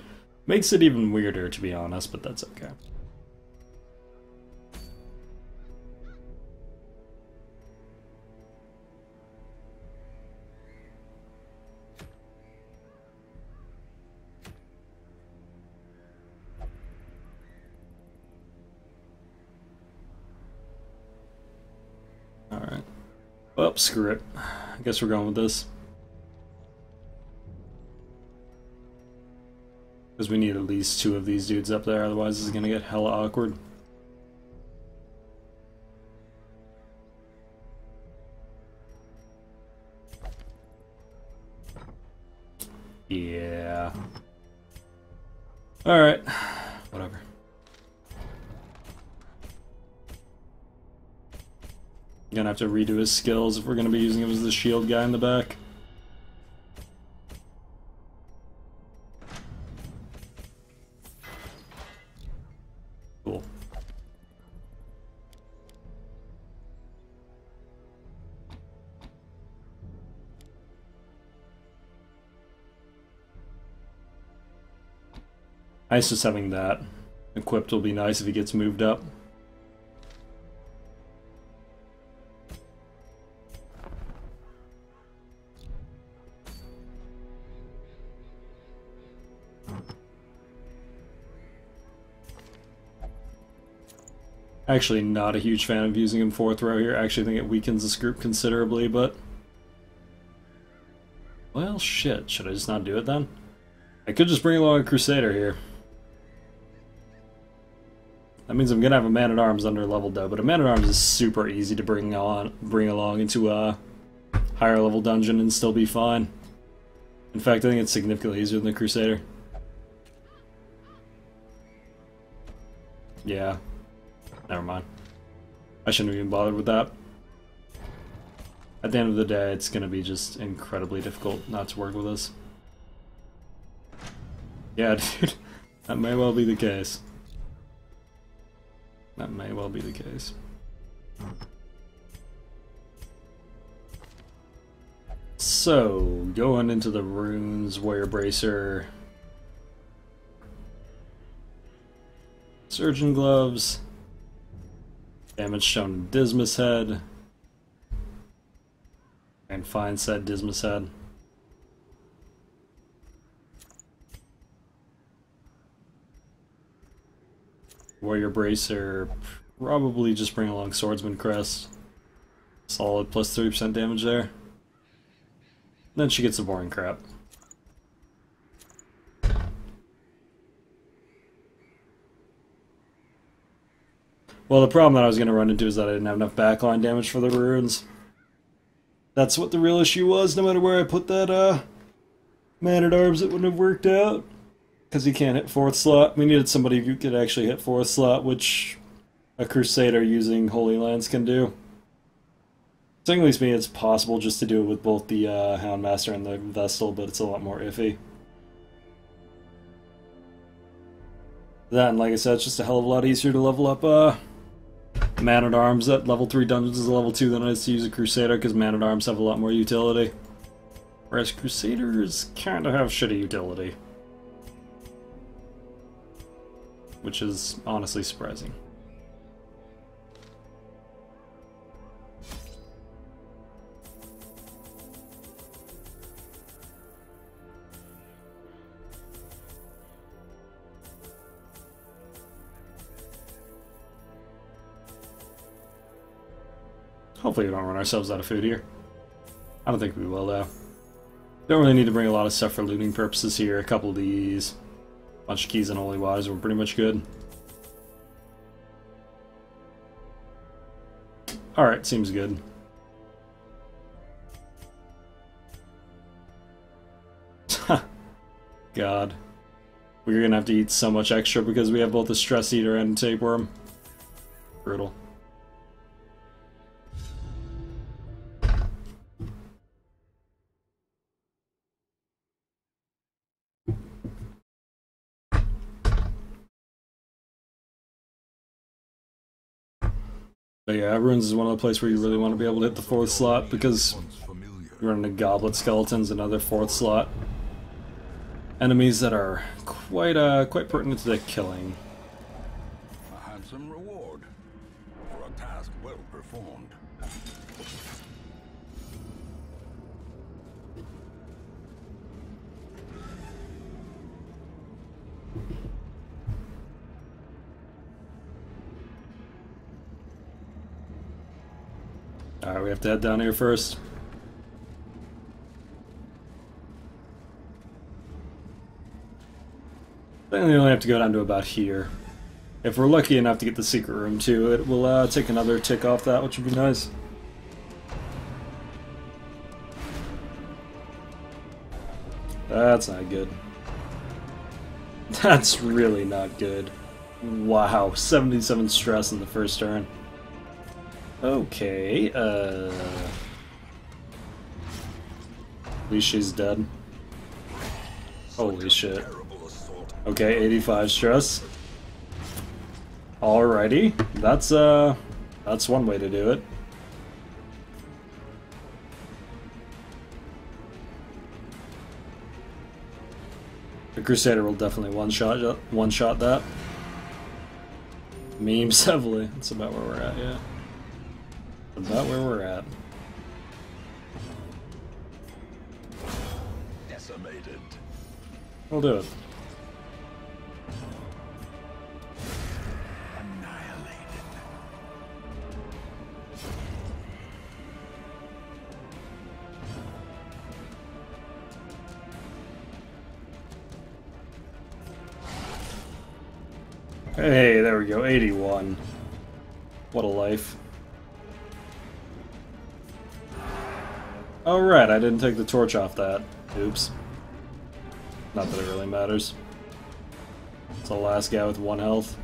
makes it even weirder, to be honest, but that's okay. Alright. Well, screw it. I guess we're going with this. Because we need at least two of these dudes up there, otherwise this is gonna get hella awkward. Yeah. Alright. Whatever. Gonna have to redo his skills if we're gonna be using him as the shield guy in the back. Cool. Nice just having that equipped will be nice if he gets moved up. Actually not a huge fan of using him 4th row here. I actually think it weakens this group considerably, but... well, shit. Should I just not do it then? I could just bring along a Crusader here. That means I'm gonna have a Man-at-Arms under level though, but a Man-at-Arms is super easy to bring along into a higher level dungeon and still be fine. In fact, I think it's significantly easier than the Crusader. Yeah. Never mind. I shouldn't have even bothered with that. At the end of the day, it's gonna be just incredibly difficult not to work with us. Yeah, dude. That may well be the case. That may well be the case. So, going into the runes, Warrior Bracer, Surgeon Gloves, damage shown in Dismas Head, and fine said Dismas Head. Warrior Bracer, probably just bring along Swordsman Crest. Solid plus 30% damage there. Then she gets the boring crap. Well, the problem that I was going to run into is that I didn't have enough backline damage for the runes. That's what the real issue was. No matter where I put that man-at-arms, it wouldn't have worked out. Because he can't hit 4th slot. We needed somebody who could actually hit 4th slot, which a Crusader using Holy Lands can do. So at least me, it's possible just to do it with both the Houndmaster and the Vestal, but it's a lot more iffy. Then, like I said, it's just a hell of a lot easier to level up Man-at-Arms at level 3 dungeons as a level 2 than it is to use a Crusader, because Man-at-Arms have a lot more utility. Whereas Crusaders kind of have shitty utility. Which is honestly surprising. Hopefully we don't run ourselves out of food here. I don't think we will, though. Don't really need to bring a lot of stuff for looting purposes here. A couple of these. Bunch of keys and holy waters, we're pretty much good. Alright, seems good. God. We're gonna have to eat so much extra because we have both a Stress Eater and a Tapeworm. Brutal. But yeah, Ruins is one of the places where you really want to be able to hit the 4th slot because you're running into Goblet Skeletons and other 4th slot enemies that are quite pertinent to the killing. A handsome reward for a task well performed. Alright, we have to head down here first. I think we only have to go down to about here. If we're lucky enough to get the secret room too, it will take another tick off that, which would be nice. That's not good. That's really not good. Wow, 77 stress in the first turn. Okay, at least she's dead. Holy shit. Okay, 85 stress. Alrighty, that's one way to do it. The Crusader will definitely one-shot that. Memes heavily. That's about where we're at, yeah. About where we're at. Decimated. We'll do it. Annihilated. Hey, there we go, 81. What a life. Oh right, I didn't take the torch off that. Oops. Not that it really matters. It's the last guy with 1 health.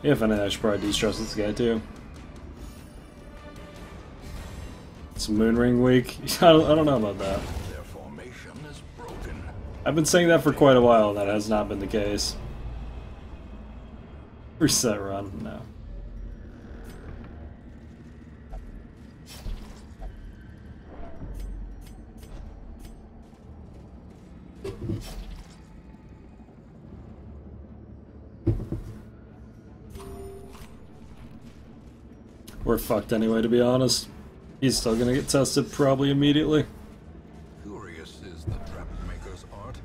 If anything, I should probably de-stress this guy too. It's Moonring week. I don't know about that. Their formation is broken. I've been saying that for quite a while, and that has not been the case. Reset run, no. We're fucked anyway, to be honest. He's still gonna get tested probably immediately. Curious is the trap-maker's art.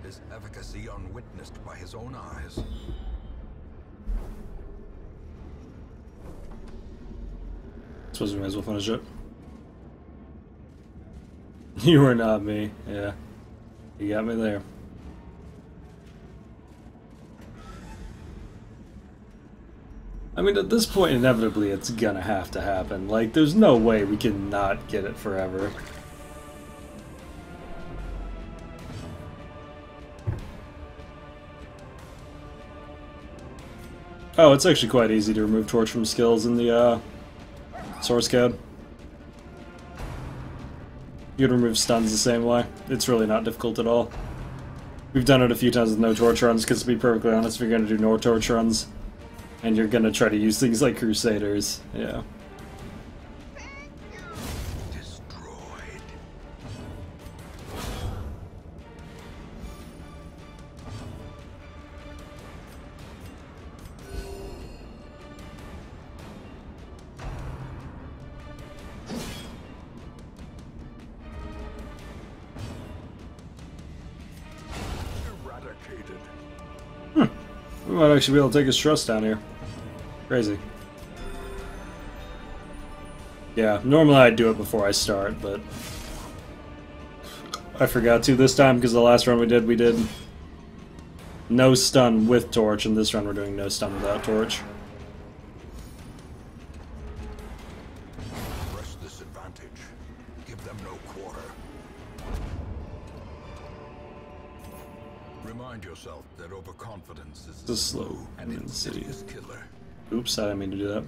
His efficacy unwitnessed by his own eyes. Suppose we might as well finish it. You were not me, yeah. You got me there. I mean, at this point, inevitably, it's gonna have to happen. Like, there's no way we can not get it forever. Oh, it's actually quite easy to remove torch from skills in the source code. You can remove stuns the same way. It's really not difficult at all. We've done it a few times with no torch runs, because to be perfectly honest, if you're going to do no torch runs, and you're going to try to use things like Crusaders, yeah. We might actually be able to take his trust down here. Crazy. Yeah, normally I'd do it before I start, but I forgot to this time because the last run we did no stun with torch, and this run we're doing no stun without torch. Press this advantage. Give them no quarter. Remind yourself that overconfidence is The slow and in the city. insidious killer. Oops, I didn't mean to do that.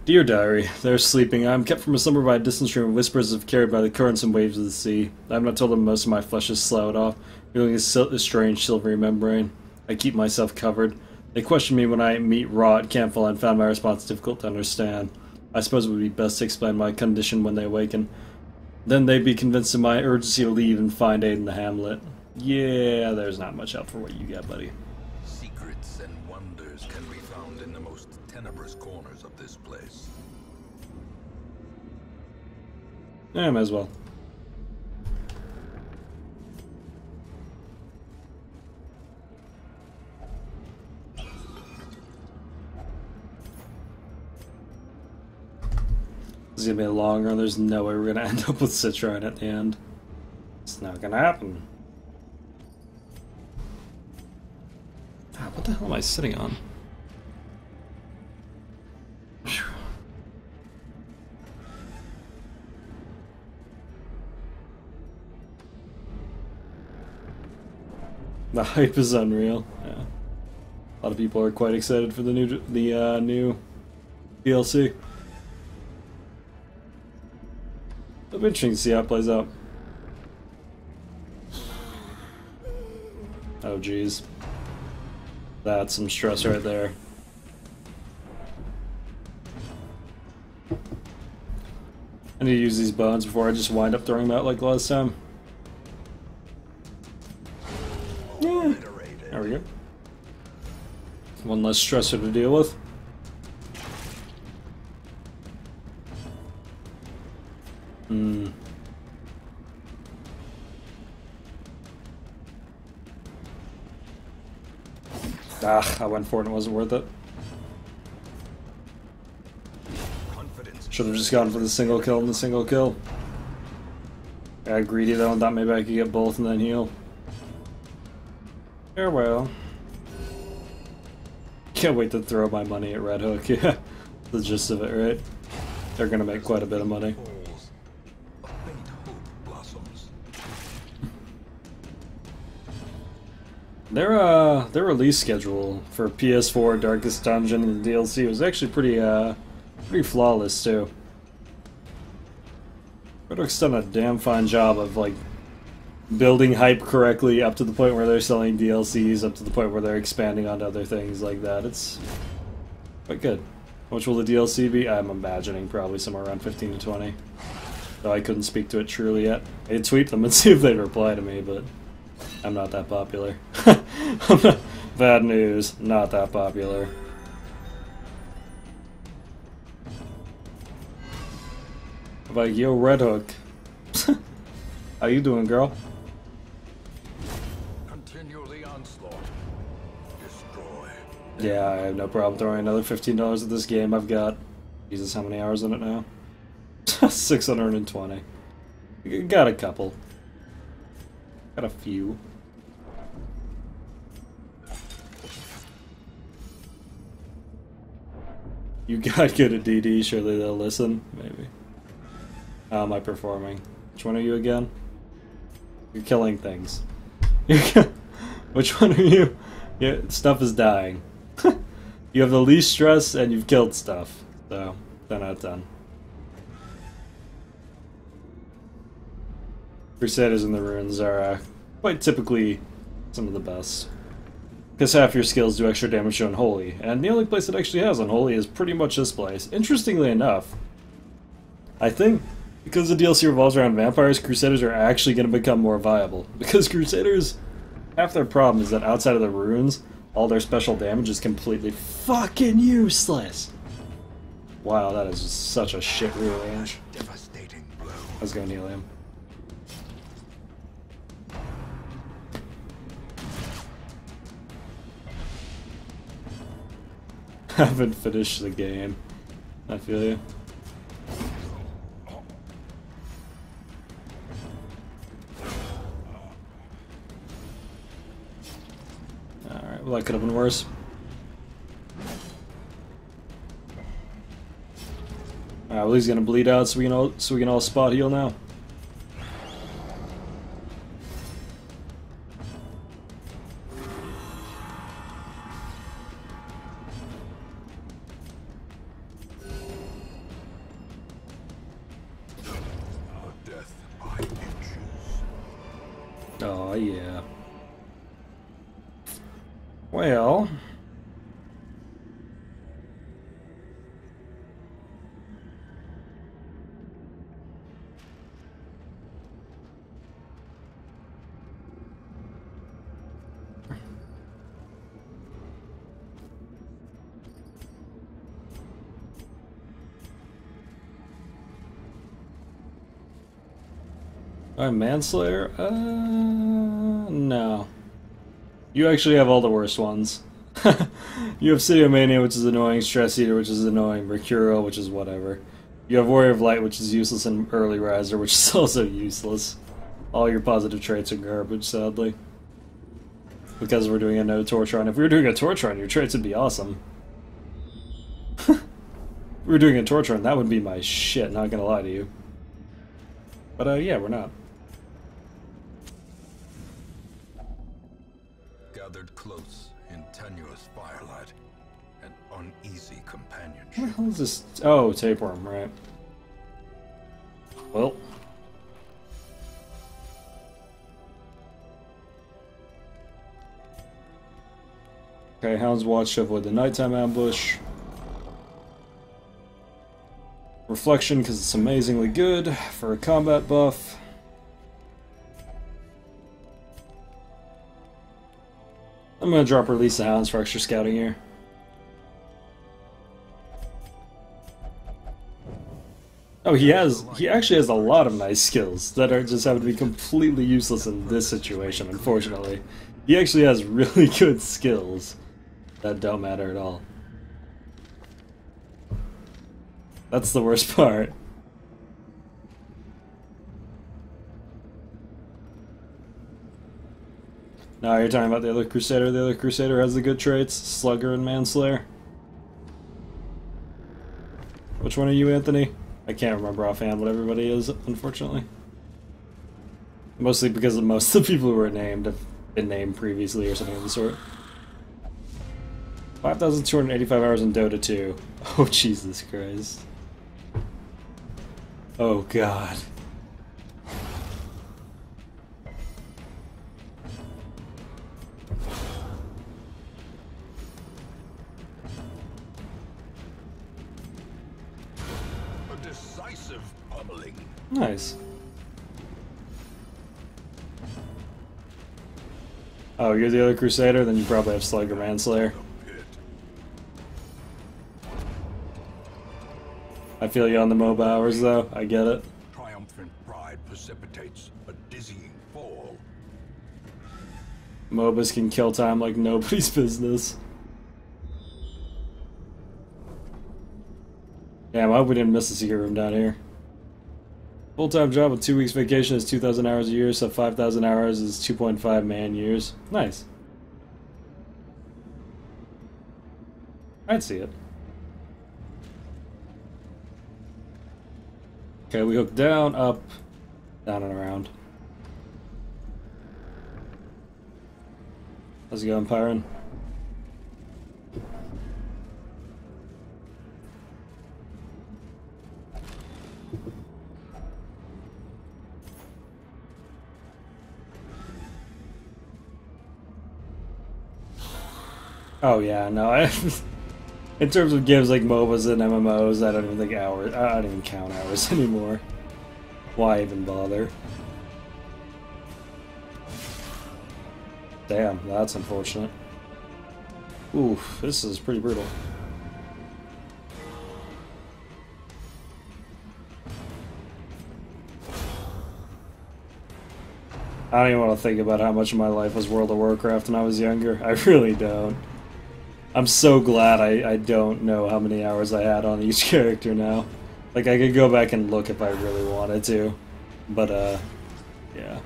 Dear Diary, they're sleeping. I am kept from a slumber by a distant stream of whispers of carried by the currents and waves of the sea. I have not told them most of my flesh is sloughed off, feeling a strange silvery membrane. I keep myself covered. They question me when I meet Raw at Campfall and found my response difficult to understand. I suppose it would be best to explain my condition when they awaken. Then they'd be convinced of my urgency to leave and find aid in the hamlet. Yeah, there's not much help for what you got, buddy. Secrets and wonders can be found in the most tenebrous corners of this place. Yeah, might as well. This is gonna be a long run. There's no way we're gonna end up with Citroen at the end. It's not gonna happen. Ah, what the hell am I sitting on? Phew. The hype is unreal. Yeah, a lot of people are quite excited for the new DLC. It'll be interesting to see how it plays out. Oh geez. That's some stress right there. I need to use these bones before I just wind up throwing them out like last time. Yeah. There we go. One less stressor to deal with. I went for it and it wasn't worth it. Should have just gone for the single kill and the single kill. I got greedy though and thought maybe I could get both and then heal. Farewell. Can't wait to throw my money at Red Hook, yeah. The gist of it, right? They're gonna make quite a bit of money. Their release schedule for PS4, Darkest Dungeon, and the DLC was actually pretty flawless too. Red Hook's done a damn fine job of like building hype correctly up to the point where they're selling DLCs, up to the point where they're expanding onto other things like that. It's quite good. How much will the DLC be? I'm imagining probably somewhere around 15 to 20. Though I couldn't speak to it truly yet. I'd tweet them and see if they'd reply to me, but I'm not that popular. Bad news, not that popular. I'm like, yo, Red Hook. How you doing, girl? Continue the onslaught. Destroy. Yeah, I have no problem throwing another $15 at this game. I've got, Jesus, how many hours in it now? 620. Got a couple. Got a few. You got good at DD, surely they'll listen. Maybe. How am I performing? Which one are you again? You're killing things. Which one are you? Yeah, stuff is dying. You have the least stress and you've killed stuff. So, 10 out of 10. Crusaders in the ruins are quite typically some of the best. Because half your skills do extra damage to Unholy, and the only place it actually has Unholy is pretty much this place. Interestingly enough, I think because the DLC revolves around vampires, Crusaders are actually going to become more viable. Because Crusaders, half their problem is that outside of the ruins, all their special damage is completely fucking useless. Wow, that is just such a shit range. Devastating blow. Let's go heal him. Haven't finished the game. I feel you. Alright, well that could have been worse. Alright, well he's gonna bleed out so we can all spot heal now. Oh, yeah. Well... Manslayer? No. You actually have all the worst ones. You have City of Mania, which is annoying, Stress Eater, which is annoying, Mercurial, which is whatever. You have Warrior of Light, which is useless, and Early Riser, which is also useless. All your positive traits are garbage, sadly. Because we're doing a no torch run. If we were doing a torch run, your traits would be awesome. If we were doing a torch run, that would be my shit, not gonna lie to you. But yeah, we're not. Gathered close in tenuous firelight and uneasy companionship. What the hell is this? Oh, tapeworm, right. Well. Okay, Hound's Watch to avoid the nighttime ambush. Reflection, because it's amazingly good for a combat buff. I'm gonna drop Release the Hounds for extra scouting here. Oh, he actually has a lot of nice skills that are just happen to be completely useless in this situation, unfortunately. He actually has really good skills that don't matter at all. That's the worst part. Now you're talking about the other Crusader. The other Crusader has the good traits, Slugger and Manslayer. Which one are you, Anthony? I can't remember offhand what everybody is, unfortunately. Mostly because most of the people who were named have been named previously or something of the sort. 5,285 hours in Dota 2. Oh, Jesus Christ. Oh, God. A decisive pummeling. Nice. Oh, you're the other Crusader? Then you probably have Slugger Manslayer. I feel you on the MOBA hours, though. I get it. Triumphant pride precipitates a dizzying fall. MOBAs can kill time like nobody's business. Damn, I hope we didn't miss the secret room down here. Full-time job with 2 weeks vacation is 2,000 hours a year, so 5,000 hours is 2.5 man years. Nice. I'd see it. Okay, we hook down, up, down and around. How's it going, Pyron? Oh yeah, no, in terms of games like MOBAs and MMOs, I don't even think hours, I don't even count hours anymore. Why even bother? Damn, that's unfortunate. Oof, this is pretty brutal. I don't even want to think about how much of my life was World of Warcraft when I was younger. I really don't. I'm so glad I don't know how many hours I had on each character now. Like, I could go back and look if I really wanted to. But, yeah.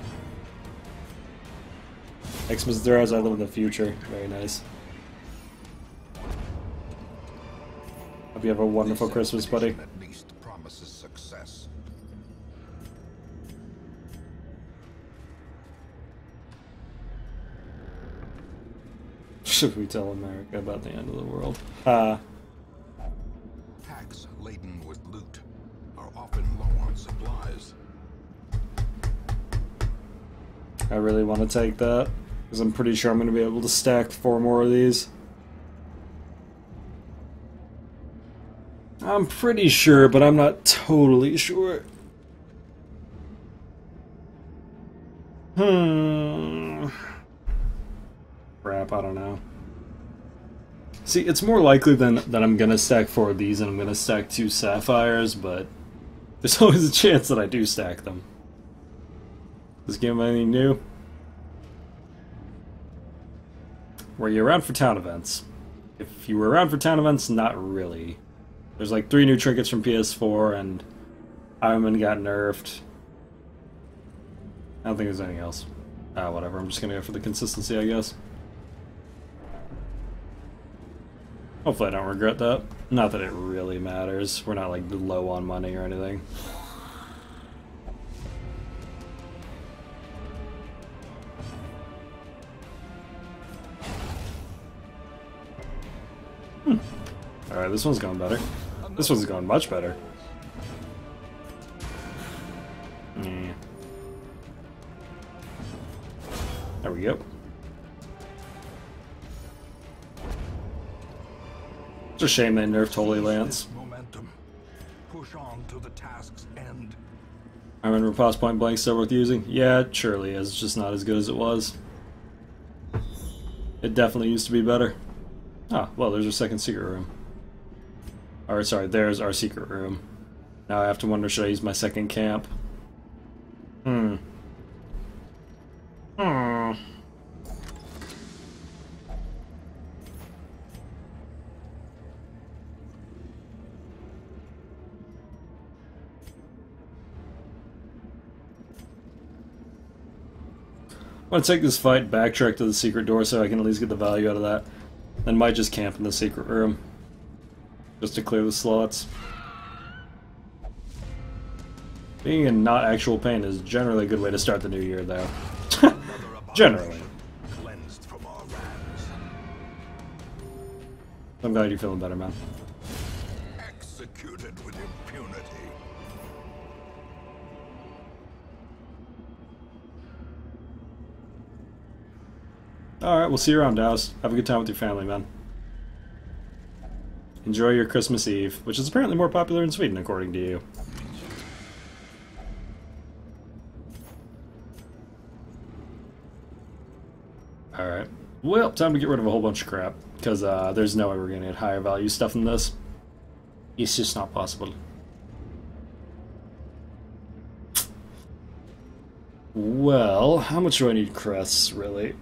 Xmas Throws, I live in the future. Very nice. Hope you have a wonderful Christmas, buddy. At least promises success. Should we tell America about the end of the world? Packs laden with loot are often low on supplies. I really want to take that, because I'm pretty sure I'm going to be able to stack 4 more of these. I'm pretty sure, but I'm not totally sure. Crap, I don't know. See, it's more likely that I'm going to stack 4 of these and I'm going to stack 2 sapphires, but there's always a chance that I do stack them. This game anything new? Were you around for town events? If you were around for town events, not really. There's like 3 new trinkets from PS4 and Iron Man got nerfed. I don't think there's anything else. Whatever, I'm just gonna go for the consistency, I guess. Hopefully I don't regret that. Not that it really matters. We're not like low on money or anything. Alright, this one's going better. This one's going much better. Yeah. There we go. It's a shame they nerfed Holy Lance. Momentum. Push on to the task's end. I remember Riposte Point Blank still worth using? Yeah, it surely is. It's just not as good as it was. It definitely used to be better. Ah, well, there's our second secret room. Or, sorry, there's our secret room. Now I have to wonder, should I use my second camp? I want to take this fight, backtrack to the secret door so I can at least get the value out of that. Then might just camp in the secret room. Just to clear the slots. Being in not actual pain is generally a good way to start the new year, though. Generally. Cleansed from our lands. I'm glad you're feeling better, man. Executed with impunity. Alright, we'll see you around, Douse. Have a good time with your family, man. Enjoy your Christmas Eve, which is apparently more popular in Sweden, according to you. Alright. Well, time to get rid of a whole bunch of crap, because there's no way we're going to get higher value stuff than this. It's just not possible. Well, how much do I need crests, really?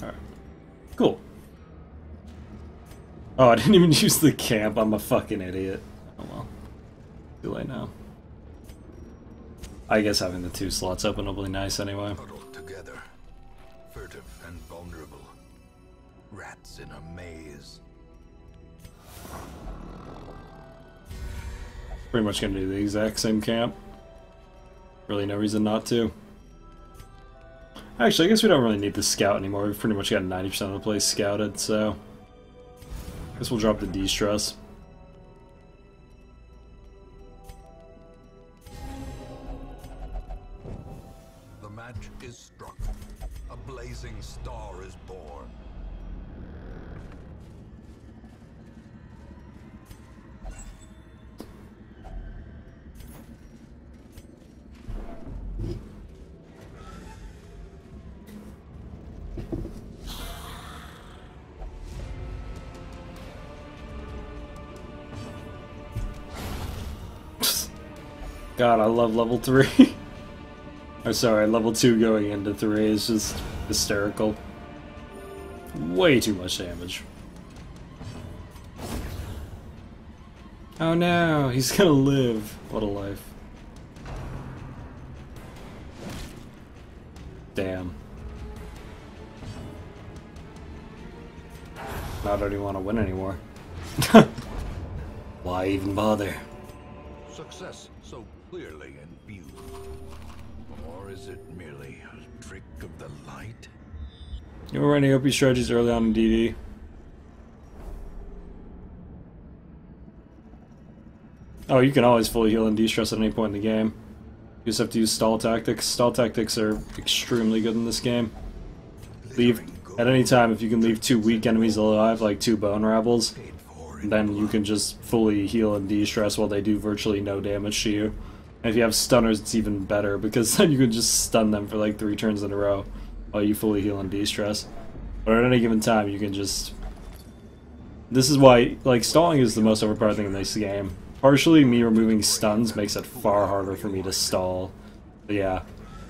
Alright. Cool. Oh, I didn't even use the camp. I'm a fucking idiot. Oh well. Too late now. I guess having the 2 slots open will be nice anyway. Huddled together, furtive and vulnerable. Rats in a maze. Pretty much gonna do the exact same camp. Really no reason not to. Actually, I guess we don't really need the scout anymore. We've pretty much got 90% of the place scouted, so... I guess we'll drop the de-stress. The match is struck. A blazing star is born. God, I love level 3. I'm sorry, level 2 going into 3 is just hysterical. Way too much damage. Oh no, he's gonna live. What a life. Damn. Now I don't even want to win anymore. Why even bother? Success so clearly in view. Or is it merely a trick of the light? You were running OP strategies early on in DD. Oh, you can always fully heal and de-stress at any point in the game. You just have to use stall tactics. Stall tactics are extremely good in this game. Leave at any time if you can leave 2 weak enemies alive, like 2 bone rabbles, then you can just fully heal and de-stress while they do virtually no damage to you. And if you have stunners, it's even better, because then you can just stun them for like 3 turns in a row while you fully heal and de-stress. But at any given time, you can just... This is why, like, stalling is the most overpowered thing in this game. Partially, me removing stuns makes it far harder for me to stall. But yeah,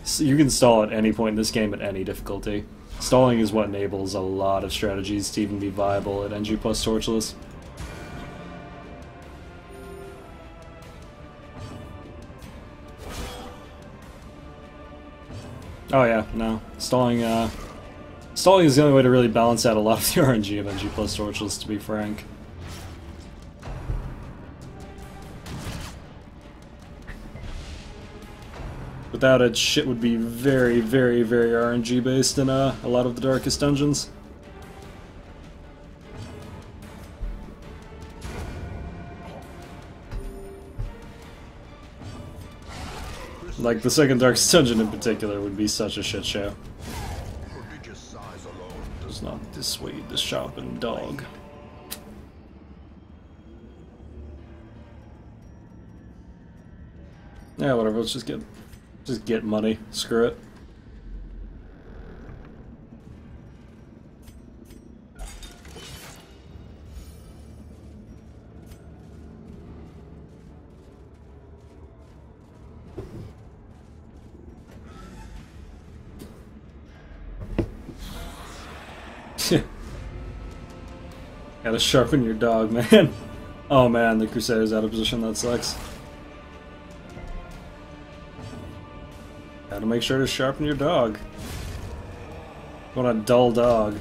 so you can stall at any point in this game at any difficulty. Stalling is what enables a lot of strategies to even be viable at NG plus Torchless. Oh yeah, no. Stalling is the only way to really balance out a lot of the RNG of NG plus Torchless, to be frank. Without it, shit would be very, very, very RNG based in a lot of the darkest dungeons. Like, the second darkest dungeon in particular would be such a shit show. Does not dissuade the sharpened dog. Yeah, whatever, let's just get money. Screw it. Gotta sharpen your dog, man. Oh man, the Crusader's out of position, that sucks. Gotta make sure to sharpen your dog. You want a dull dog.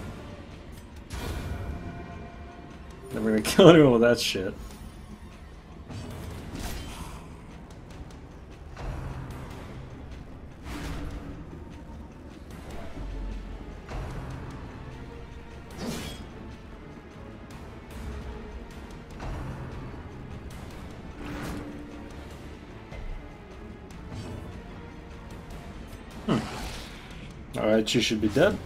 Never gonna kill anyone with that shit. Alright, she should be dead.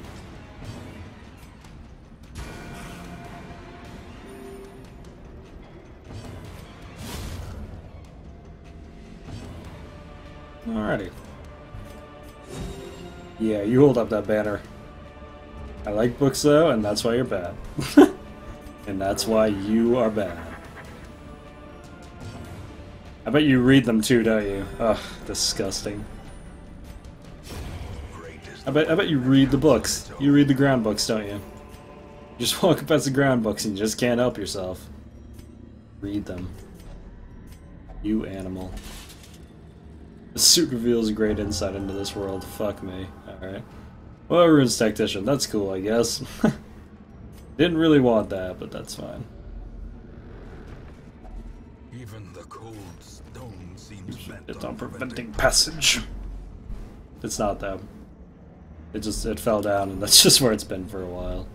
Alrighty. Yeah, you hold up that banner. I like books though, and that's why you're bad. And that's why you are bad. I bet you read them too, don't you? Ugh, disgusting. I bet you read the books. You read the ground books, don't you? You just walk past the ground books and you just can't help yourself. Read them. You animal. The suit reveals great insight into this world. Fuck me. Alright. Well, Runes Tactician. That's cool, I guess. Didn't really want that, but that's fine. Even the cold stone seems bent It's on preventing passage. It's not them. It fell down, and that's just where it's been for a while.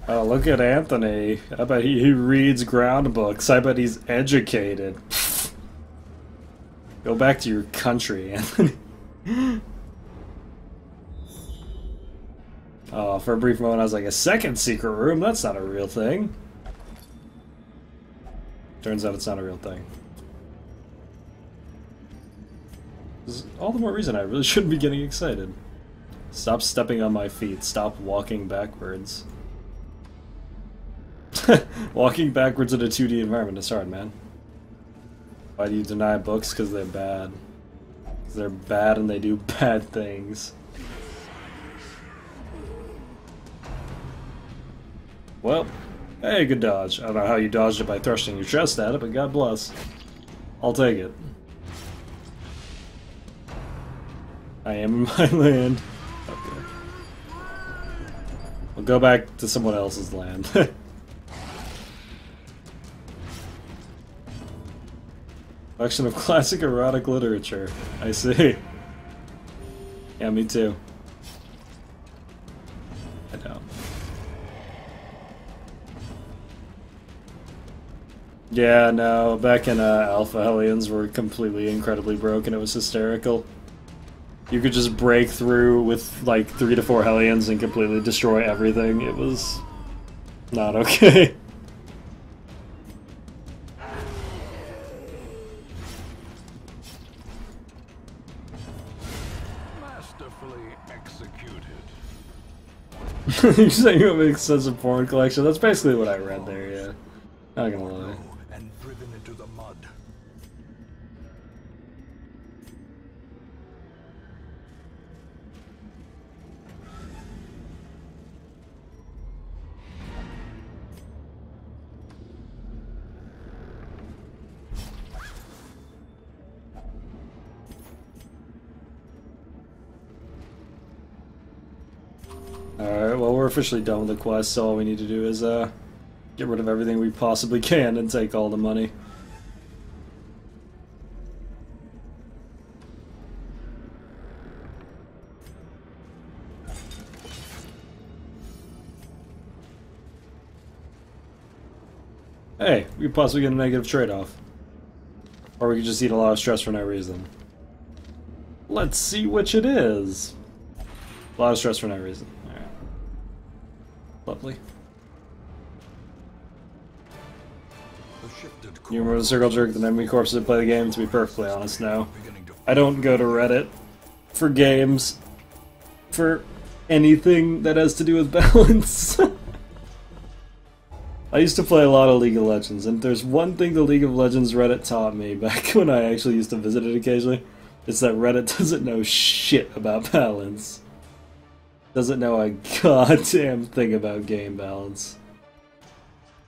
Oh, look at Anthony. I bet he reads ground books. I bet he's educated. Go back to your country, Anthony. Oh, for a brief moment I was like, a second secret room? That's not a real thing. Turns out it's not a real thing. This is all the more reason I really shouldn't be getting excited. Stop stepping on my feet. Stop walking backwards. Walking backwards in a 2D environment is hard, man. Why do you deny books? Because they're bad. Because they're bad and they do bad things. Well, hey, good dodge. I don't know how you dodged it by thrusting your chest at it, but God bless. I'll take it. I am in my land. Okay. We'll go back to someone else's land. Collection of classic erotic literature. I see. Yeah, me too. I know. Yeah, no, back in Alpha, Hellions were completely incredibly broken. It was hysterical. You could just break through with like 3 to 4 Hellions and completely destroy everything. It was not okay. You're saying it makes sense of porn collection? That's basically what I read there, yeah. Not gonna lie. And driven into the mud. Alright, well, we're officially done with the quest, so all we need to do is get rid of everything we possibly can and take all the money. Hey, we could possibly get a negative trade-off. Or we could just eat a lot of stress for no reason. Let's see which it is. A lot of stress for no reason. Alright. Lovely. You remember the circle jerk, the enemy corpses that play the game? To be perfectly honest, no. I don't go to Reddit for games, for anything that has to do with balance. I used to play a lot of League of Legends, and there's one thing the League of Legends Reddit taught me back when I actually used to visit it occasionally. It's that Reddit doesn't know shit about balance. Doesn't know a goddamn thing about game balance.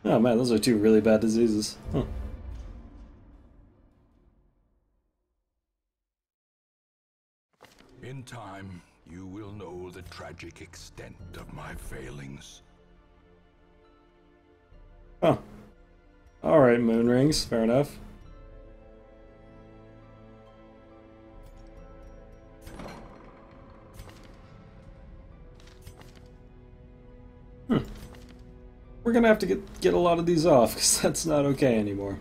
Oh man, those are 2 really bad diseases. Huh. In time, you will know the tragic extent of my failings. Huh. Alright, moon rings, fair enough. We're gonna have to get a lot of these off, because that's not okay anymore.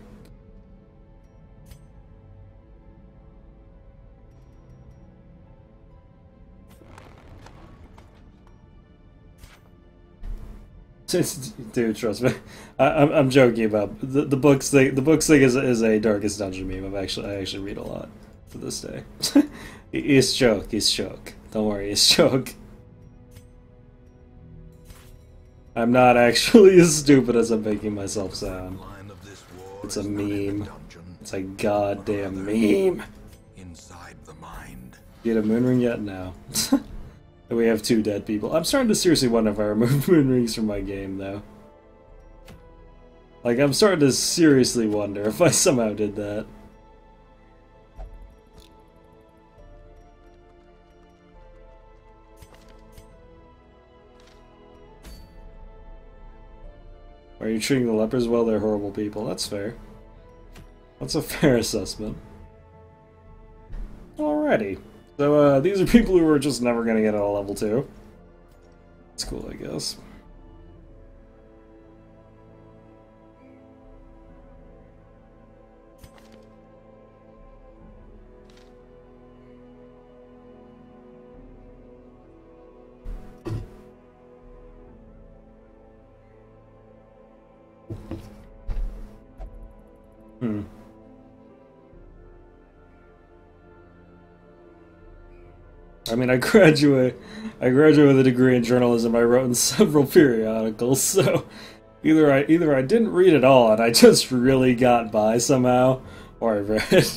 Dude, trust me, I'm joking about the books thing. The books thing is a Darkest Dungeon meme. I actually read a lot to this day. It's joke. It's joke. Don't worry, it's joke. I'm not actually as stupid as I'm making myself sound. It's a meme. It's a goddamn meme. Inside the mind. Get a moon ring yet? No. We have 2 dead people. I'm starting to seriously wonder if I removed moon rings from my game, though. Like, I'm starting to seriously wonder if I somehow did that. Are you treating the lepers well? They're horrible people. That's fair. That's a fair assessment. Alrighty. So, these are people who are just never gonna get out of level 2. That's cool, I guess. I mean, I graduated with a degree in journalism. I wrote in several periodicals, so either I didn't read it all and I just really got by somehow, or I read.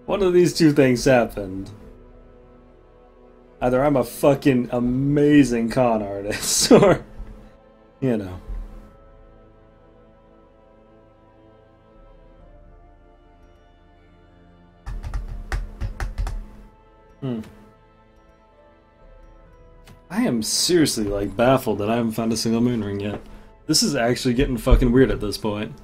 One of these 2 things happened. Either I'm a fucking amazing con artist, or, you know. I am seriously, like, baffled that I haven't found a single moon ring yet. This is actually getting fucking weird at this point.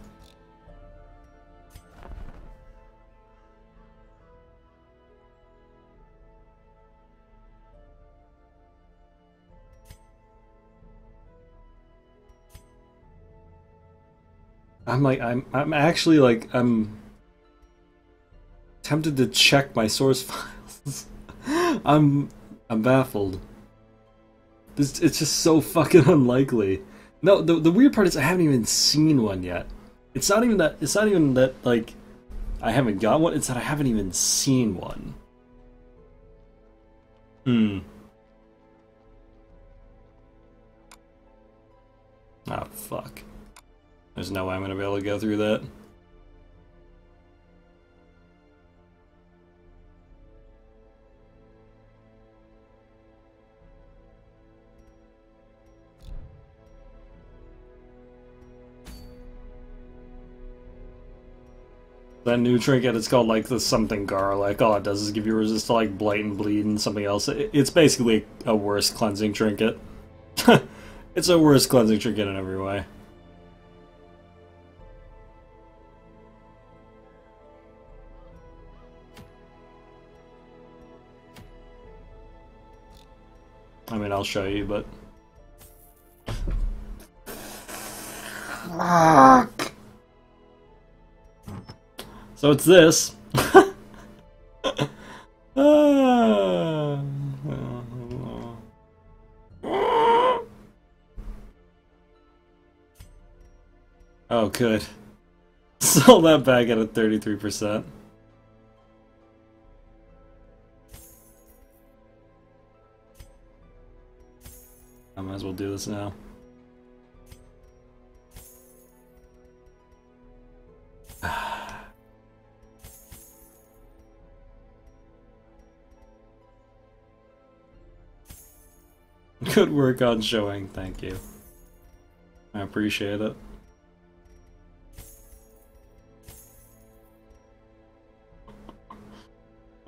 I'm actually, like, I'm tempted to check my source files. I'm baffled. It's just so fucking unlikely. No, the weird part is I haven't even seen one yet. It's not even that like I haven't got one, it's that I haven't even seen one. Oh fuck. There's no way I'm gonna be able to go through that. That new trinket, it's called like the something garlic. All it does is give you resist to like blight and bleed and something else. It's basically a worse cleansing trinket. It's a worse cleansing trinket in every way. I mean, I'll show you, but... Fuck! So it's this. Oh, good. Sold that bag at a 33%. I might as well do this now. Good work on showing, thank you. I appreciate it.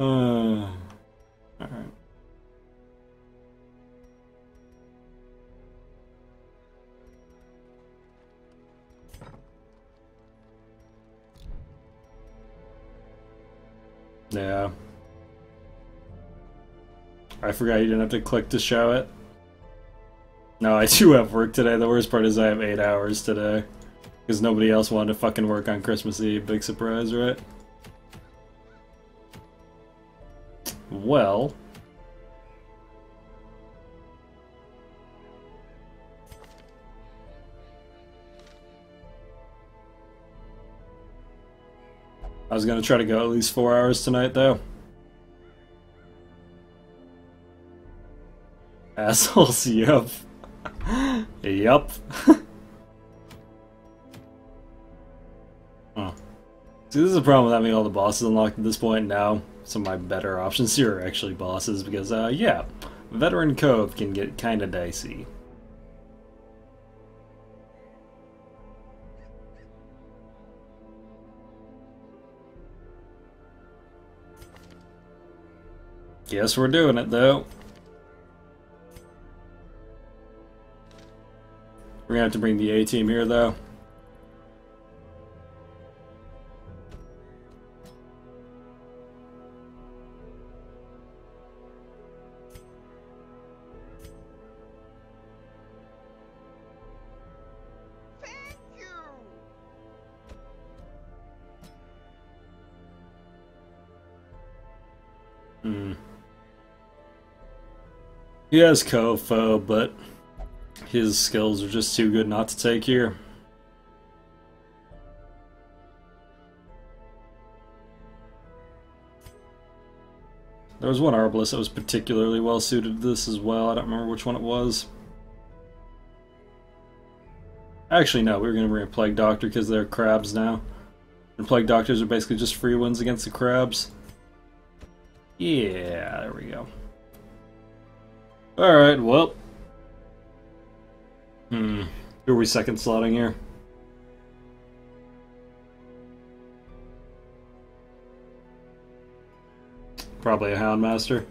Alright. Yeah. I forgot you didn't have to click to show it. No, I do have work today. The worst part is I have 8 hours today. Because nobody else wanted to fucking work on Christmas Eve. Big surprise, right? Well... I was gonna try to go at least 4 hours tonight, though. Assholes, yep. Yup. Huh. See, this is the problem with having all the bosses unlocked at this point now. Some of my better options here are actually bosses because, yeah, Veteran Cove can get kinda dicey. Guess we're doing it, though. We're gonna have to bring the A-team here, though. He has Kofo, but his skills are just too good not to take here. There was one Arbalest that was particularly well suited to this as well. I don't remember which one it was. Actually, no, we were going to bring a Plague Doctor because they're crabs now. And Plague Doctors are basically just free wins against the crabs. Yeah, there we go. Alright, well. Who are we second slotting here? Probably a Houndmaster.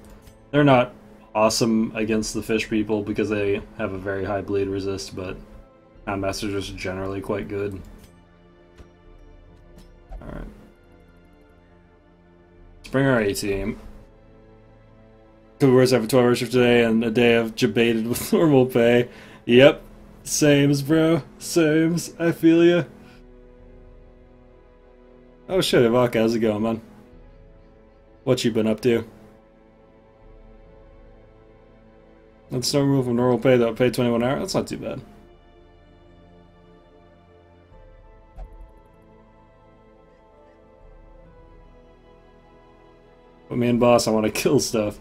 They're not awesome against the fish people because they have a very high bleed resist, but Houndmasters are just generally quite good. Alright. Let's bring our A-team. Could we have a 12-hour shift today and a day of debated with normal pay? Yep. Sames, bro. Sames. I feel ya. Oh shit, Ivaka, how's it going, man? What you been up to? Let's no removal from normal pay, though. Pay 21 hours. That's not too bad. But me and Boss, I want to kill stuff.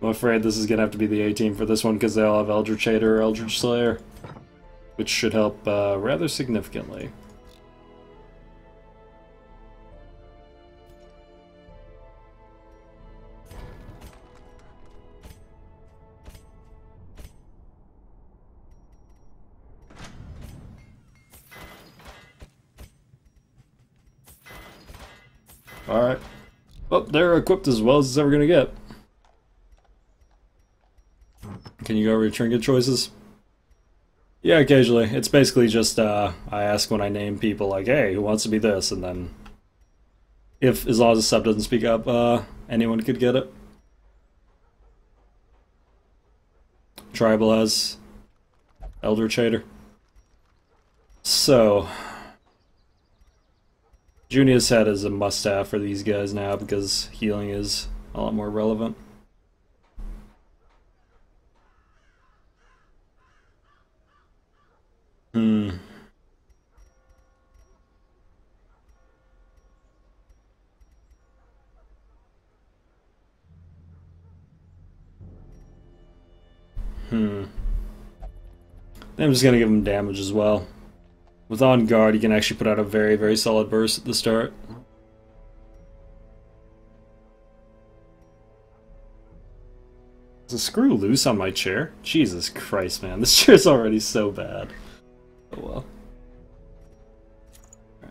I'm afraid this is going to have to be the A-team for this one because they all have Eldritch Hater or Eldritch Slayer, which should help rather significantly. Alright. Well, they're equipped as well as it's ever going to get. Can you go over your trinket choices? Yeah, occasionally. It's basically just, I ask when I name people, like, hey, who wants to be this? And then, as long as the sub doesn't speak up, anyone could get it. Tribal has Eldritch Hater. So, Junia's Head is a must-have for these guys now because healing is a lot more relevant. I'm just gonna give him damage as well. With On Guard, you can actually put out a very, very solid burst at the start. Is a screw loose on my chair? Jesus Christ, man. This chair's already so bad. Oh well. Right.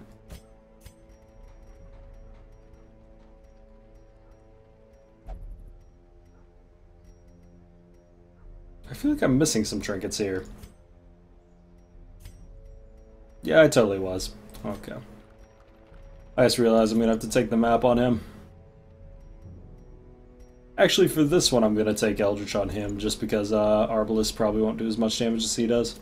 I feel like I'm missing some trinkets here. Yeah, I totally was. Okay. I just realized I'm gonna have to take the map on him. Actually, for this one, I'm gonna take Eldritch on him, just because Arbalest probably won't do as much damage as he does.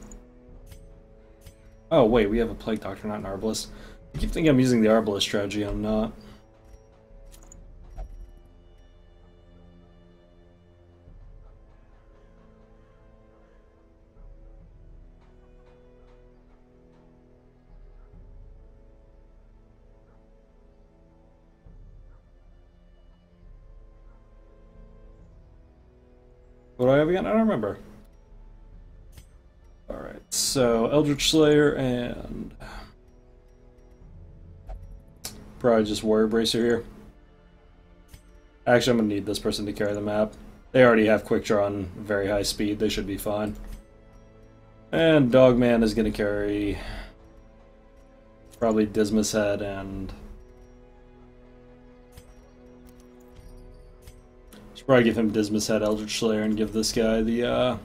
Oh, wait, we have a Plague Doctor, not an Arbalest. I keep thinking I'm using the Arbalest strategy, I'm not. What do I have again? I don't remember. Alright, so Eldritch Slayer and Probably just Warrior Bracer here. Actually, I'm gonna need this person to carry the map. They already have quick draw and very high speed. They should be fine. And Dogman is gonna carry probably Dismas Head and should probably give him Dismas Head, Eldritch Slayer, and give this guy the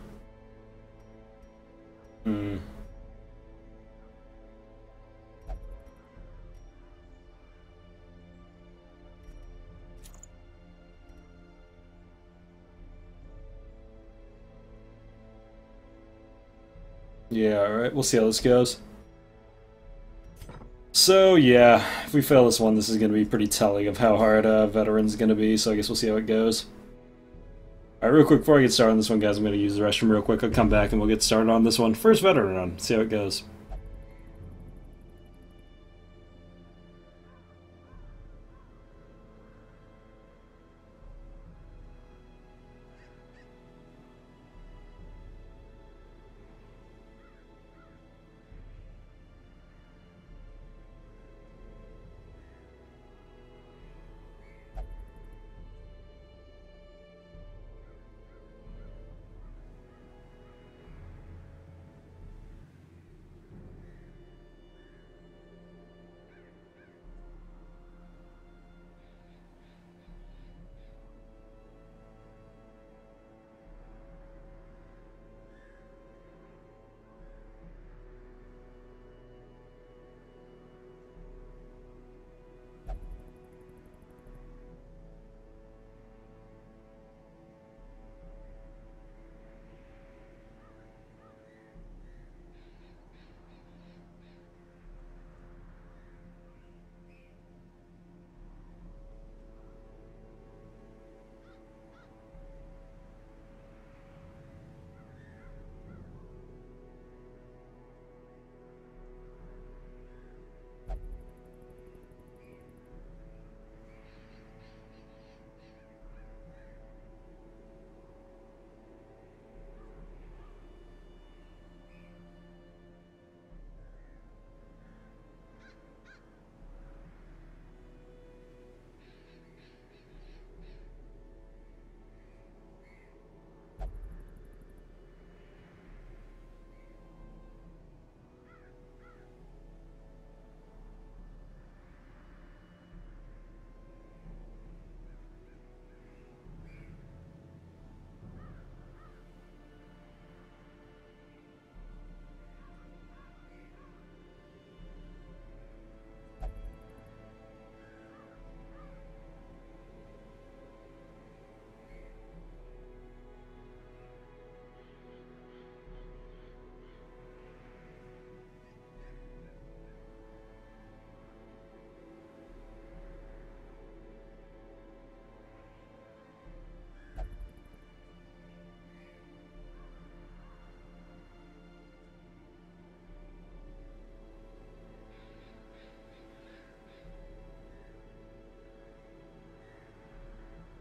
Yeah, alright, we'll see how this goes. So, yeah, if we fail this one, this is going to be pretty telling of how hard Veteran's going to be, so I guess we'll see how it goes. Alright, real quick, before I get started on this one, guys, I'm going to use the restroom real quick. I'll come back and we'll get started on this one. First Veteran run, see how it goes.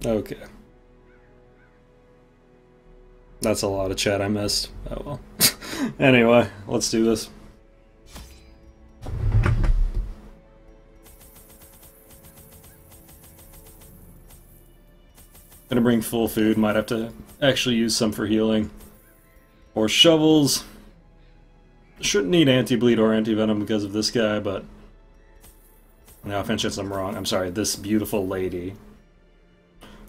Okay. That's a lot of chat I missed. Oh well. Anyway, let's do this. Gonna bring full food, might have to actually use some for healing. Or shovels. Shouldn't need anti-bleed or anti-venom because of this guy, but... Now, if instance I'm wrong, I'm sorry, this beautiful lady.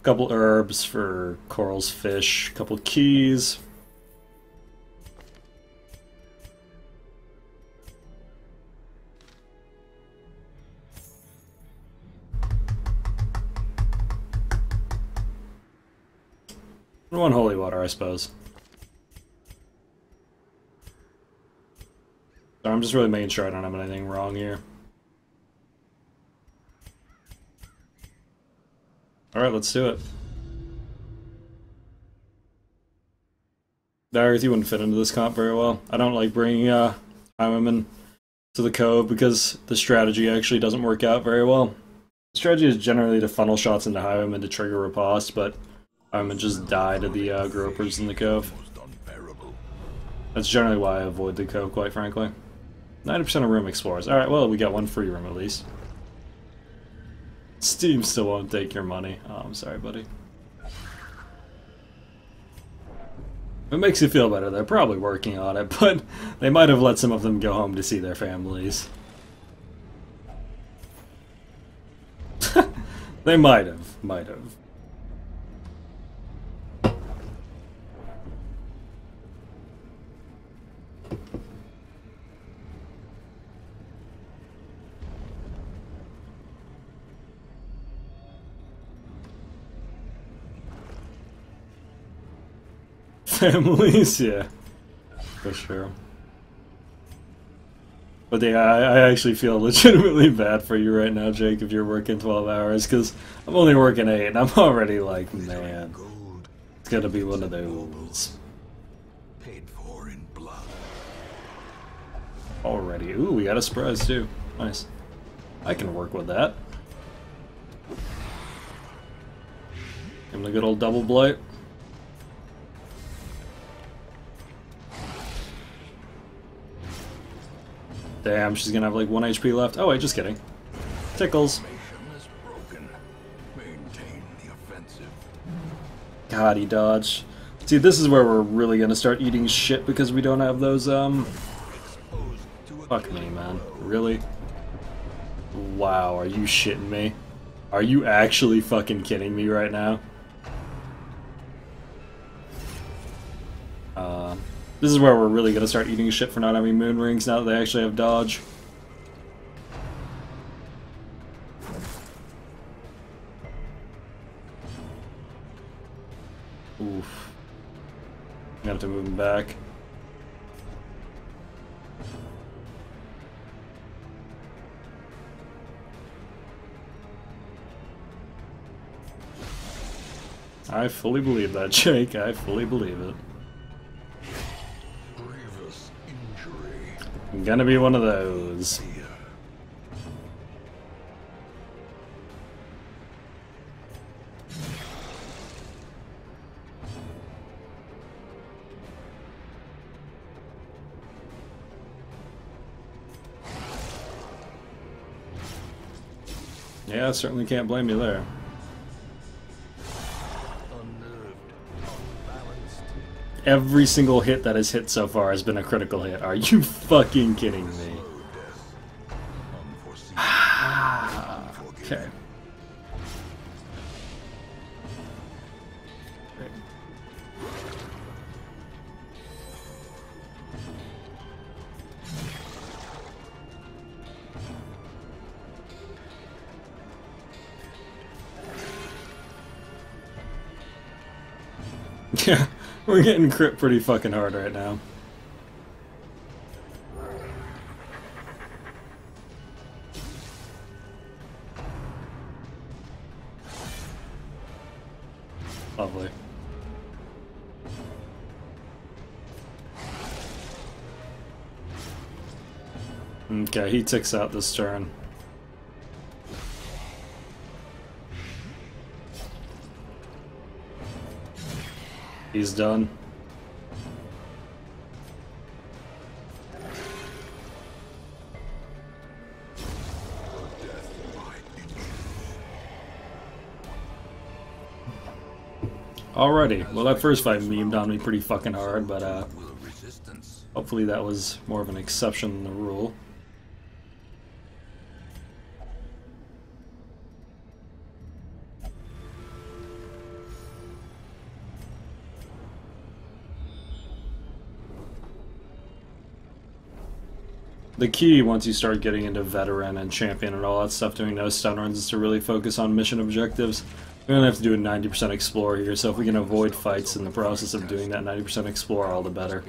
Couple herbs for Coral's fish, couple keys. One holy water, I suppose. So I'm just really making sure I don't have anything wrong here. Alright, let's do it. Diarthy wouldn't fit into this comp very well. I don't like bringing Highwayman to the Cove because the strategy actually doesn't work out very well. The strategy is generally to funnel shots into Highwayman to trigger riposte, but Highwayman just die to the Gropers in the Cove. That's generally why I avoid the Cove, quite frankly. 90% of room explores. Alright, well, we got one free room at least. Steam still won't take your money. Oh, I'm sorry, buddy. It makes you feel better. They're probably working on it, but they might have let some of them go home to see their families. They might have. Might have. Families, yeah, for sure. But yeah, I actually feel legitimately bad for you right now, Jake, if you're working 12 hours, because I'm only working 8, and I'm already like, man, it's gonna be one of those. Paid for in blood. Already. Ooh, we got a surprise, too. Nice. I can work with that. Give him a good old double blight. Damn, she's gonna have like 1 HP left. Oh wait, just kidding. Tickles. God, he dodged. See, this is where we're really gonna start eating shit because we don't have those, Fuck me, man. Really? Wow, are you shitting me? Are you actually fucking kidding me right now? This is where we're really gonna start eating shit for not having moon rings now that they actually have dodge. Oof. I'm gonna have to move him back. I fully believe that, Jake. I fully believe it. I'm gonna be one of those. Yeah, I certainly can't blame you there. Every single hit that has hit so far has been a critical hit. Are you fucking kidding me? Okay. Great. Yeah. We're getting crit pretty fucking hard right now. Lovely. Okay, he ticks out this turn. He's done. Alrighty, well that first fight memed on me pretty fucking hard, but hopefully that was more of an exception than the rule. The key, once you start getting into veteran and champion and all that stuff, doing no stun runs, is to really focus on mission objectives. We only have to do a 90% explore here, so if we can avoid fights in the process of doing that 90% explore, all the better.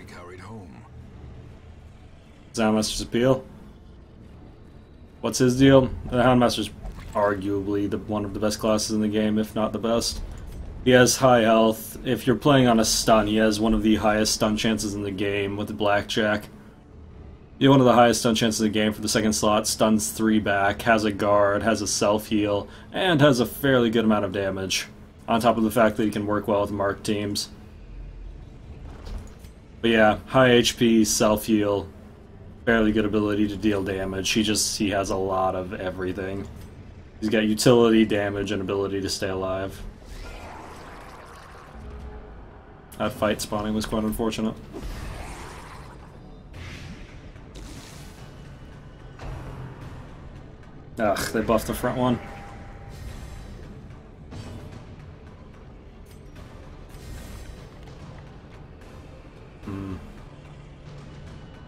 Houndmaster's appeal? What's his deal? The Houndmaster's arguably one of the best classes in the game, if not the best. He has high health. If you're playing on a stun, he has one of the highest stun chances in the game with the Blackjack. He has one of the highest stun chances in the game for the second slot, stuns 3 back, has a guard, has a self-heal, and has a fairly good amount of damage. On top of the fact that he can work well with marked teams. But yeah, high HP, self-heal, fairly good ability to deal damage. He has a lot of everything. He's got utility, damage, and ability to stay alive. That fight spawning was quite unfortunate. Ugh, they buffed the front one.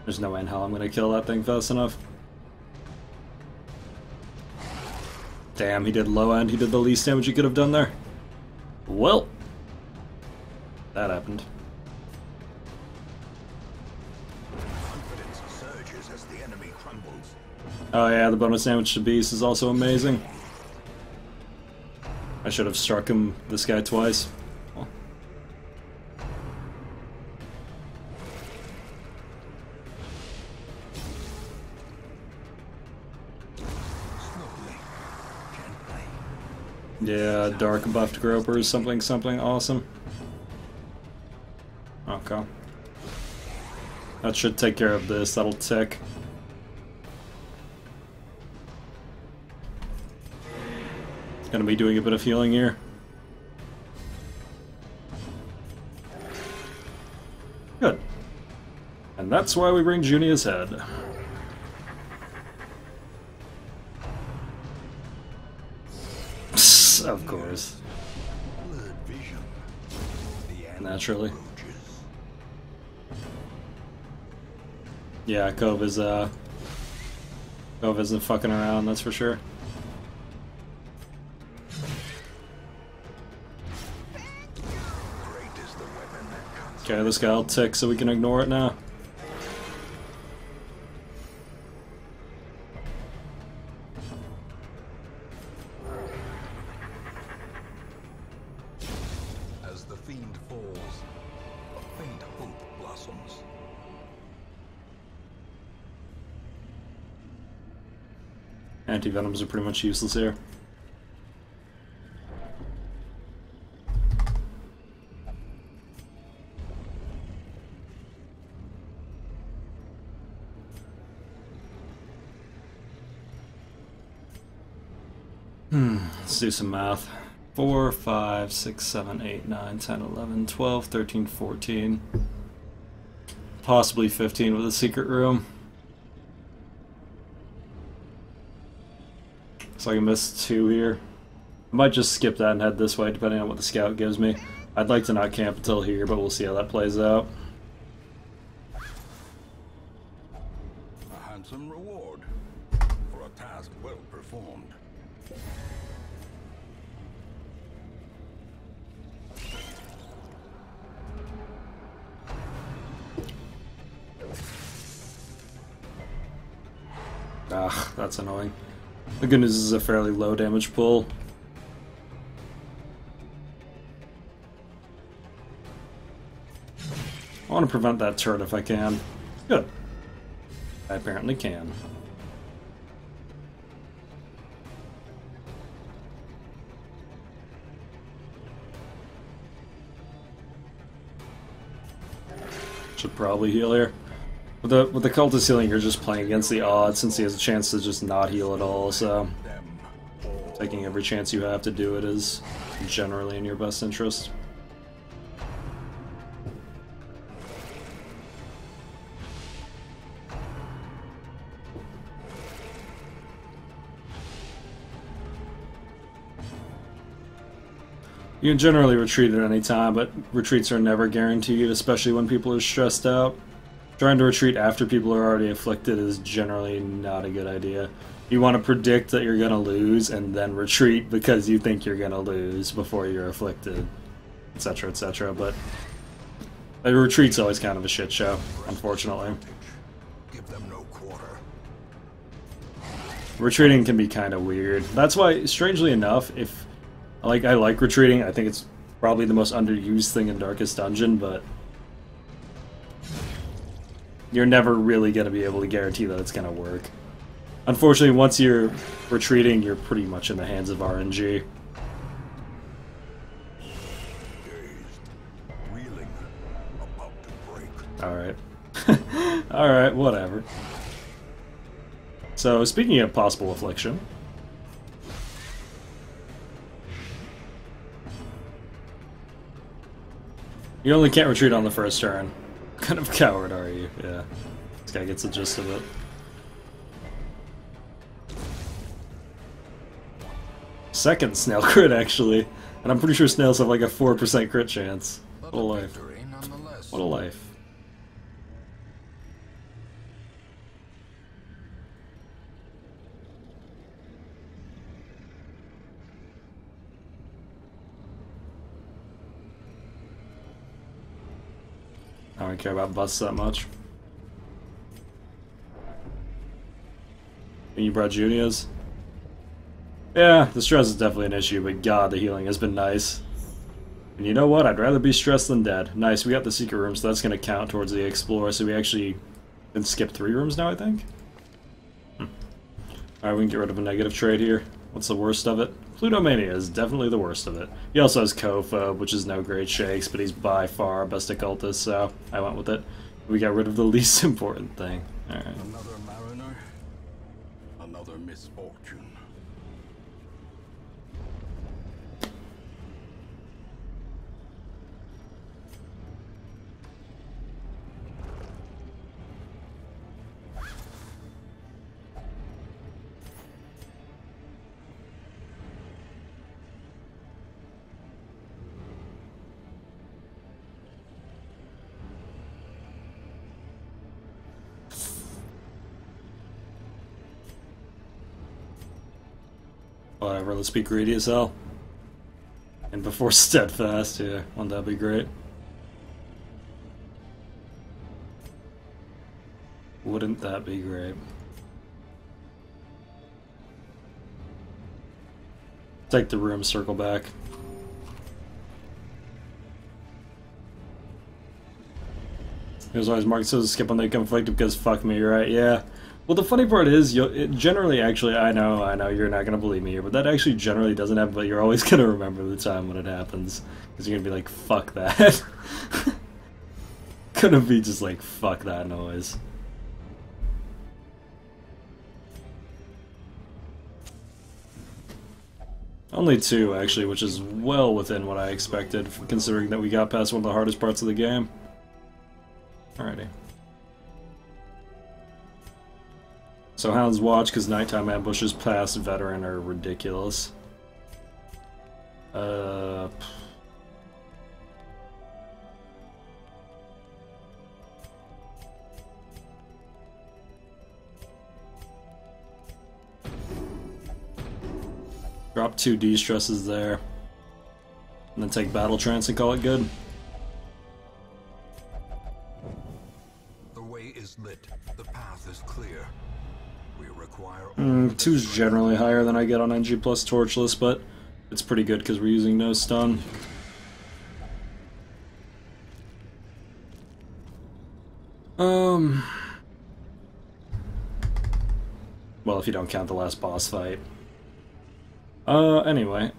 There's no way in hell I'm gonna kill that thing fast enough. Damn, he did low end. He did the least damage he could have done there. Well, that happened. Confidence surges as the enemy crumbles. Oh yeah, the bonus damage to Beast is also amazing. I should have struck this guy twice. Oh. Slowly, gently. Yeah, dark buffed Groper is something awesome. Okay. That should take care of this, that'll tick. Gonna be doing a bit of healing here. Good. And that's why we bring Junia's head. Of course. Blurred vision. The end Naturally. approaches. Yeah, Cove isn't fucking around, that's for sure. Great is the weapon that comes. Okay, this guy will tick so we can ignore it now. As the fiend falls, a faint hope blossoms. Anti-venoms are pretty much useless here. Let's do some math. 4, 5, 6, 7, 8, 9, 10, 11, 12, 13, 14. Possibly 15 with a secret room. So I can miss 2 here. I might just skip that and head this way depending on what the scout gives me. I'd like to not camp until here, but we'll see how that plays out. A handsome reward for a task well performed. Ah, that's annoying. The good news is a fairly low damage pull. I want to prevent that turret if I can. Good. I apparently can. Should probably heal here. With the cultist healing, you're just playing against the odds since he has a chance to just not heal at all, so Them all. taking every chance you have to do it is generally in your best interest. You can generally retreat at any time, but retreats are never guaranteed, especially when people are stressed out. Trying to retreat after people are already afflicted is generally not a good idea. You want to predict that you're going to lose and then retreat because you think you're going to lose before you're afflicted, etc., etc. But a retreat's always kind of a shit show, unfortunately. Give them no quarter. Retreating can be kind of weird. That's why, strangely enough, if I like retreating, I think it's probably the most underused thing in Darkest Dungeon, but you're never really going to be able to guarantee that it's going to work. Unfortunately, once you're retreating, you're pretty much in the hands of RNG. Dazed, reeling, about to break. Alright. Alright, whatever. So, speaking of possible affliction, You only can't retreat on the first turn. What kind of coward are you? Yeah. This guy gets the gist of it. Second snail crit, actually. And I'm pretty sure snails have like a 4% crit chance. What a life. What a life. I don't care about busts that much. And you brought Juniors? Yeah, the stress is definitely an issue, but god, the healing has been nice. And you know what? I'd rather be stressed than dead. Nice, we got the secret room, so that's going to count towards the explore, so we actually can skip 3 rooms now, I think? Alright, we can get rid of a negative trade here. What's the worst of it? Plutomania is definitely the worst of it. He also has Kophobe, which is no great shakes, but he's by far our best occultist, so I went with it. We got rid of the least important thing. Alright. Another mariner, another misfortune. Whatever, let's be greedy as hell. And before Steadfast, yeah, wouldn't that be great? Wouldn't that be great? Take the room, circle back. There's always Mark says skip on the conflict because fuck me, right? Yeah. Well, the funny part is, generally, actually, I know, you're not gonna believe me here, but that actually generally doesn't happen, but you're always gonna remember the time when it happens. Because you're gonna be like, fuck that. Gonna be just like, fuck that noise. Only 2, actually, which is well within what I expected, considering that we got past one of the hardest parts of the game. Alrighty. So Hound's Watch, because nighttime ambushes past Veteran are ridiculous. Drop 2 de-stresses there. And then take Battle Trance and call it good. The way is lit. The path is clear. We require 2's generally higher than I get on NG plus Torchless, but it's pretty good because we're using no stun. Well, if you don't count the last boss fight. Anyway.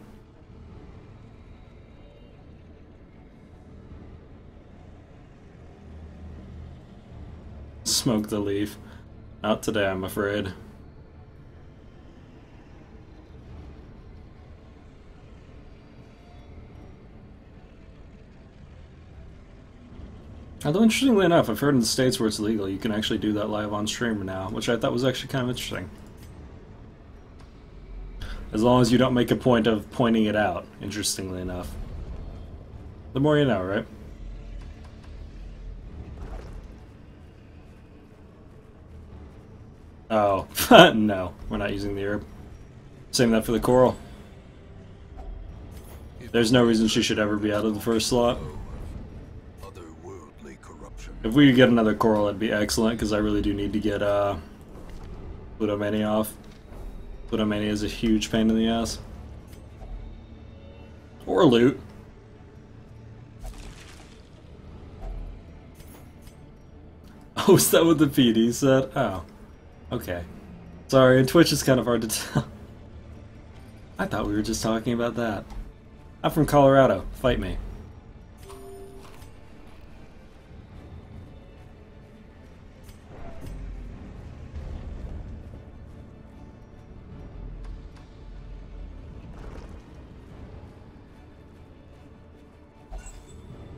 Smoke the leaf. Not today, I'm afraid. Although, interestingly enough, I've heard in the States where it's legal, you can actually do that live on stream now, which I thought was actually kind of interesting. As long as you don't make a point of pointing it out, interestingly enough. The more you know, right? Oh, no, we're not using the herb. Same that for the coral. There's no reason she should ever be out of the first slot. otherworldly corruption. If we could get another coral, that'd be excellent, because I really do need to get Plutomania off. Plutomania is a huge pain in the ass. Or loot. Oh, is that what the PD said? Oh. Okay. Sorry, and Twitch is kind of hard to tell. I thought we were just talking about that. I'm from Colorado. Fight me.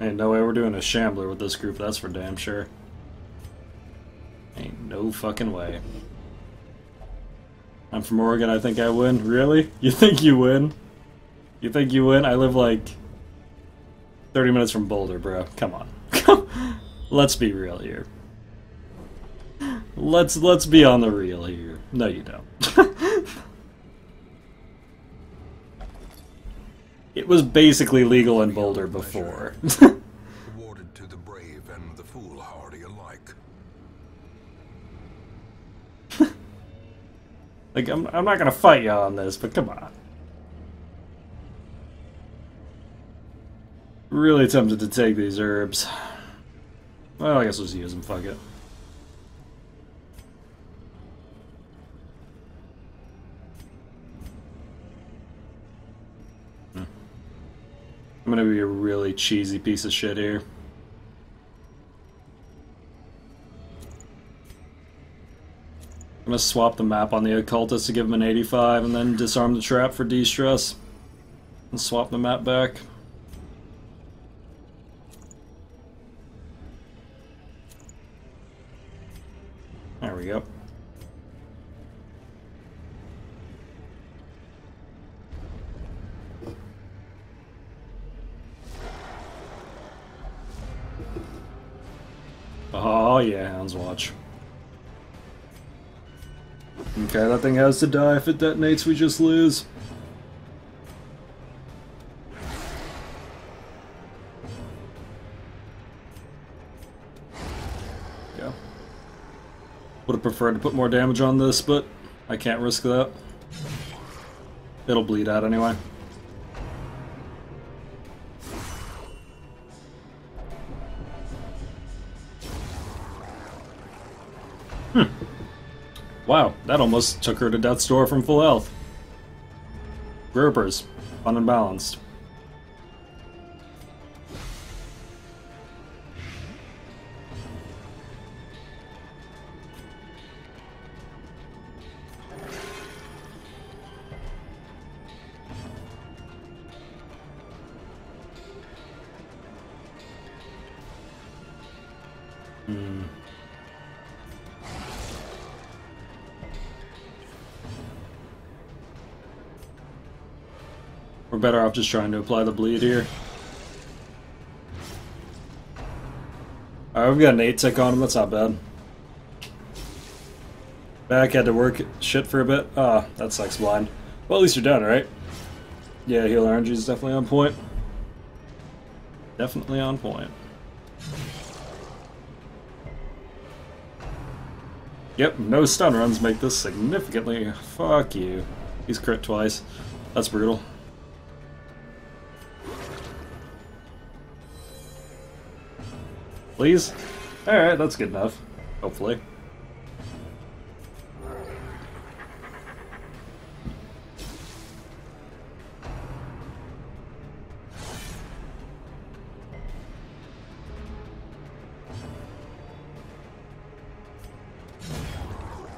Ain't no way we're doing a Shambler with this group, that's for damn sure. Ain't no fucking way. I'm from Oregon, I think I win. Really? You think you win? You think you win? I live like 30 minutes from Boulder, bro. Come on. Let's be real here. Let's be on the real here. No, you don't. It was basically legal in Boulder before. Awarded to the brave and the foolhardy alike. Like, I'm not gonna fight you on this, but come on. Really tempted to take these herbs. Well, I guess we'll just use them, fuck it. I'm gonna be a really cheesy piece of shit here. I'm gonna swap the map on the occultist to give him an 85 and then disarm the trap for de-stress. And swap the map back. There we go. Oh yeah, Hound's Watch. Okay, that thing has to die. If it detonates, we just lose. Yeah. Would have preferred to put more damage on this, but I can't risk that. It'll bleed out anyway. Wow, that almost took her to death's door from full health. Groupers. Fun and balanced. We're better off just trying to apply the bleed here. Alright, we've got an 8 tick on him, that's not bad. Back had to work shit for a bit. Ah, that sucks blind. Well, at least you're dead, right? Yeah, heal RNG is definitely on point. Definitely on point. Yep, no stun runs make this significantly. Fuck you. He's crit twice. That's brutal. Please? Alright, that's good enough. Hopefully.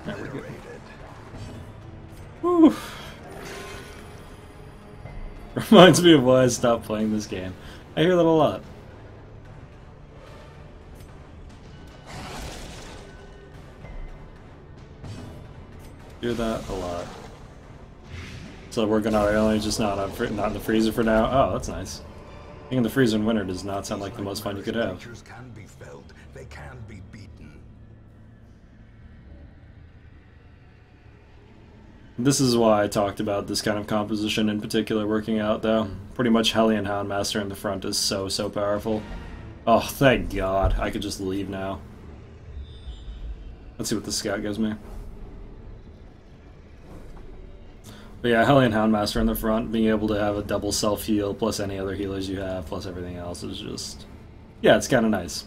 There we go. Whew. Reminds me of why I stopped playing this game. I hear that a lot. Do that a lot. So working on only just not in the freezer for now. Oh, that's nice. Being in the freezer in winter does not sound like the most fun you could have. Creatures can be felled. They can be beaten. This is why I talked about this kind of composition in particular working out, though. Pretty much Hellion Houndmaster in the front is so powerful. Oh, thank God. I could just leave now. Let's see what the scout gives me. But yeah, Hellion Houndmaster in the front, being able to have a double self-heal, plus any other healers you have, plus everything else is just... Yeah, it's kind of nice.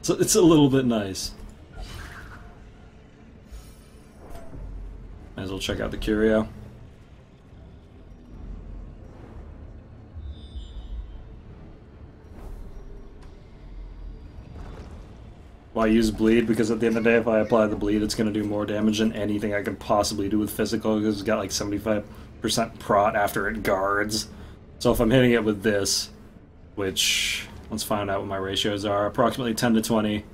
So it's a little bit nice. Might as well check out the Curio. Why use bleed? Because at the end of the day, if I apply the bleed, it's going to do more damage than anything I could possibly do with physical, because it's got like 75% prot after it guards. So if I'm hitting it with this, which Let's find out what my ratios are. Approximately 10 to 20.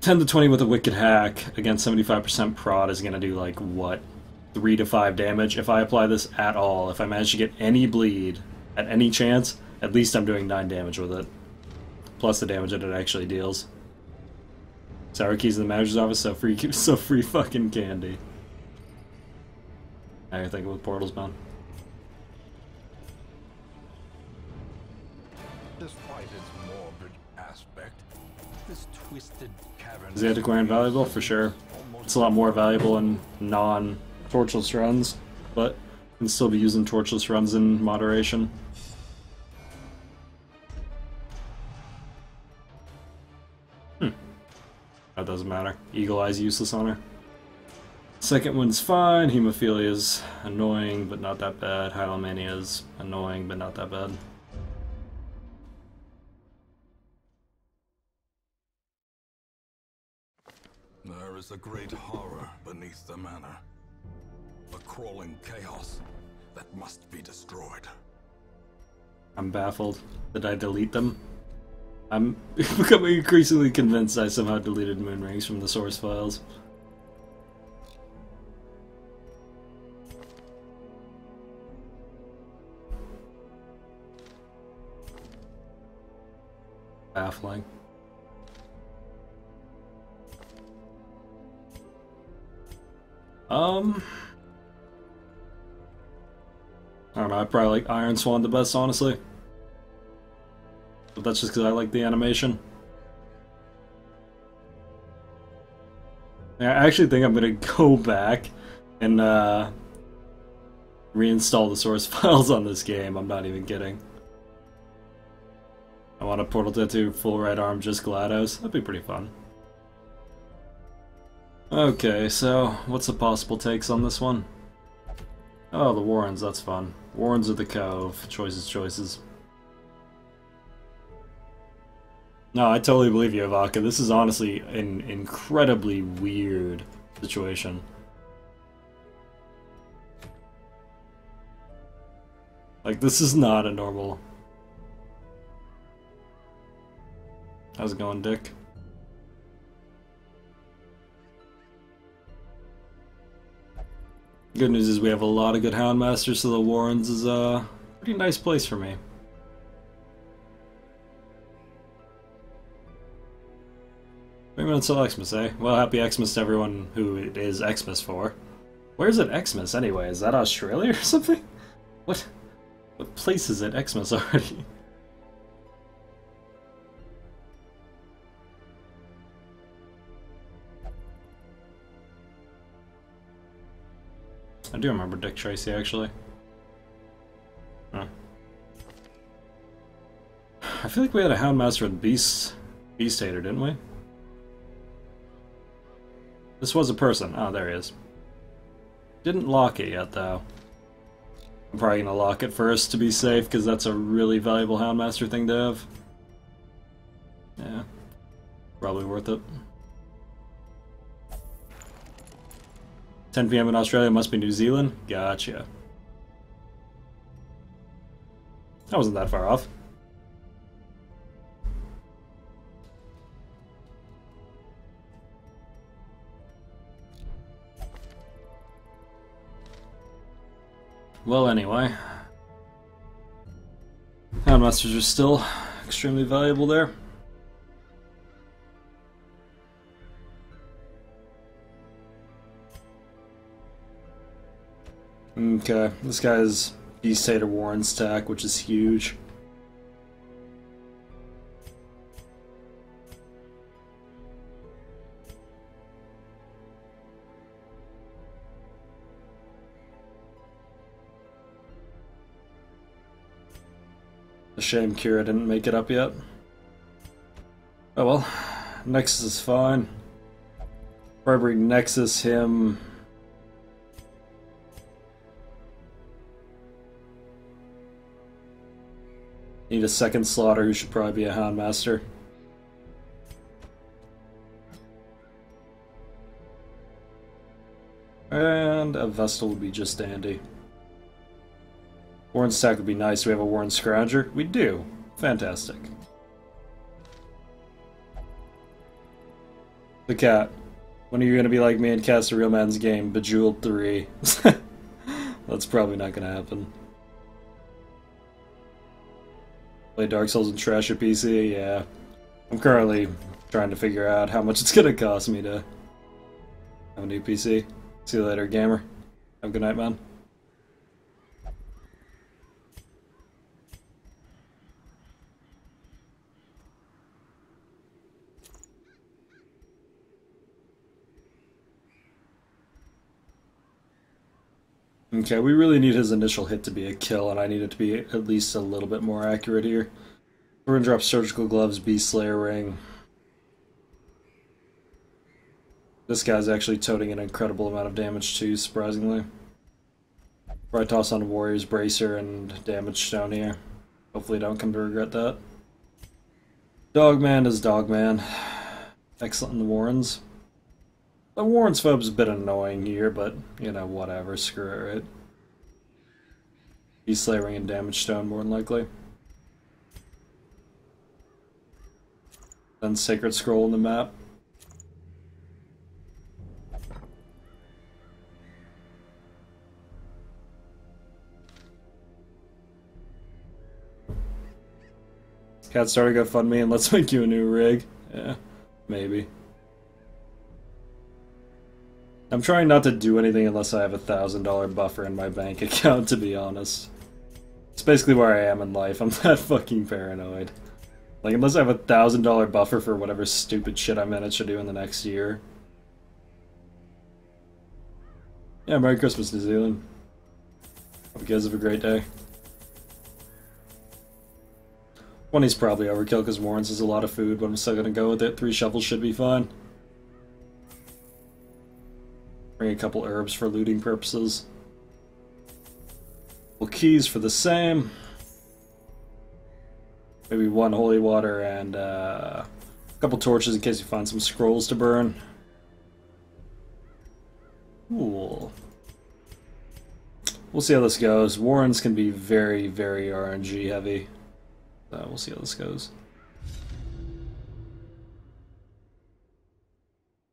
10 to 20 with a Wicked Hack against 75% prod is going to do, like, what? 3 to 5 damage if I apply this at all. If I manage to get any bleed at any chance, at least I'm doing 9 damage with it. Plus the damage that it actually deals. Sour keys in the manager's office, so free fucking candy. How you thinking with portals, man? Despite its morbid aspect, this twisted cavern Is the antiquarian valuable? For sure. It's a lot more valuable in non-torchless runs, but can still be using torchless runs in moderation. That doesn't matter. Eagle Eye's useless on her. Second one's fine. Hemophilia's annoying, but not that bad. Hylomania's annoying, but not that bad. There is a great horror beneath the manor. A crawling chaos that must be destroyed. I'm baffled. Did I delete them? I'm becoming increasingly convinced I somehow deleted moon rings from the source files. Baffling. I don't know, I probably like Iron Swan the best, honestly. But that's just because I like the animation. I actually think I'm gonna go back and reinstall the source files on this game. I'm not even kidding. I want a Portal Tattoo, full right arm, just GLaDOS. That'd be pretty fun. Okay, so what's the possible takes on this one? Oh, the Warrens, that's fun. Warrens of the Cove. Choices. No, I totally believe you, Avaka. This is honestly an incredibly weird situation. Like, this is not a normal... How's it going, Dick? Good news is we have a lot of good Houndmasters, so the Warrens is a pretty nice place for me. Bring on until Xmas, eh? Well, happy Xmas to everyone who it is Xmas for. Where's it Xmas anyway? Is that Australia or something? What place is it Xmas already? I do remember Dick Tracy, actually. Huh. I feel like we had a Houndmaster with Beast Hater, didn't we? This was a person. Oh, there he is. Didn't lock it yet, though. I'm probably gonna lock it first to be safe, because that's a really valuable Houndmaster thing to have. Yeah. Probably worth it. 10 PM in Australia, must be New Zealand? Gotcha. That wasn't that far off. Well, anyway. Houndmasters are still extremely valuable there. Okay, this guy's Beast Hater Warren stack, which is huge. A shame Kira didn't make it up yet. Oh well, Nexus is fine. Probably Nexus him. Need a second Slaughter who should probably be a Houndmaster. And a Vestal would be just dandy. Warren stack would be nice. Do we have a Warren Scrounger? We do. Fantastic. The cat. When are you gonna be like me and cast a real man's game, Bejeweled 3? That's probably not gonna happen. Play Dark Souls and trash your PC? Yeah. I'm currently trying to figure out how much it's gonna cost me to have a new PC. See you later, gamer. Have a good night, man. Okay, we really need his initial hit to be a kill, and I need it to be at least a little bit more accurate here. We're gonna drop Surgical Gloves, Beast Slayer Ring. This guy's actually toting an incredible amount of damage too, surprisingly. Where I toss on Warrior's Bracer and Damage Stone here. Hopefully I don't come to regret that. Dogman is Dogman. Excellent in the Warrens. The Warrens phobe's a bit annoying here, but, you know, whatever, screw it, right? Beast Slayer Ring and Damage Stone, more than likely. Then Sacred Scroll in the map. Cat started GoFundMe and let's make you a new rig. Yeah, maybe. I'm trying not to do anything unless I have a $1,000 buffer in my bank account, to be honest. It's basically where I am in life. I'm that fucking paranoid. Like, unless I have a $1,000 buffer for whatever stupid shit I manage to do in the next year. Yeah, Merry Christmas, New Zealand. Hope you guys have a great day. 20's probably overkill because Warrens is a lot of food, but I'm still gonna go with it. 3 shovels should be fine. Bring a couple herbs for looting purposes. Well, keys for the same. Maybe 1 holy water and a couple torches in case you find some scrolls to burn. Cool. We'll see how this goes. Warrens can be very, very RNG heavy. We'll see how this goes.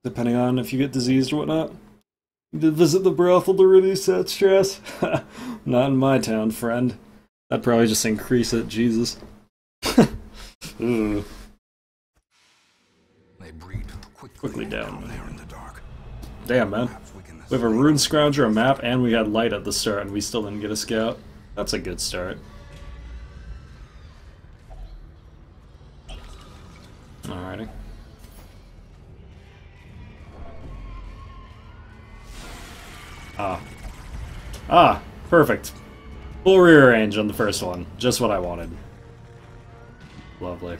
Depending on if you get diseased or whatnot. You did visit the brothel to reduce that stress? Not in my town, friend. That'd probably just increase it, Jesus. Ooh. They breed Quickly down. there in the dark. Damn, man. We have a Rune Scrounger, a map, and we had light at the start, and we still didn't get a scout. That's a good start. Alrighty. Perfect. Full rear range on the first one. Just what I wanted. Lovely.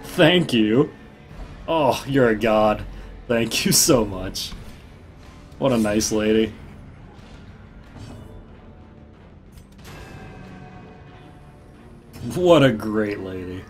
Thank you. Oh, you're a god. Thank you so much. What a nice lady. What a great lady.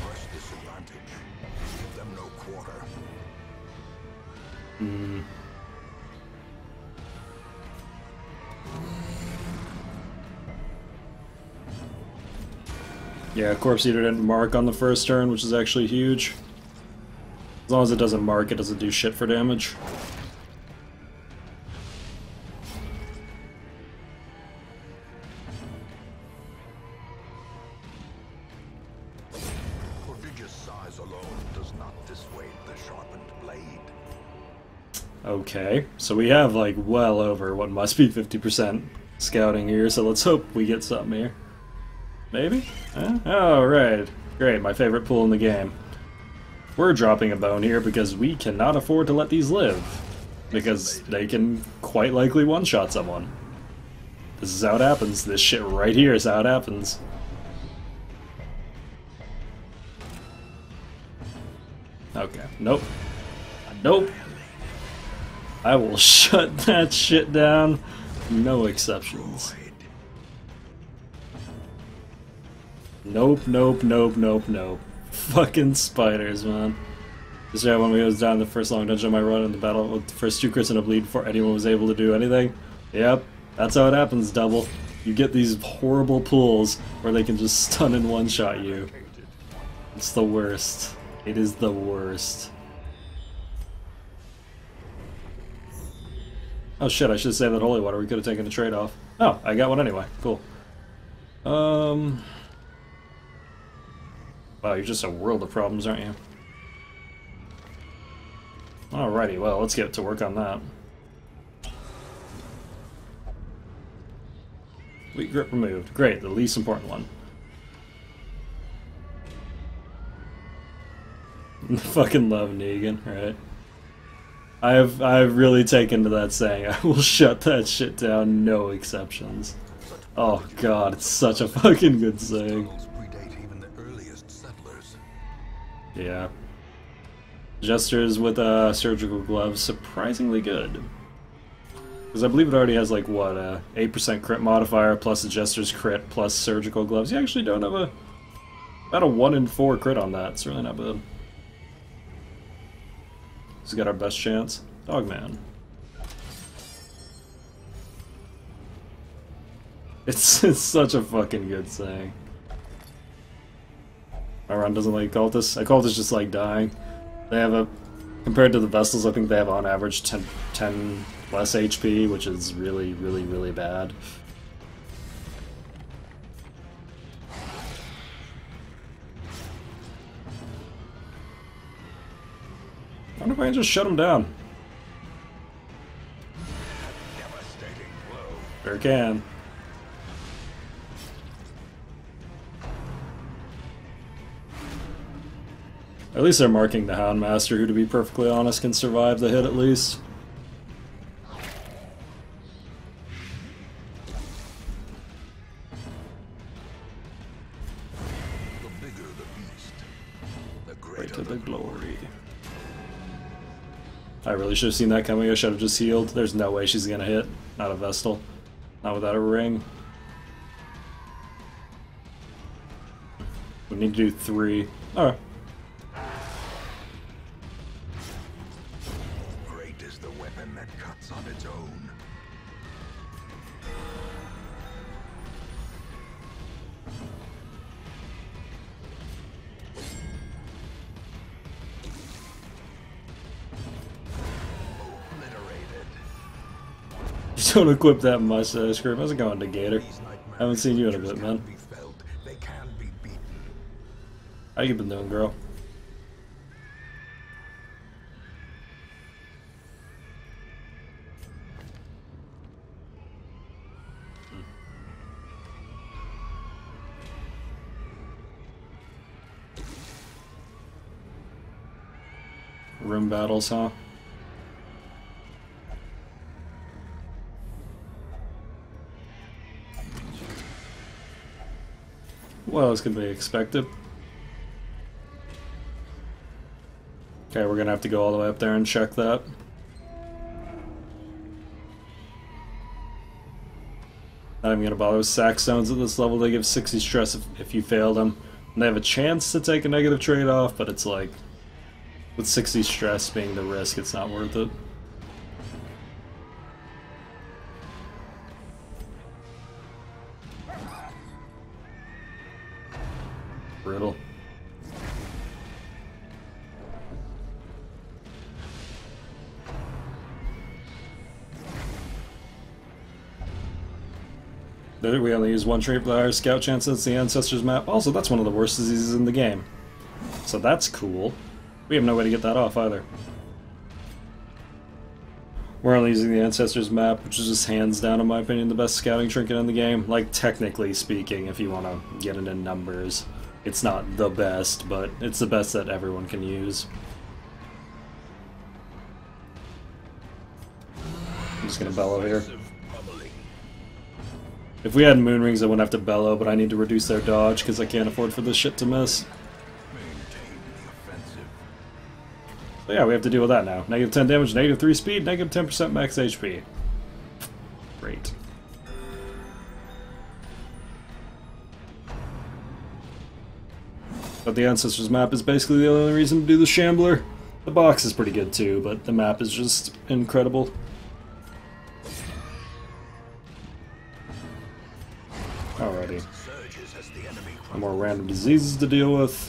Press disadvantage. Give them no quarter. Yeah, Corpse Eater didn't mark on the first turn, which is actually huge. As long as it doesn't mark, it doesn't do shit for damage. Prodigious size alone does not dissuade the sharpened blade. Okay, so we have like well over what must be 50% scouting here, so let's hope we get something here. Maybe? Oh, right. Great, my favorite pool in the game. We're dropping a bone here because we cannot afford to let these live. Because they can quite likely one-shot someone. This is how it happens. This shit right here is how it happens. Okay. Nope. Nope. I will shut that shit down. No exceptions. Nope, nope, nope, nope, nope. Fucking spiders, man. This guy when we was down the first long dungeon I run in the battle with the first 2 crits and a bleed before anyone was able to do anything. Yep, that's how it happens, Double. You get these horrible pulls where they can just stun and one-shot you. It's the worst. It is the worst. Oh shit, I should say that holy water. We could have taken a trade-off. Oh, I got one anyway. Cool. Wow, you're just a world of problems, aren't you? Alrighty, well, let's get to work on that. Weak grip removed. Great, the least important one. Fucking love Negan, right? I've really taken to that saying. I will shut that shit down, no exceptions. Oh god, it's such a fucking good saying. Yeah. Gestures with surgical gloves, surprisingly good. Because I believe it already has like, what, 8% crit modifier plus the Jester's crit plus surgical gloves. You actually don't have about a 1 in 4 crit on that. It's really not bad. He's got our best chance. Dogman. It's such a fucking good saying. My run doesn't like cultists. Cultists just like dying. They have compared to the Vestals, I think they have on average 10 less HP, which is really, really, really bad. I wonder if I can just shut him down. Sure can. At least they're marking the Houndmaster, who, to be perfectly honest, can survive the hit at least. The bigger the beast, the greater the glory. I really should have seen that coming. I should have just healed. There's no way she's gonna hit. Not a Vestal. Not without a ring. We need to do 3. Alright. Great is the weapon that cuts on its own. Don't equip that mustache, Grim. How's it going, Negator? I haven't seen you in a bit, man. How you been doing, girl? Room battles, huh? What else could be expected? Okay, we're gonna have to go all the way up there and check that. Not even gonna bother with sack stones at this level. They give 60 stress if you fail them. And they have a chance to take a negative trade-off, but it's like, with 60 stress being the risk, it's not worth it. Brutal. We only use 1 trait for the higher scout chance since the Ancestors map. Also, that's one of the worst diseases in the game. So that's cool. We have no way to get that off either. We're only using the Ancestors map, which is just hands down, in my opinion, the best scouting trinket in the game. Like, technically speaking, if you want to get into numbers. It's not the best, but it's the best that everyone can use. I'm just gonna bellow here. If we had moon rings, I wouldn't have to bellow, but I need to reduce their dodge because I can't afford for this shit to miss. So yeah, we have to deal with that now. Negative 10 damage, negative 3 speed, negative 10% max HP. Great. But the Ancestors map is basically the only reason to do the Shambler. The box is pretty good too, but the map is just incredible. Alrighty. More random diseases to deal with.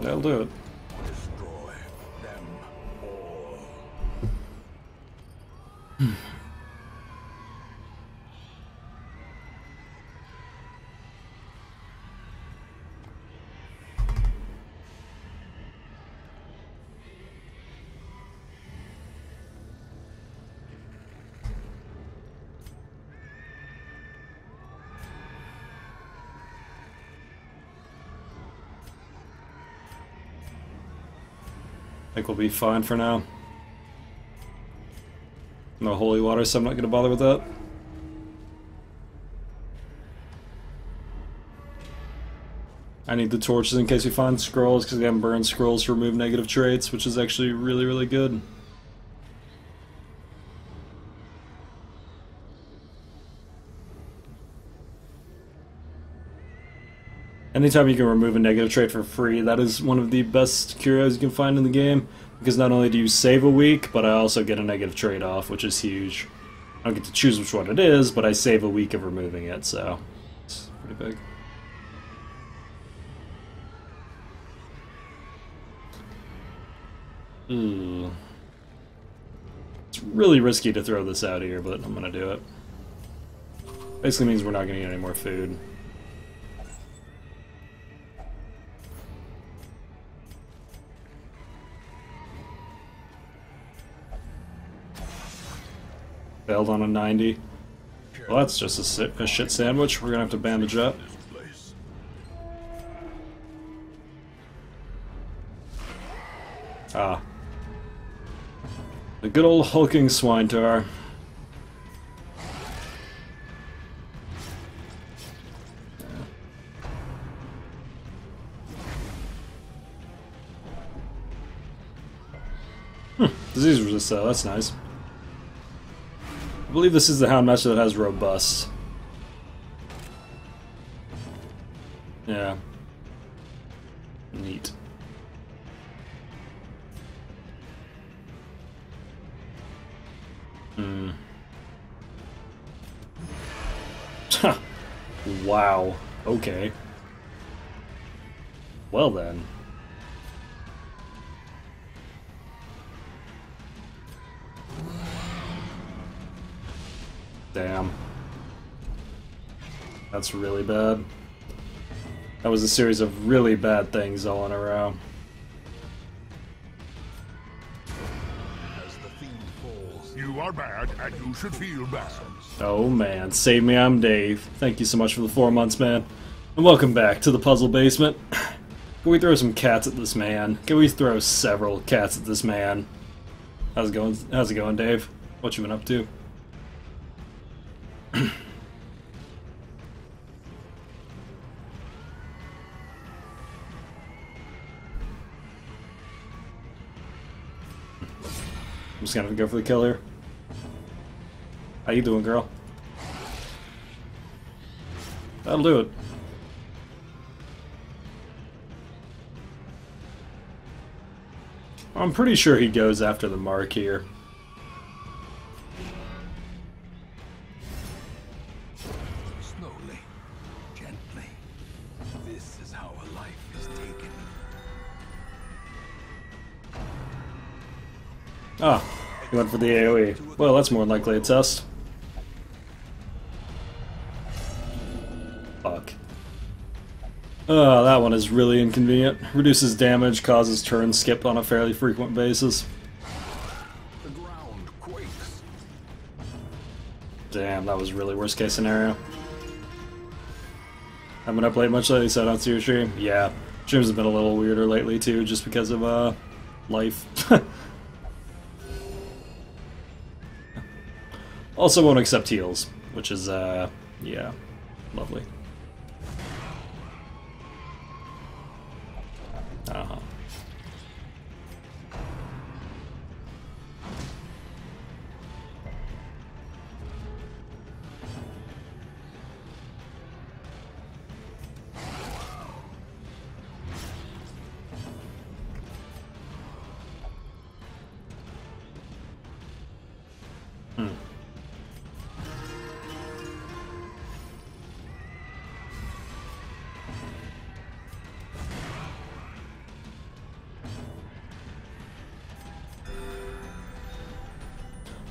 That'll do it. Destroy them all. I think we'll be fine for now. No holy water, so I'm not going to bother with that. I need the torches in case we find scrolls, because we haven't burned scrolls to remove negative traits, which is actually really, really good. Anytime you can remove a negative trait for free, that is one of the best curios you can find in the game, because not only do you save a week, but I also get a negative trait off, which is huge. I don't get to choose which one it is, but I save a week of removing it, so it's pretty big. Ooh. It's really risky to throw this out here, but I'm gonna do it. Basically means we're not gonna get any more food. Failed on a 90. Well, that's just a shit sandwich. We're gonna have to bandage up. Ah. The good old hulking Swinetour. Disease resist though, that's nice. I believe this is the Houndmaster that has Robust. Yeah. Neat. Hmm. Wow. Okay. Well then. Damn. That's really bad. That was a series of really bad things all in a row. As the fiend falls, You are bad, and you should feel bad. Oh man, save me, I'm Dave. Thank you so much for the 4 months, man. And welcome back to the Puzzle Basement. Can we throw some cats at this man? Can we throw several cats at this man? How's it going? How's it going, Dave? What you been up to? I'm just gonna go for the kill here. How you doing, girl? That'll do it. I'm pretty sure he goes after the mark here. slowly, gently. This is how a life is taken. Ah, he went for the AoE. Well, that's more than likely a test. Fuck. That one is really inconvenient. Reduces damage, causes turn skip on a fairly frequent basis. The ground quakes. Damn, that was really worst case scenario. Haven't I played much lately, so I don't see your stream? Yeah. Streams have been a little weirder lately too, just because of life. Also won't accept heals, which is yeah, lovely. Uh-huh.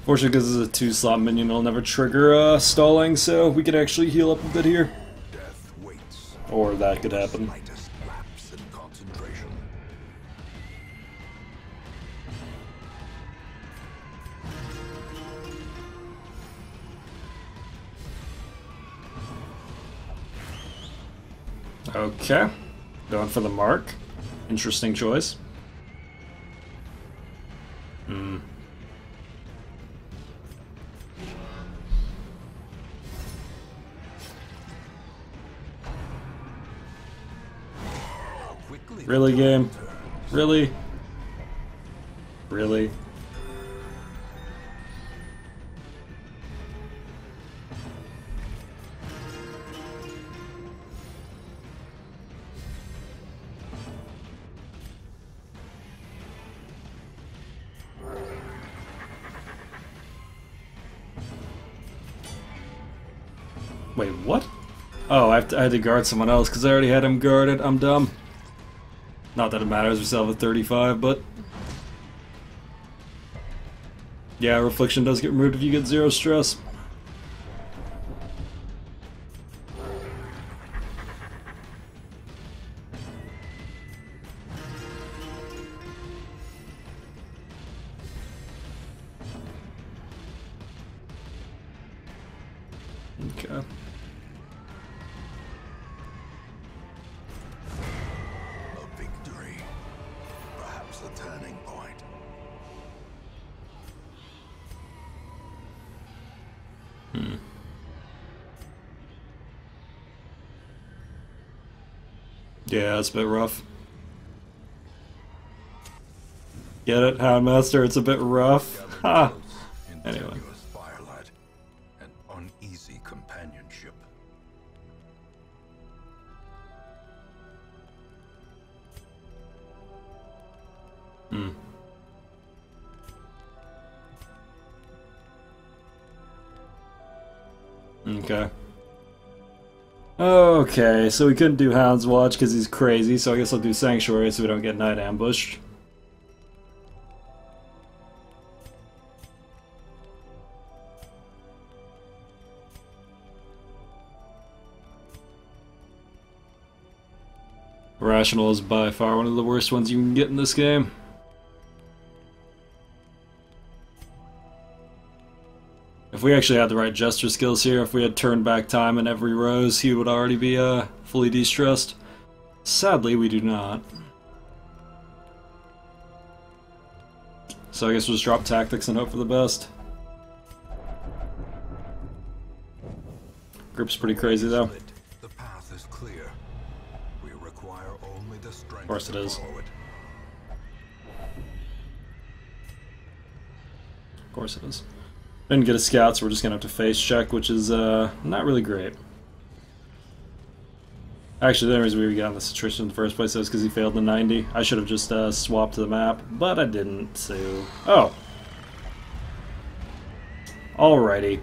Fortunately, because it's a 2-slot minion, it'll never trigger stalling, so we could actually heal up a bit here. Death waits. Or that could happen. Slightest lapse in concentration. Okay. Going for the mark. Interesting choice. Hmm. Really, game? Really? Really? Wait, what? Oh, I had to guard someone else because I already had him guarded. I'm dumb. Not that it matters, we still have a 35, but... yeah, Reflection does get removed if you get 0 stress. Okay. A victory. Perhaps a turning point. Yeah, it's a bit rough. Get it, Houndmaster? It's a bit rough. Ha! Anyway. Tenuous firelight and uneasy companionship. Hmm. Okay. Okay, so we couldn't do Hound's Watch because he's crazy, so I guess I'll do Sanctuary so we don't get night ambushed. Rational is by far one of the worst ones you can get in this game. If we actually had the right Jester skills here, if we had turned back time in every rose, he would already be fully de-stressed. Sadly, we do not. So I guess we'll just drop tactics and hope for the best. Group's pretty crazy though. The path is clear. We require only the strength. Of course it is. Of course it is. Didn't get a scout, so we're just gonna have to face check, which is not really great. Actually, the only reason we got in this situation in the first place is because he failed the 90. I should have just swapped the map, but I didn't, so... oh! Alrighty.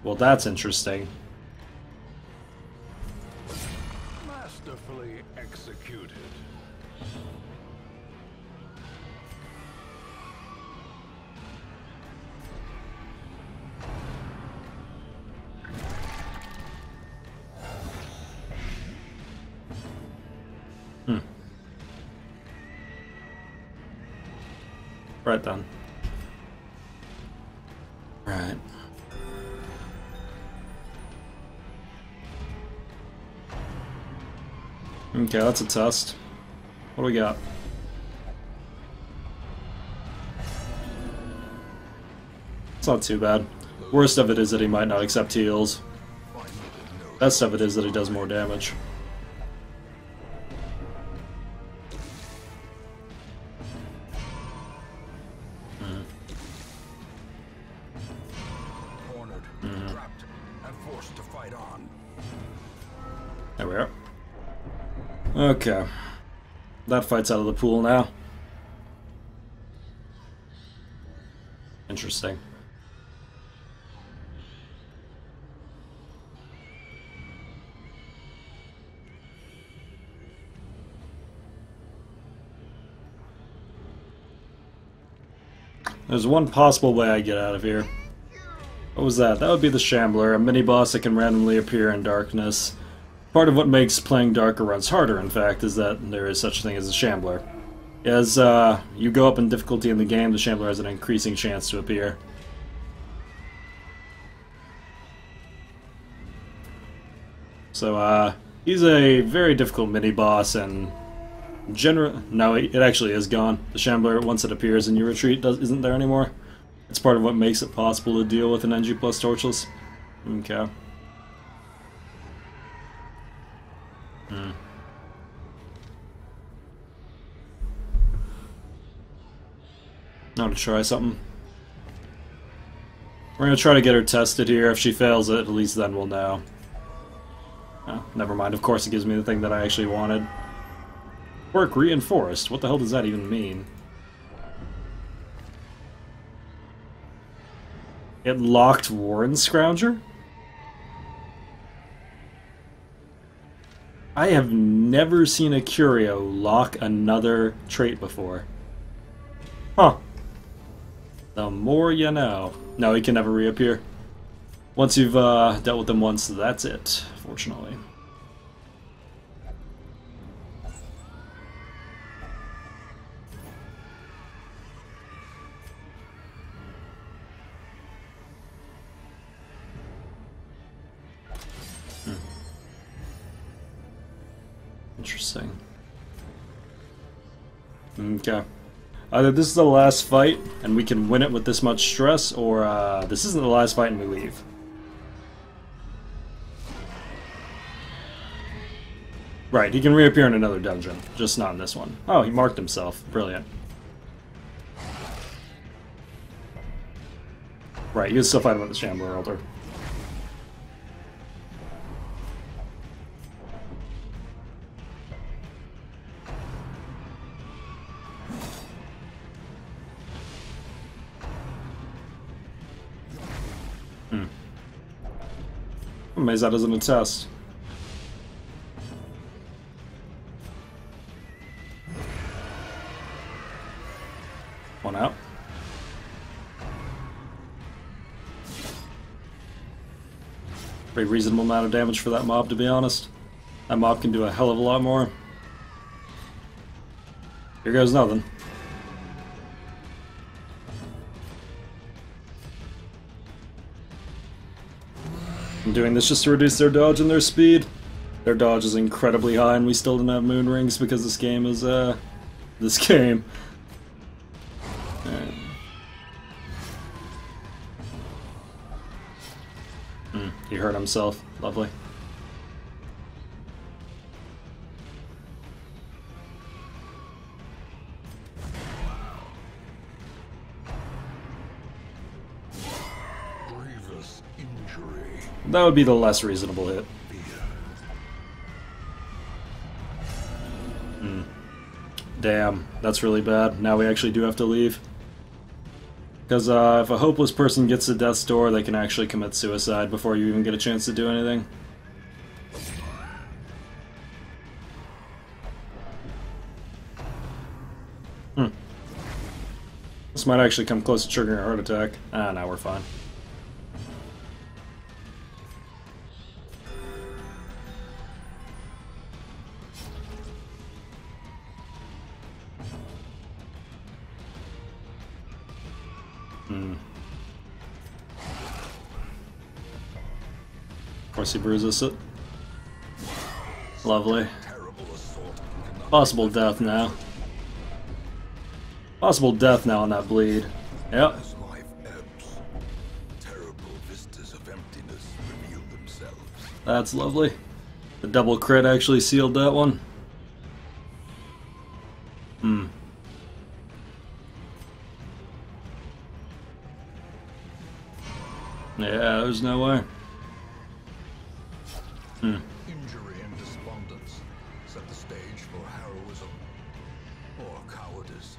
Well, that's interesting. Masterfully executed. Right then. Right. Okay, that's a test. What do we got? It's not too bad. Worst of it is that he might not accept heals. Best of it is that he does more damage. Cornered, trapped, and forced to fight on. There we are. Okay. That fight's out of the pool now. Interesting. There's one possible way I get out of here. What was that? That would be the Shambler, a mini-boss that can randomly appear in darkness. Part of what makes playing darker runs harder, in fact, is that there is such a thing as a Shambler. As you go up in difficulty in the game, the Shambler has an increasing chance to appear. So, he's a very difficult mini-boss, and no, it actually is gone. The Shambler, once it appears in your retreat, isn't there anymore. It's part of what makes it possible to deal with an NG plus Torchless. Okay. Now to try something. We're gonna try to get her tested here. If she fails it, at least then we'll know. Oh, never mind. Of course it gives me the thing that I actually wanted. Work reinforced. What the hell does that even mean? It locked Warren Scrounger? I have never seen a Curio lock another trait before. Huh. The more you know. No, he can never reappear. Once you've dealt with him once, that's it, fortunately. Interesting. Okay. Either this is the last fight, and we can win it with this much stress, or this isn't the last fight and we leave. Right, he can reappear in another dungeon, just not in this one. Oh, he marked himself. Brilliant. Right, you can still fight him at the Shambler altar. I'm amazed that doesn't attest. One out. Pretty reasonable amount of damage for that mob, to be honest. That mob can do a hell of a lot more. Here goes nothing. I'm doing this just to reduce their dodge and their speed. Their dodge is incredibly high, and we still didn't have moon rings because this game is, this game. He hurt himself. Lovely. Grievous injury. That would be the less reasonable hit. Damn, that's really bad. Now we actually do have to leave. Because if a hopeless person gets to death's door, they can actually commit suicide before you even get a chance to do anything. This might actually come close to triggering a heart attack. Ah, now we're fine. Of course he bruises it. Lovely. Terrible Possible death now. Possible death now on that bleed. Yep. As life ebbs, terrible vistas of emptiness reveal themselves. That's lovely. The double crit actually sealed that one. Hmm. Yeah, there's no way. Hmm. Injury and despondence set the stage for heroism or cowardice.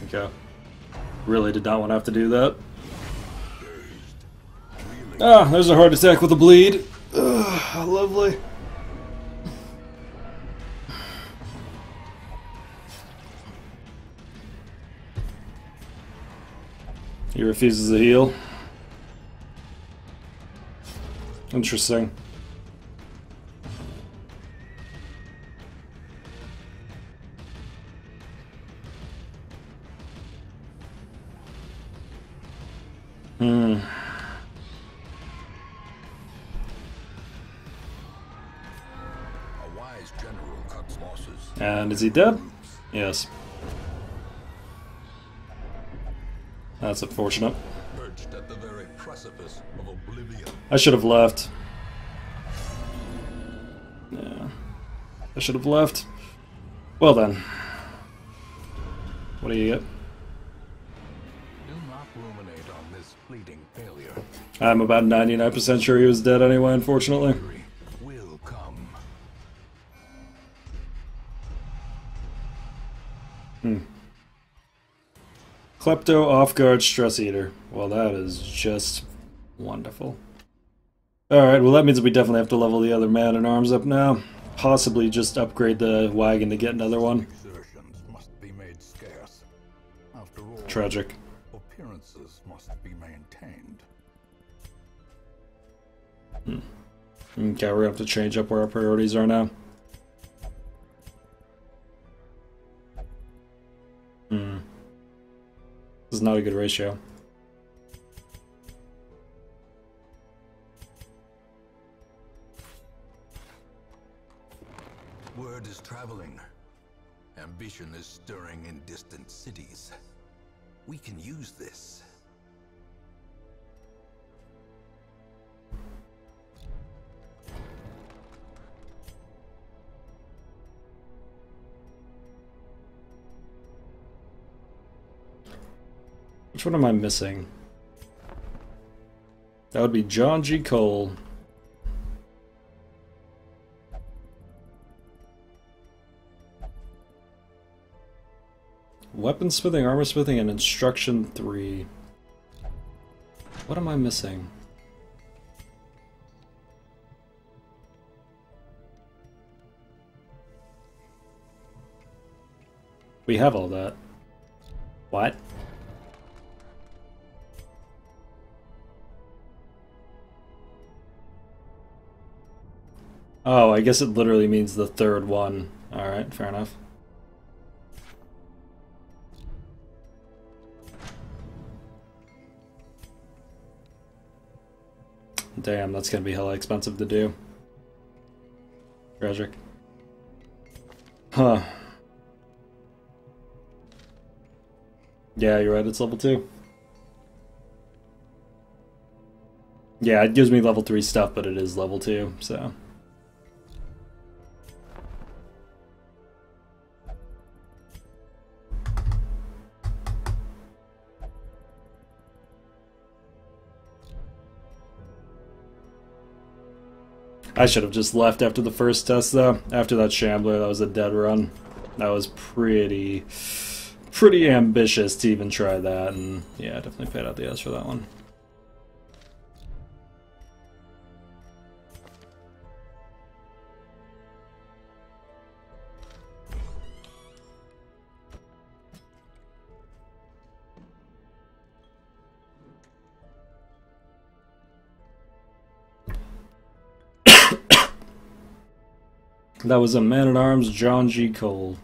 Okay. Really did not want to have to do that. Ah, there's a heart attack with a bleed. Ugh, lovely. He refuses to heal. Interesting. Hmm. A wise general cuts losses. And is he dead? Yes. That's unfortunate. Perched at the very precipice of oblivion. I should have left. Yeah. I should have left. Well then. What do you get? Do not ruminate on this fleeting failure. I'm about 99% sure he was dead anyway, unfortunately. Victory will come. Klepto off-guard stress eater. Well, that is just wonderful. Alright, well that means we definitely have to level the other man-at-arms up now. Possibly just upgrade the wagon to get another one. Exertions must be made scarce. After all, Tragic. appearances must be maintained. Okay, we're gonna have to change up where our priorities are now. This is not a good ratio. Word is traveling. Ambition is stirring in distant cities. We can use this. Which one am I missing? That would be John G. Cole. Weaponsmithing, armorsmithing, and instruction 3. What am I missing? We have all that. What? Oh, I guess it literally means the third one. Alright, fair enough. Damn, that's gonna be hella expensive to do. Tragic. Huh. Yeah, you're right, it's level 2. Yeah, it gives me level 3 stuff, but it is level 2, so... I should have just left after the first test, though. After that Shambler, that was a dead run. That was pretty ambitious to even try that, and yeah, definitely paid out the ass for that one. That was a man-at-arms, John G. Cole.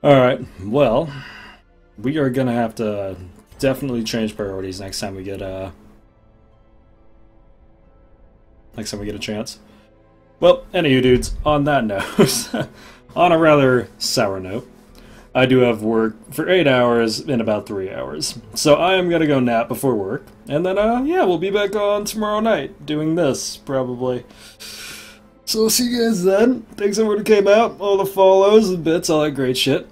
Alright, well, we are gonna have to definitely change priorities next time we get a chance. Well, anywho dudes, on that note, on a rather sour note, I do have work for 8 hours in about 3 hours. So I am gonna go nap before work, and then yeah, we'll be back on tomorrow night doing this, probably. So I'll see you guys then. Thanks everyone who came out, all the follows, the bits, all that great shit.